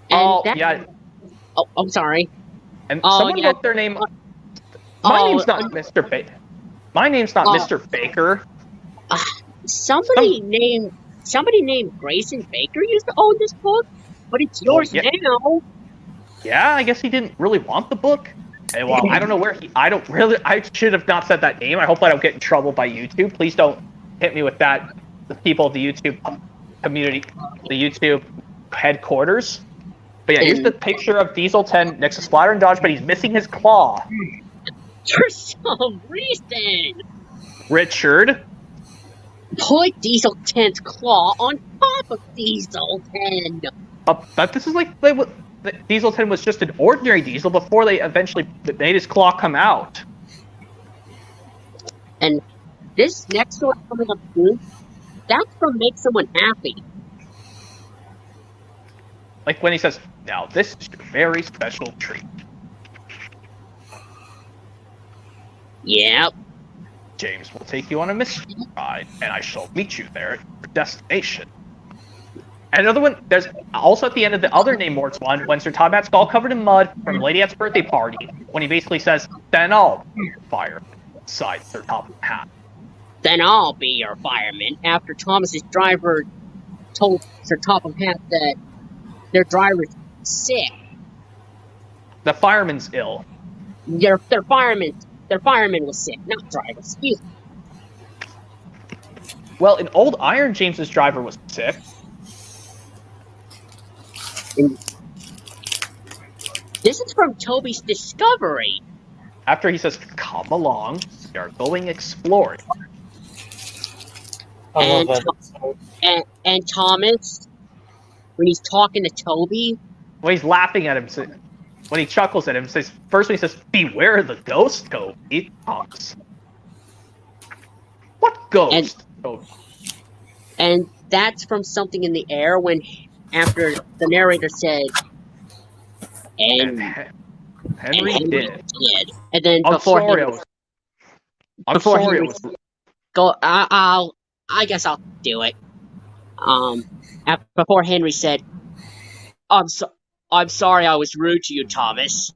And Yeah. Oh, I'm sorry. And someone wrote their name. My name's not Mr. Baker. My name's not Mr. Baker. Somebody named Grayson Baker used to own this book, but it's yours now. Yeah, I guess he didn't really want the book. Hey, well, I don't know where I should have not said that name. I hope I don't get in trouble by YouTube. Please don't hit me with that. The people of the YouTube community, the YouTube headquarters. But yeah, here's the picture of Diesel 10 next to Splatter and Dodge, but he's missing his claw. For some reason. Richard. Put Diesel 10's claw on top of Diesel 10. But this is like Diesel 10 was just an ordinary Diesel before they eventually made his claw come out. And this next story coming up soon, that's from Make Someone Happy. Like when he says, "Now this is your very special treat." Yep. James will take you on a mystery ride, and I shall meet you there at your destination. And another one, there's also at the end of the other Namor's one, when Sir Todd Matt's all covered in mud from Lady At's birthday party, when he basically says, "Then I'll be your fireman," sighed Sir Topham Hatt. Then I'll be your fireman. After Thomas's driver told Sir Topham Hatt that their driver's sick. The fireman's ill. Their fireman was sick, not driver. Excuse me. Well, in Old Iron, James's driver was sick. And this is from Toby's Discovery. After he says, "Come along, we are going exploring." I love that. And Thomas, when he's talking to Toby, When he's laughing at him, when he chuckles at him, says first when he says, "Beware of the ghost, Toby." Thomas. What ghost? Toby? and that's from Something in the Air when after the narrator said, and Henry did. And then I'm before sorry, Henry, I'm sorry it was. go, I guess I'll do it. Before Henry said, I'm sorry I was rude to you, Thomas.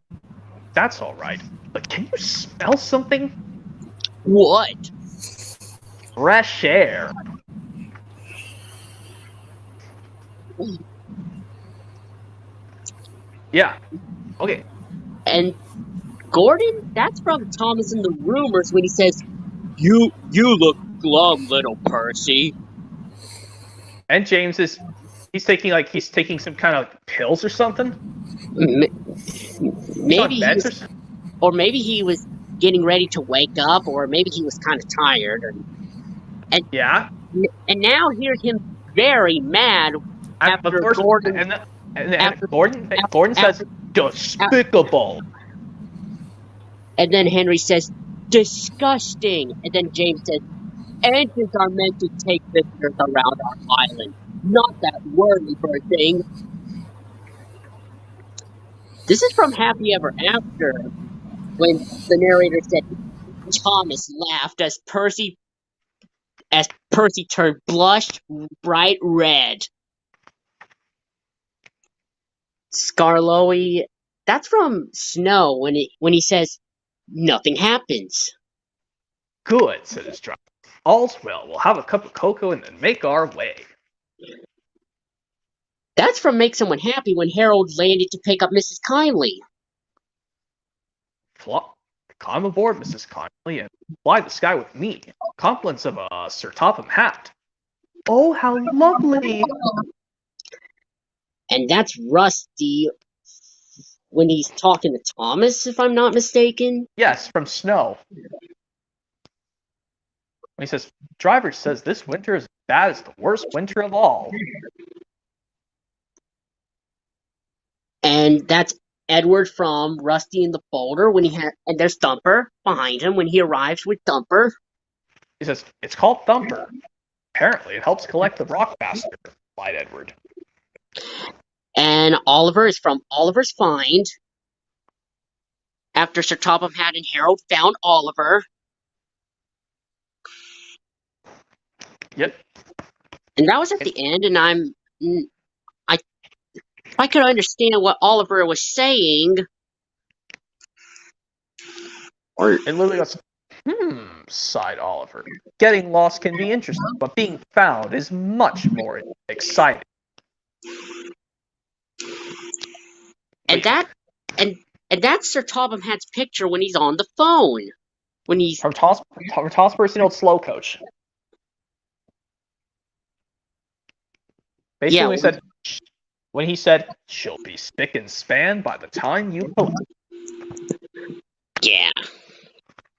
That's all right. But can you smell something? What? Fresh air. Yeah. Okay. And Gordon, that's from Thomas in the Rumors when he says, You look glum, little Percy. And James is, He's taking some kind of pills or something. Maybe he Meds was, or maybe he was getting ready to wake up, or maybe he was kind of tired. Yeah. And now here's him very mad after Of course, Gordon. and Gordon says despicable. And then Henry says, disgusting. And then James says, engines are meant to take visitors around our island, not that whirly-bird thing. This is from Happy Ever After, when the narrator said, Thomas laughed as Percy turned blushed bright red. Scarloey, that's from Snow when he says, nothing happens. Good, said his driver. All's well. We'll have a cup of cocoa and then make our way. That's from Make Someone Happy when Harold landed to pick up Mrs. Kindly. Climb aboard, Mrs. Kindly, and fly the sky with me. Compliments of Sir Topham Hatt. Oh, how lovely! And that's Rusty when he's talking to Thomas, if I'm not mistaken. Yes, from Snow. When he says, driver says this winter is as bad as the worst winter of all. And that's Edward from Rusty in the Boulder and there's Thumper behind him when he arrives with Thumper. He says, it's called Thumper. Apparently, it helps collect the rock faster, replied Edward. And Oliver is from Oliver's Find. After Sir Topham Hatt and Harold found Oliver. Yep. And that was at the end, and if I could understand what Oliver was saying. It literally goes, sighed Oliver. Getting lost can be interesting, but being found is much more exciting. And that's Sir Topham Hatt's picture when he's on the phone. When he's from Thomas Percy, old slow coach. Basically, when he said, she'll be spick and span by the time you pull it. Yeah.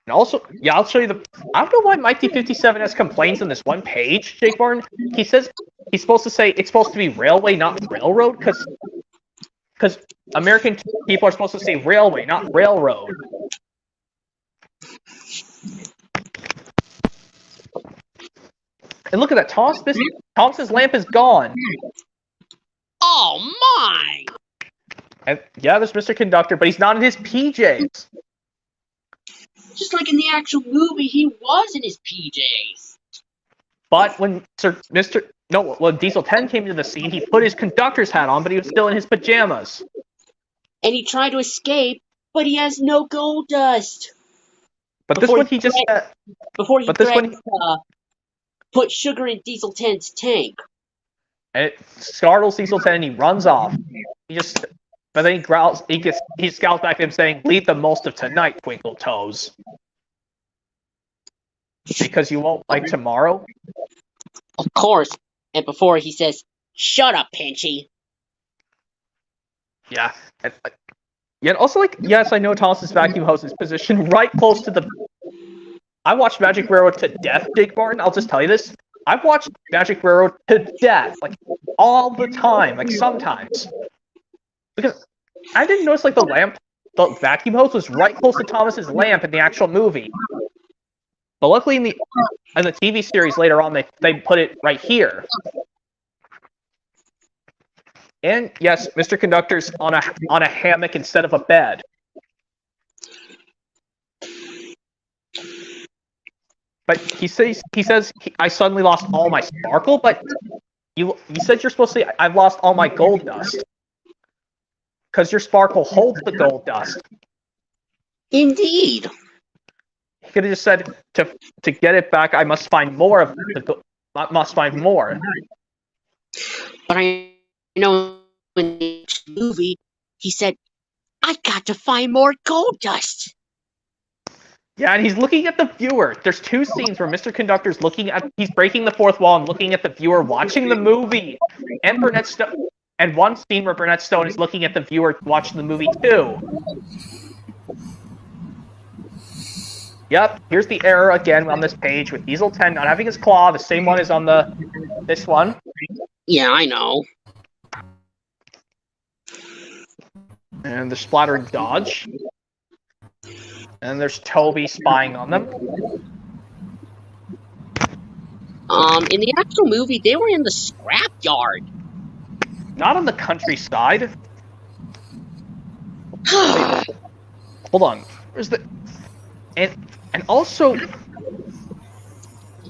And also, I'll show you I don't know why Mike D57 has complaints on this one page, Jake Barton. He says he's supposed to say it's supposed to be railway, not railroad, because American people are supposed to say railway, not railroad. And look at that, Thomas's lamp is gone. Oh my! And yeah, there's Mr. Conductor, but he's not in his PJs. Just like in the actual movie, he was in his PJs. But when Diesel 10 came to the scene, he put his conductor's hat on, but he was still in his pajamas. And he tried to escape, but he has no gold dust. But this one he just put sugar in Diesel 10's tank. And it startles Diesel 10 and he runs off. But then he growls, he scowls back at him saying, leave the most of tonight, Twinkle Toes. Because you won't like tomorrow? Of course. And before he says, shut up, Pinchy. Yeah. And also, yes, I know Thomas's vacuum hose is positioned right close to the... I watched Magic Railroad to death, Jake Barton. I'll just tell you this. I've watched Magic Railroad to death, all the time, sometimes. Because I didn't notice, the vacuum hose was right close to Thomas's lamp in the actual movie. But luckily in the TV series later on, they put it right here. And yes, Mr. Conductor's on a hammock instead of a bed. But he says I suddenly lost all my sparkle, but you said you're supposed to say I've lost all my gold dust. Because your sparkle holds the gold dust. Indeed. He could have just said to get it back, I must find more of I must find more. But I know in the movie he said, I got to find more gold dust. Yeah, and he's looking at the viewer. There's two scenes where Mr. Conductor's he's breaking the fourth wall and looking at the viewer watching the movie. And and one scene where Burnett Stone is looking at the viewer watching the movie too. Yep, here's the error again on this page with Easel 10 not having his claw, the same one as on this one. Yeah, I know. And they're splattering Dodge. And there's Toby spying on them. In the actual movie, they were in the scrapyard. Not on the countryside. Wait, hold on. Where's the... And also...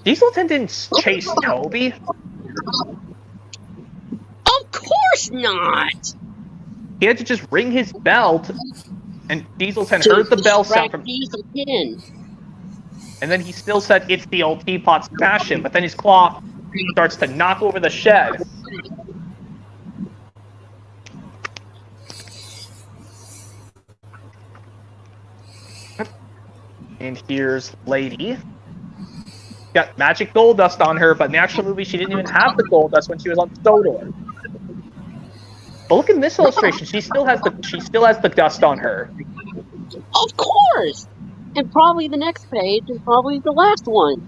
Dieselton didn't chase Toby. Of course not! He had to just ring his bell and Dieselton heard the bell sound from... Dieselton. And then he still said, it's the old teapot, smash him. But then his claw starts to knock over the shed. And here's Lady. Got magic gold dust on her, but in the actual movie, she didn't even have the gold dust when she was on Sodor. But look at this illustration. She still has the dust on her. Of course! And probably the next page, and probably the last one.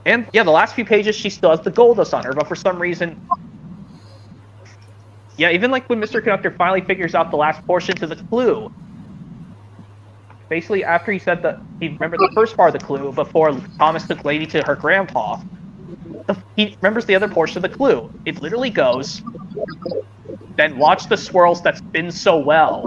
And yeah, the last few pages, she still has the gold dust on her, but for some reason... Yeah, even like when Mr. Conductor finally figures out the last portion to the clue. Basically, after he said that he remembered the first part of the clue before Thomas took Lady to her grandpa, he remembers the other portion of the clue. It literally goes, then watch the swirls that spin so well.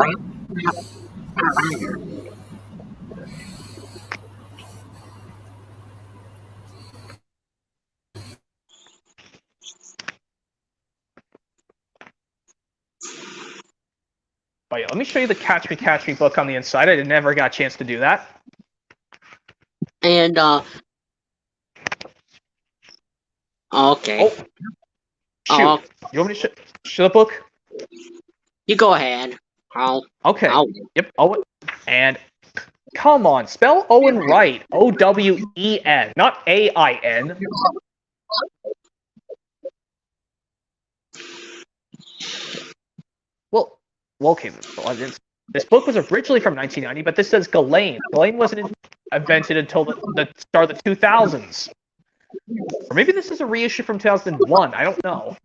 But yeah, let me show you the Catch Me book on the inside. I never got a chance to do that. And, okay. Oh. Shoot. You want me to show the book? You go ahead. Okay. Yep. Owen. And come on, spell Owen right. O-W-E-N, not A-I-N. Well, okay. This book was originally from 1990, but this says Ghislaine. Ghislaine wasn't invented until the start of the 2000s. Or maybe this is a reissue from 2001. I don't know.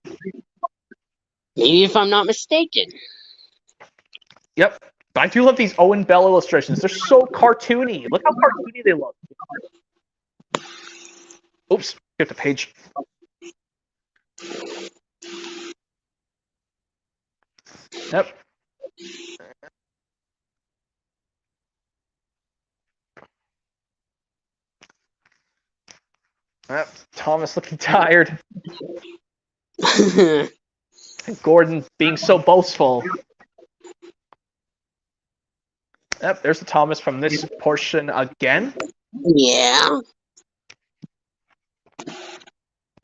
Maybe if I'm not mistaken. Yep. I do love these Owen Bell illustrations. They're so cartoony. Look how cartoony they look. Oops. Skip the page. Yep. Yep. Thomas looking tired. And Gordon being so boastful. Yep, there's the Thomas from this portion again. Yeah.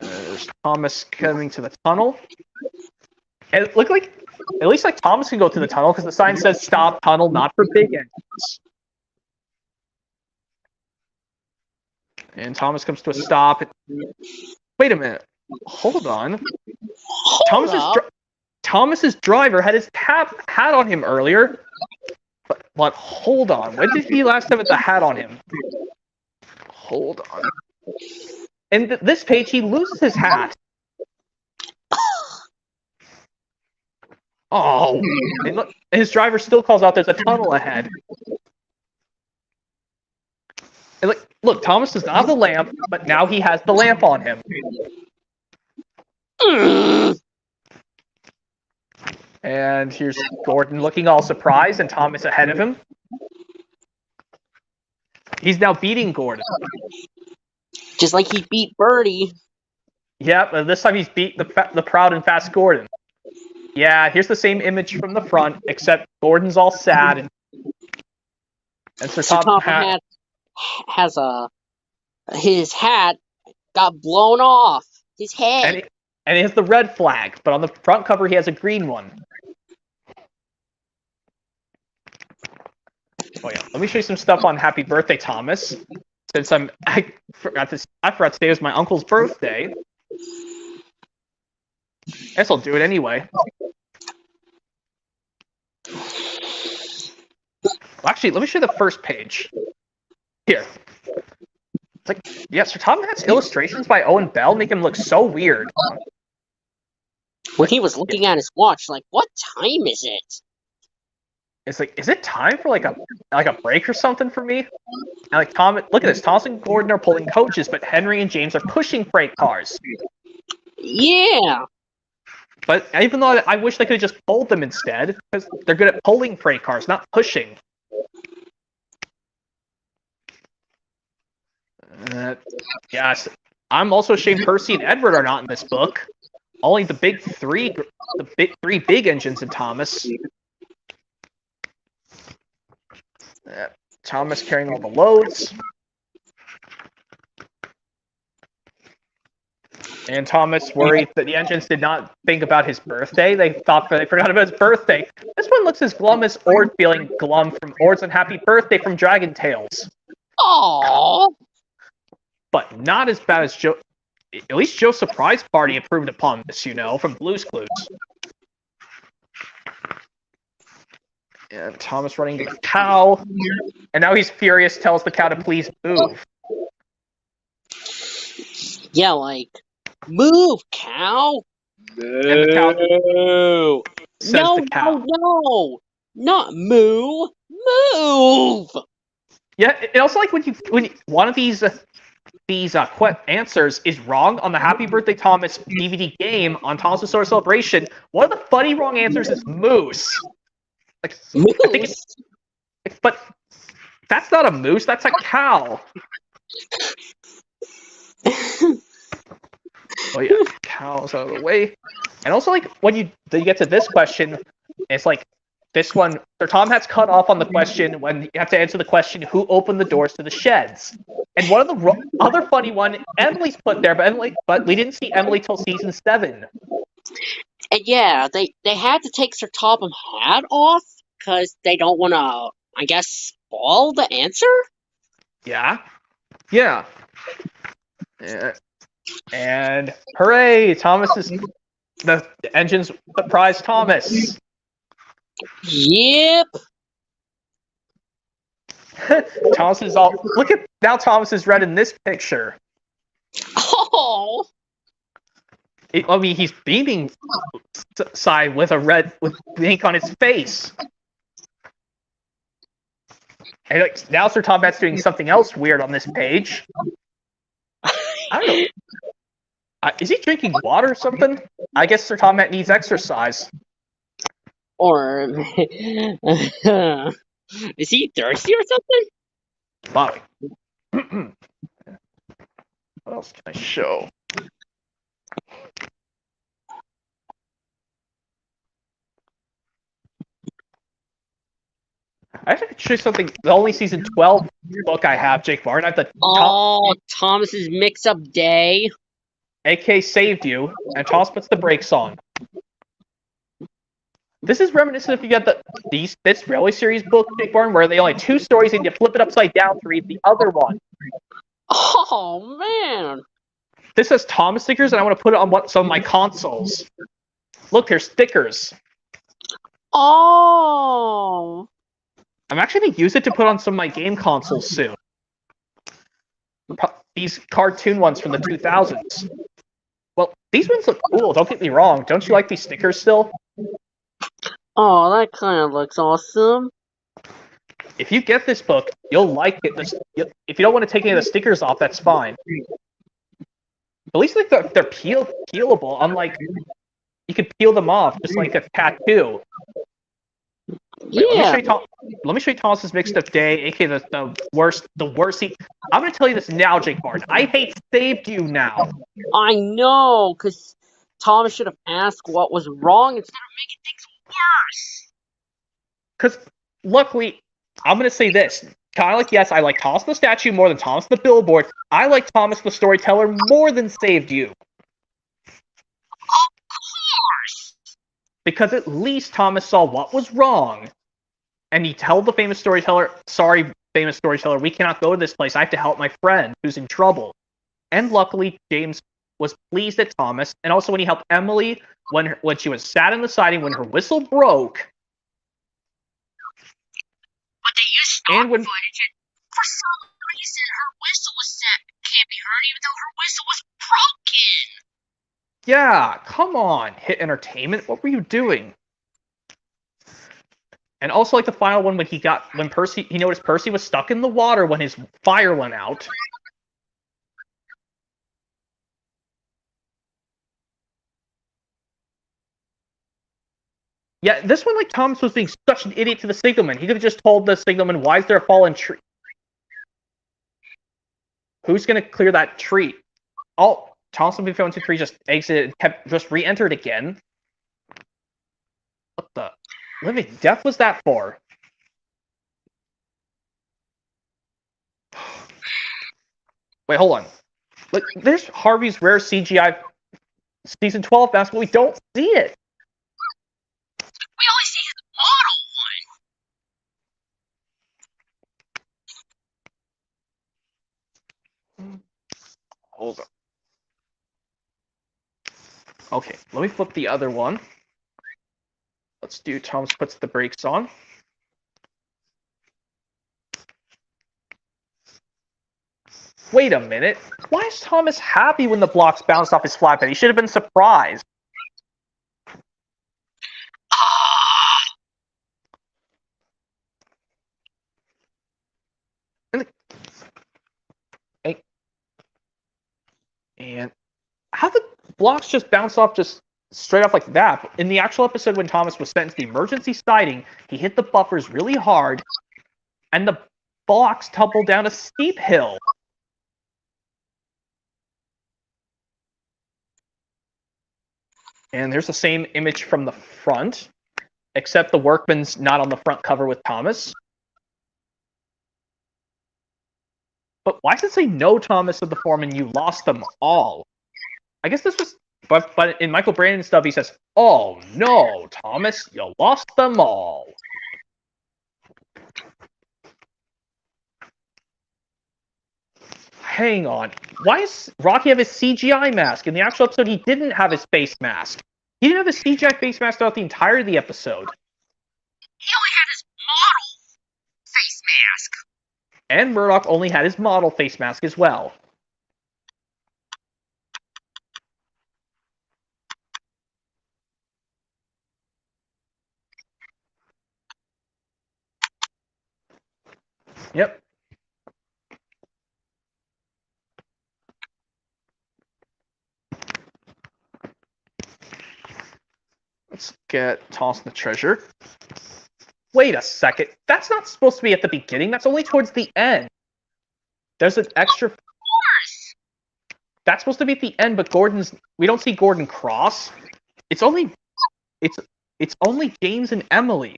There's Thomas coming to the tunnel. And it looked like, at least like Thomas can go to the tunnel because the sign says stop tunnel, not for big engines. And Thomas comes to a stop. Wait a minute. Hold on. Thomas's driver had his hat on him earlier. But hold on. When did he last have the hat on him? Hold on. In this page, he loses his hat. Oh. And look, his driver still calls out there's a tunnel ahead. And look, Thomas does not have the lamp, but now he has the lamp on him. And here's Gordon looking all surprised, and Thomas ahead of him. He's now beating Gordon. Just like he beat Birdie. Yep, but this time he's beat the proud and fast Gordon. Yeah, here's the same image from the front, except Gordon's all sad. And Sir Topham has his hat got blown off his head. And he has the red flag, but on the front cover he has a green one. Oh yeah, let me show you some stuff on Happy Birthday, Thomas. Since I forgot today was my uncle's birthday. Guess I'll do it anyway. Well, actually, let me show you the first page. Here. It's like, yeah, Sir Tom has illustrations by Owen Bell make him look so weird. When he was looking at his watch, like, what time is it? It's like, is it time for like a break or something for me? And like look at this. Thomas and Gordon are pulling coaches, but Henry and James are pushing freight cars. Yeah. But even though I wish they could have just pulled them instead, because they're good at pulling freight cars, not pushing. Yes, I'm also ashamed Percy and Edward are not in this book. Only the big three big engines in Thomas. Thomas carrying all the loads. And Thomas worried that the engines did not think about his birthday. They forgot about his birthday. This one looks as glum as Ord feeling glum from Ord's Unhappy Birthday from Dragon Tales. Aww. But not as bad as Joe. At least Joe's surprise party improved upon this, from Blue's Clues. And Thomas running to the cow. And now he's furious, tells the cow to please move. Yeah, like, move, cow. And the cow No. says No, the cow. no. Not moo. Move. Yeah, it also like when one of these answers is wrong on the Happy Birthday Thomas DVD game on Thomas' Sword Celebration. One of the funny wrong answers is moose. Like, Moose. I think but that's not a moose. That's a cow. Oh yeah, cows out of the way. And also, like, when you get to this question, it's like this one. Sir Tom has cut off on the question when you have to answer the question, who opened the doors to the sheds? And one of the other funny one, Emily's put there, but we didn't see Emily till season 7. And yeah, they had to take Sir Topham's hat off because they don't want to, I guess, spoil the answer? Yeah. And hooray! The engines surprised Thomas. Yep. Thomas is all. Look at now. Thomas is red in this picture. Oh. He's beaming side with ink on his face. And like, now Sir Tombat's doing something else weird on this page. I don't know. Is he drinking water or something? I guess Sir Tombat needs exercise. Or is he thirsty or something? Bobby. What else can I show? I should show you something. The only season 12 book I have, Jake Martin. I have the Thomas's mix-up day. AK saved you, and Thomas puts the brakes on. This is reminiscent if you get this Railway Series book, Jake Martin, where they only 2 stories and you flip it upside down to read the other one. Oh man! This has Thomas stickers, and I want to put it on some of my consoles. Look, there's stickers. Oh. I'm actually going to use it to put on some of my game consoles soon. These cartoon ones from the 2000s. Well, these ones look cool, don't get me wrong. Don't you like these stickers still? Oh, that kind of looks awesome. If you get this book, you'll like it. If you don't want to take any of the stickers off, that's fine. At least like they're peelable, unlike you can peel them off just like a tattoo. Wait, Yeah. Let me show you Thomas's mixed up day, aka the worst. I'm gonna tell you this now, Jake Martin. I hate saved you now. I know, because Thomas should have asked what was wrong instead of making things worse. Because luckily, I'm gonna say this. Kind of like, yes, I like Thomas the statue more than Thomas the billboard. I like Thomas the storyteller more than saved you. Because at least Thomas saw what was wrong. And he told the famous storyteller, "Sorry, famous storyteller, we cannot go to this place. I have to help my friend who's in trouble." And luckily, James was pleased at Thomas, and also when he helped Emily when she was sat in the siding when her whistle broke. But they used stock And when footage, and for some reason, her whistle can't be heard, even though her whistle was broken. yeah, come on, Hit Entertainment, what were you doing? And also, like the final one, when he noticed Percy was stuck in the water when his fire went out. Yeah, this one, like, Thomas was being such an idiot to the signalman. He could have just told the signalman, "Why is there a fallen tree? Who's gonna clear that tree?" Oh, Thomas would be 1, 2, 3, just exited, just re-entered again. What the living death was that for? Wait, hold on. Look, there's Harvey's rare CGI season 12 mask, but we don't see it. We only see his model one. Hold on. Okay, let me flip the other one. Let's do Thomas puts the brakes on. Wait a minute. Why is Thomas happy when the blocks bounced off his flatbed? He should have been surprised. And how the blocks just bounce off just straight off like that? In the actual episode when Thomas was sent to the emergency siding, he hit the buffers really hard, and the blocks tumbled down a steep hill. And there's the same image from the front, except the workman's not on the front cover with Thomas. But why does it say no Thomas of the foreman? You lost them all. I guess this was, but in Michael Brandon's stuff, he says, "Oh no, Thomas, you lost them all." Hang on. Why does Rocky have his CGI mask? In the actual episode, he didn't have his face mask. He didn't have his CGI face mask throughout the entirety of the episode. He only had his model face mask. And Murdoch only had his model face mask as well. Yep. Let's get Toss the treasure. Wait a second. That's not supposed to be at the beginning. That's only towards the end. There's an extra. Of course. That's supposed to be at the end, but we don't see Gordon Cross. It's only James and Emily.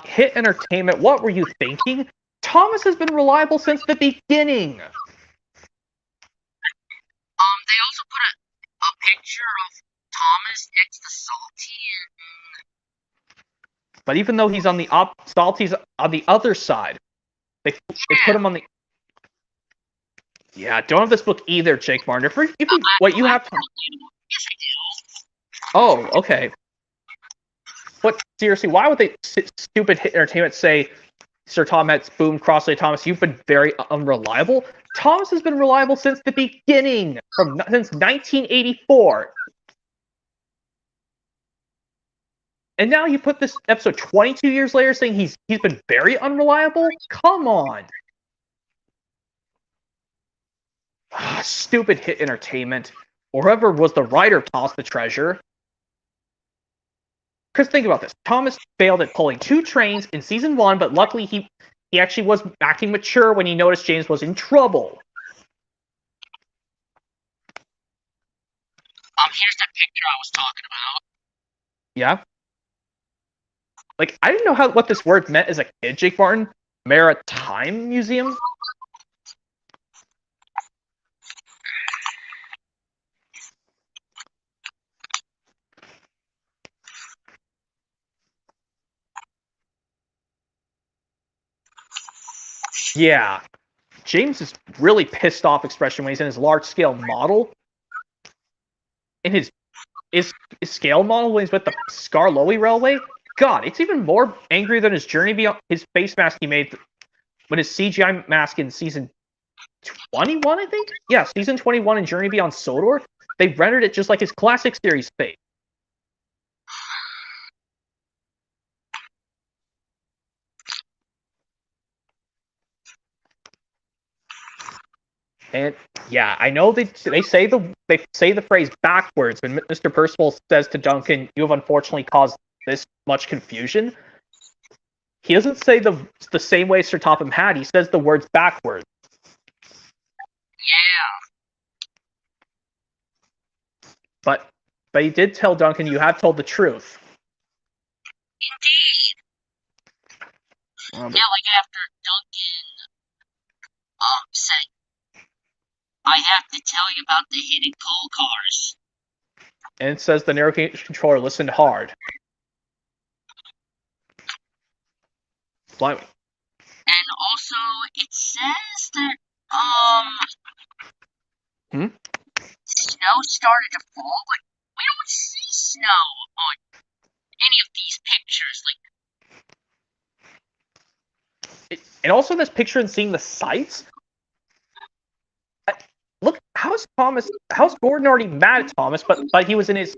Hit Entertainment, what were you thinking? Thomas has been reliable since the beginning. They also put a picture of Thomas next to Salty, and But even though he's on the Salty's on the other side, they put him on the. Yeah, don't have this book either, Jake Martin. What you have. Yes, I do. Oh, okay. But seriously, why would they stupid Hit Entertainment say, "Sir Thomas, boom, Crossley Thomas, you've been very unreliable"? Thomas has been reliable since the beginning, since 1984. And now you put this episode 22 years later saying he's been very unreliable? Come on. Stupid Hit Entertainment. Or whoever was the writer tossed the treasure. Because think about this. Thomas failed at pulling 2 trains in season 1, but luckily he actually was acting mature when he noticed James was in trouble. Here's the picture I was talking about. Yeah? Like, I didn't know what this word meant as a kid, Jake Martin. Maritime Museum? Yeah. James is really pissed off expression when he's in his large-scale model. In his scale model when he's with the Skarloey Railway. God, it's even more angry than his journey beyond his face mask he made when his CGI mask in season 21, I think? Yeah, season 21 in Journey Beyond Sodor. They rendered it just like his classic series face. And yeah, I know they say the phrase backwards when Mr. Percival says to Duncan, "You have unfortunately caused this much confusion." He doesn't say the same way Sir Topham had. He says the words backwards. Yeah. But he did tell Duncan, "You have told the truth." Indeed. Now, like after Duncan said, "I have to tell you about the hidden coal cars." And it says the narrow controller listened hard. Blimey. And also, it says that snow started to fall, but we don't see snow on any of these pictures. And also this picture and seeing the sights. Look, how's Gordon already mad at Thomas? But he was in his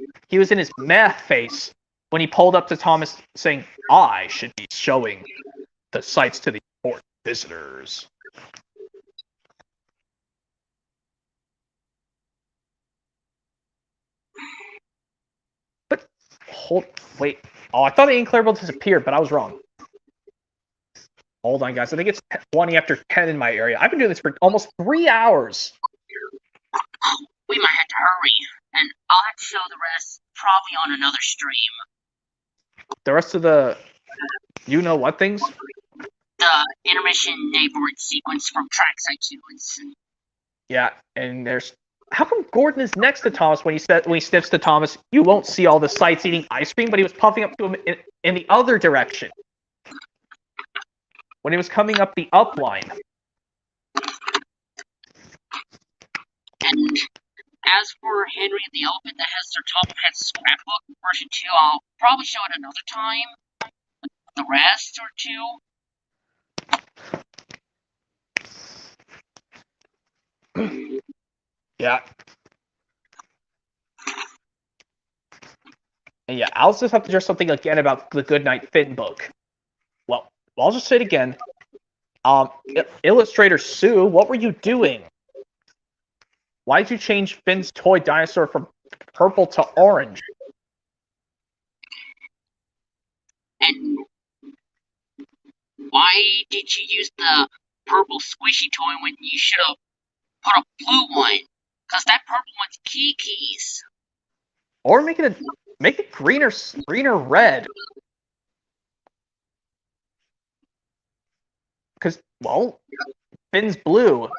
meh face when he pulled up to Thomas, saying, "I should be showing the sights to the important visitors." But wait. Oh, I thought the Inclarable disappeared, but I was wrong. Hold on, guys. I think it's 20 after 10 in my area. I've been doing this for almost 3 hours. We might have to hurry, and I'll have to show the rest probably on another stream. The rest of the you-know-what things? The intermission neighborhood sequence from Trackside Sequence. Yeah, and there's... How come Gordon is next to Thomas when he sniffs to Thomas, "You won't see all the sights eating ice cream," but he was puffing up to him in the other direction. When he was coming up the up line. And as for Henry and the Elephant that has Sir Topham Hatt's scrapbook version 2, I'll probably show it another time. The rest or two. Yeah. And yeah, I'll just have to just something again about the Goodnight Finn book. Well, I'll just say it again. Illustrator Sue, what were you doing? Why did you change Finn's toy dinosaur from purple to orange? And why did you use the purple squishy toy when you should have put a blue one? Because that purple one's Kiki's. Or make it green or red. Because, well, Finn's blue.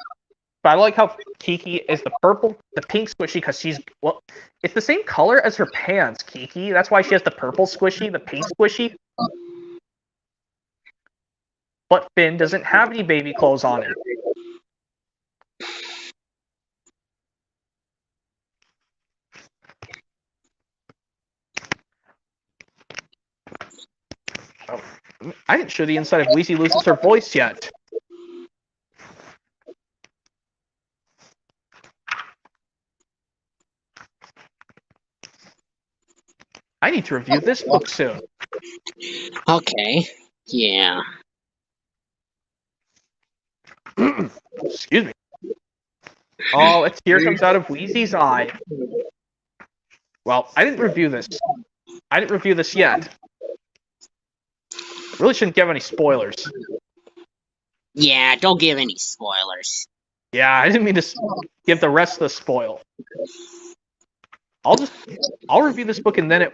But I like how Kiki is the pink squishy, because it's the same color as her pants, Kiki. That's why she has the purple squishy, the pink squishy. But Finn doesn't have any baby clothes on him. Oh, I didn't show the inside of Wheezy loses her voice yet. I need to review this book soon. Okay. Yeah. Excuse me. Oh, a tear comes out of Wheezy's eye. Well, I didn't review this. Yet. Really shouldn't give any spoilers. Yeah, don't give any spoilers. Yeah, I didn't mean to give the rest of the spoil. I'll review this book and then it...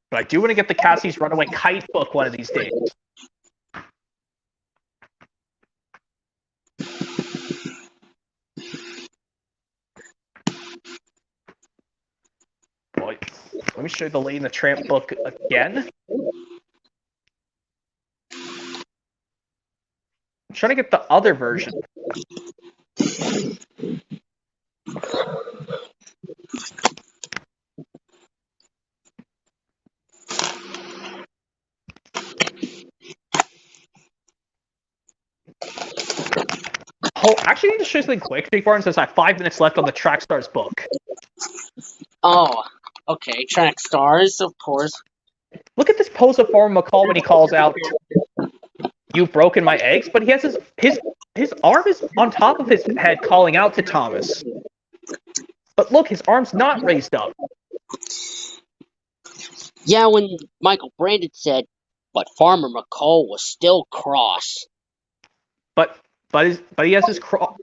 But I do want to get the Cassie's Runaway Kite book one of these days. wait. Let me show you the Lady and the Tramp book again. I'm trying to get the other version. Oh, actually, I need to show you something quick, Jake Barnes, since I have 5 minutes left on the Track Stars book. Oh, okay. Track stars, of course. Look at this pose of Farmer McCall when he calls out, "You've broken my eggs," but he has his arm is on top of his head calling out to Thomas. But look, his arm's not raised up. Yeah, when Michael Brandon said, but Farmer McCall was still cross. But he has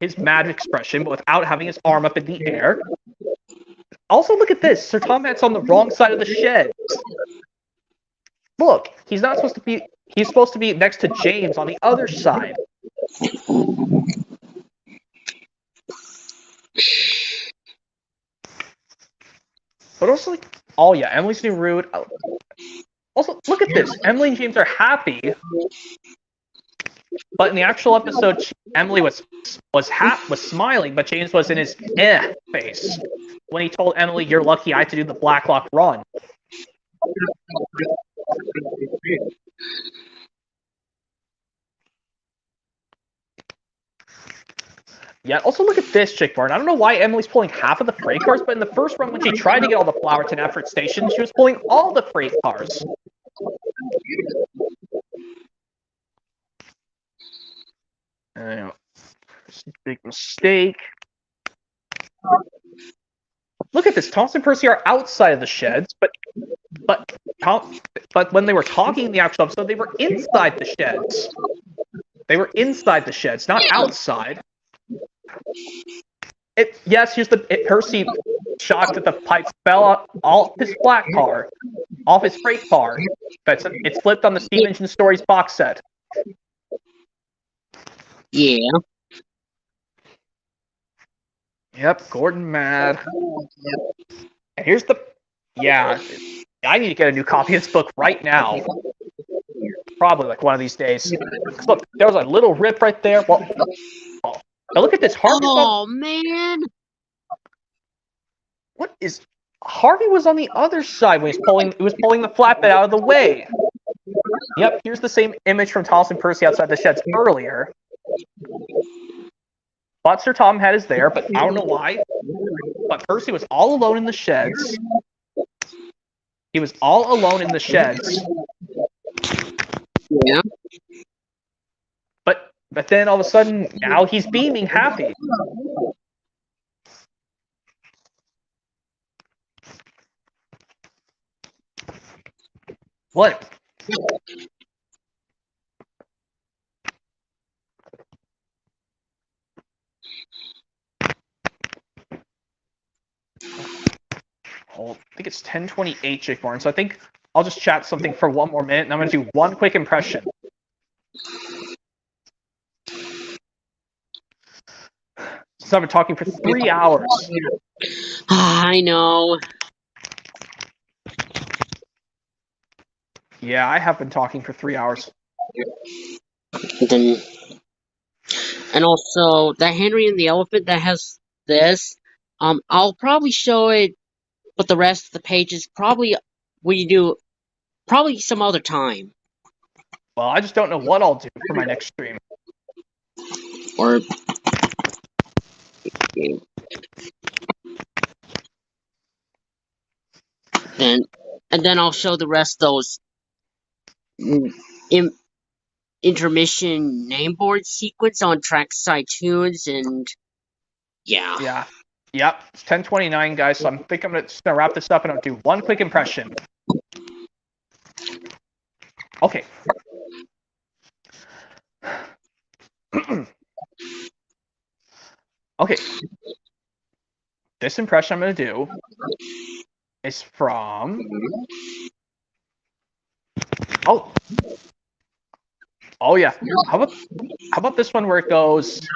his mad expression, but without having his arm up in the air. Also, look at this. Sir Tomat's on the wrong side of the shed. Look, he's not supposed to be. He's supposed to be next to James on the other side. But also, like, oh yeah, Emily's being rude. Also, look at this. Emily and James are happy. But in the actual episode, Emily was smiling, but James was in his face when he told Emily, "You're lucky I had to do the Blacklock run." Yeah, also look at this, Chick Barn. I don't know why Emily's pulling half of the freight cars, but in the first run when she tried to get all the flour to Nafert Station, she was pulling all the freight cars. Big mistake. Look at this. Thomas and Percy are outside of the sheds, but when they were talking in the actual episode, they were inside the sheds. They were inside the sheds, not outside. Yes, here's Percy shocked that the pipes fell off his black car, off his freight car. It's flipped on the Steam Engine Stories box set. Yeah. Yep, Gordon mad. And here's I need to get a new copy of this book right now. Probably like one of these days. Look, there was a little rip right there. Well, now look at this. Man. Harvey was on the other side when he was pulling the flatbed out of the way. Yep, here's the same image from Thomas and Percy outside the sheds earlier. But Sir Tom had his there, but I don't know why. But Percy was all alone in the sheds. He was all alone in the sheds. Yeah. But then all of a sudden, now he's beaming happy. What? I think it's 10:28, Jake Barnes. So I think I'll just chat something for one more minute, and I'm going to do one quick impression. Since I've been talking for 3 hours. I know. Yeah, I have been talking for 3 hours. And also, that Henry and the Elephant that has this, I'll probably show it, but the rest of the pages probably some other time. Well, I just don't know what I'll do for my next stream. Or then I'll show the rest of those intermission name board sequence on Trackside Tunes, and yeah. Yeah. Yep. It's 10:29, guys. So I think I'm just gonna wrap this up, and I'll do one quick impression. Okay. Okay. This impression I'm gonna do is from. Oh yeah. How about this one where it goes?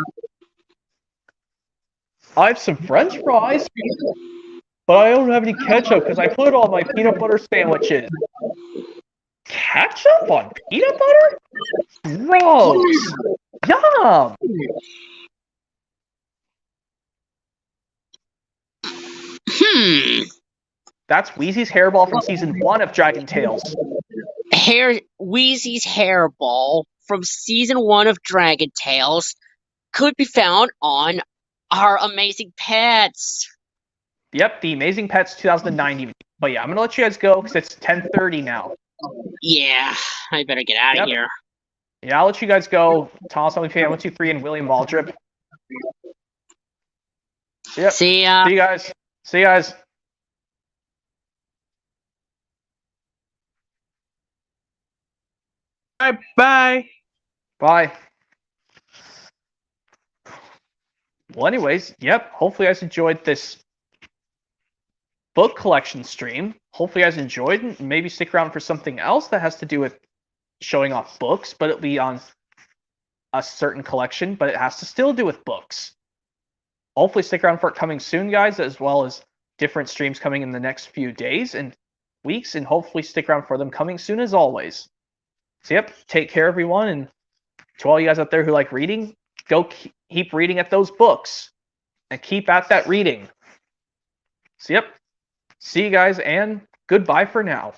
I have some French fries, but I don't have any ketchup because I put it on my peanut butter sandwiches. Ketchup on peanut butter? Gross! Yum! That's Wheezy's hairball from season 1 of Dragon Tales. Wheezy's hairball from season 1 of Dragon Tales could be found on our Amazing Pets. Yep, the Amazing Pets 2009 DVD. But yeah, I'm gonna let you guys go because it's 10:30 now. Yeah, I better get out of here. Yeah, I'll let you guys go. Thomas, Only Fan 123, and William Waldrop. Yep. See ya. See you guys. See you guys. Bye. Bye. Well, anyways, yep. Hopefully, you guys enjoyed this book collection stream. Hopefully, you guys enjoyed and maybe stick around for something else that has to do with showing off books, but it'll be on a certain collection, but it has to still do with books. Hopefully, stick around for it coming soon, guys, as well as different streams coming in the next few days and weeks, and hopefully stick around for them coming soon as always. So, yep, take care, everyone, and to all you guys out there who like reading, go keep reading at those books and keep at that reading. So, yep, see you guys, and goodbye for now.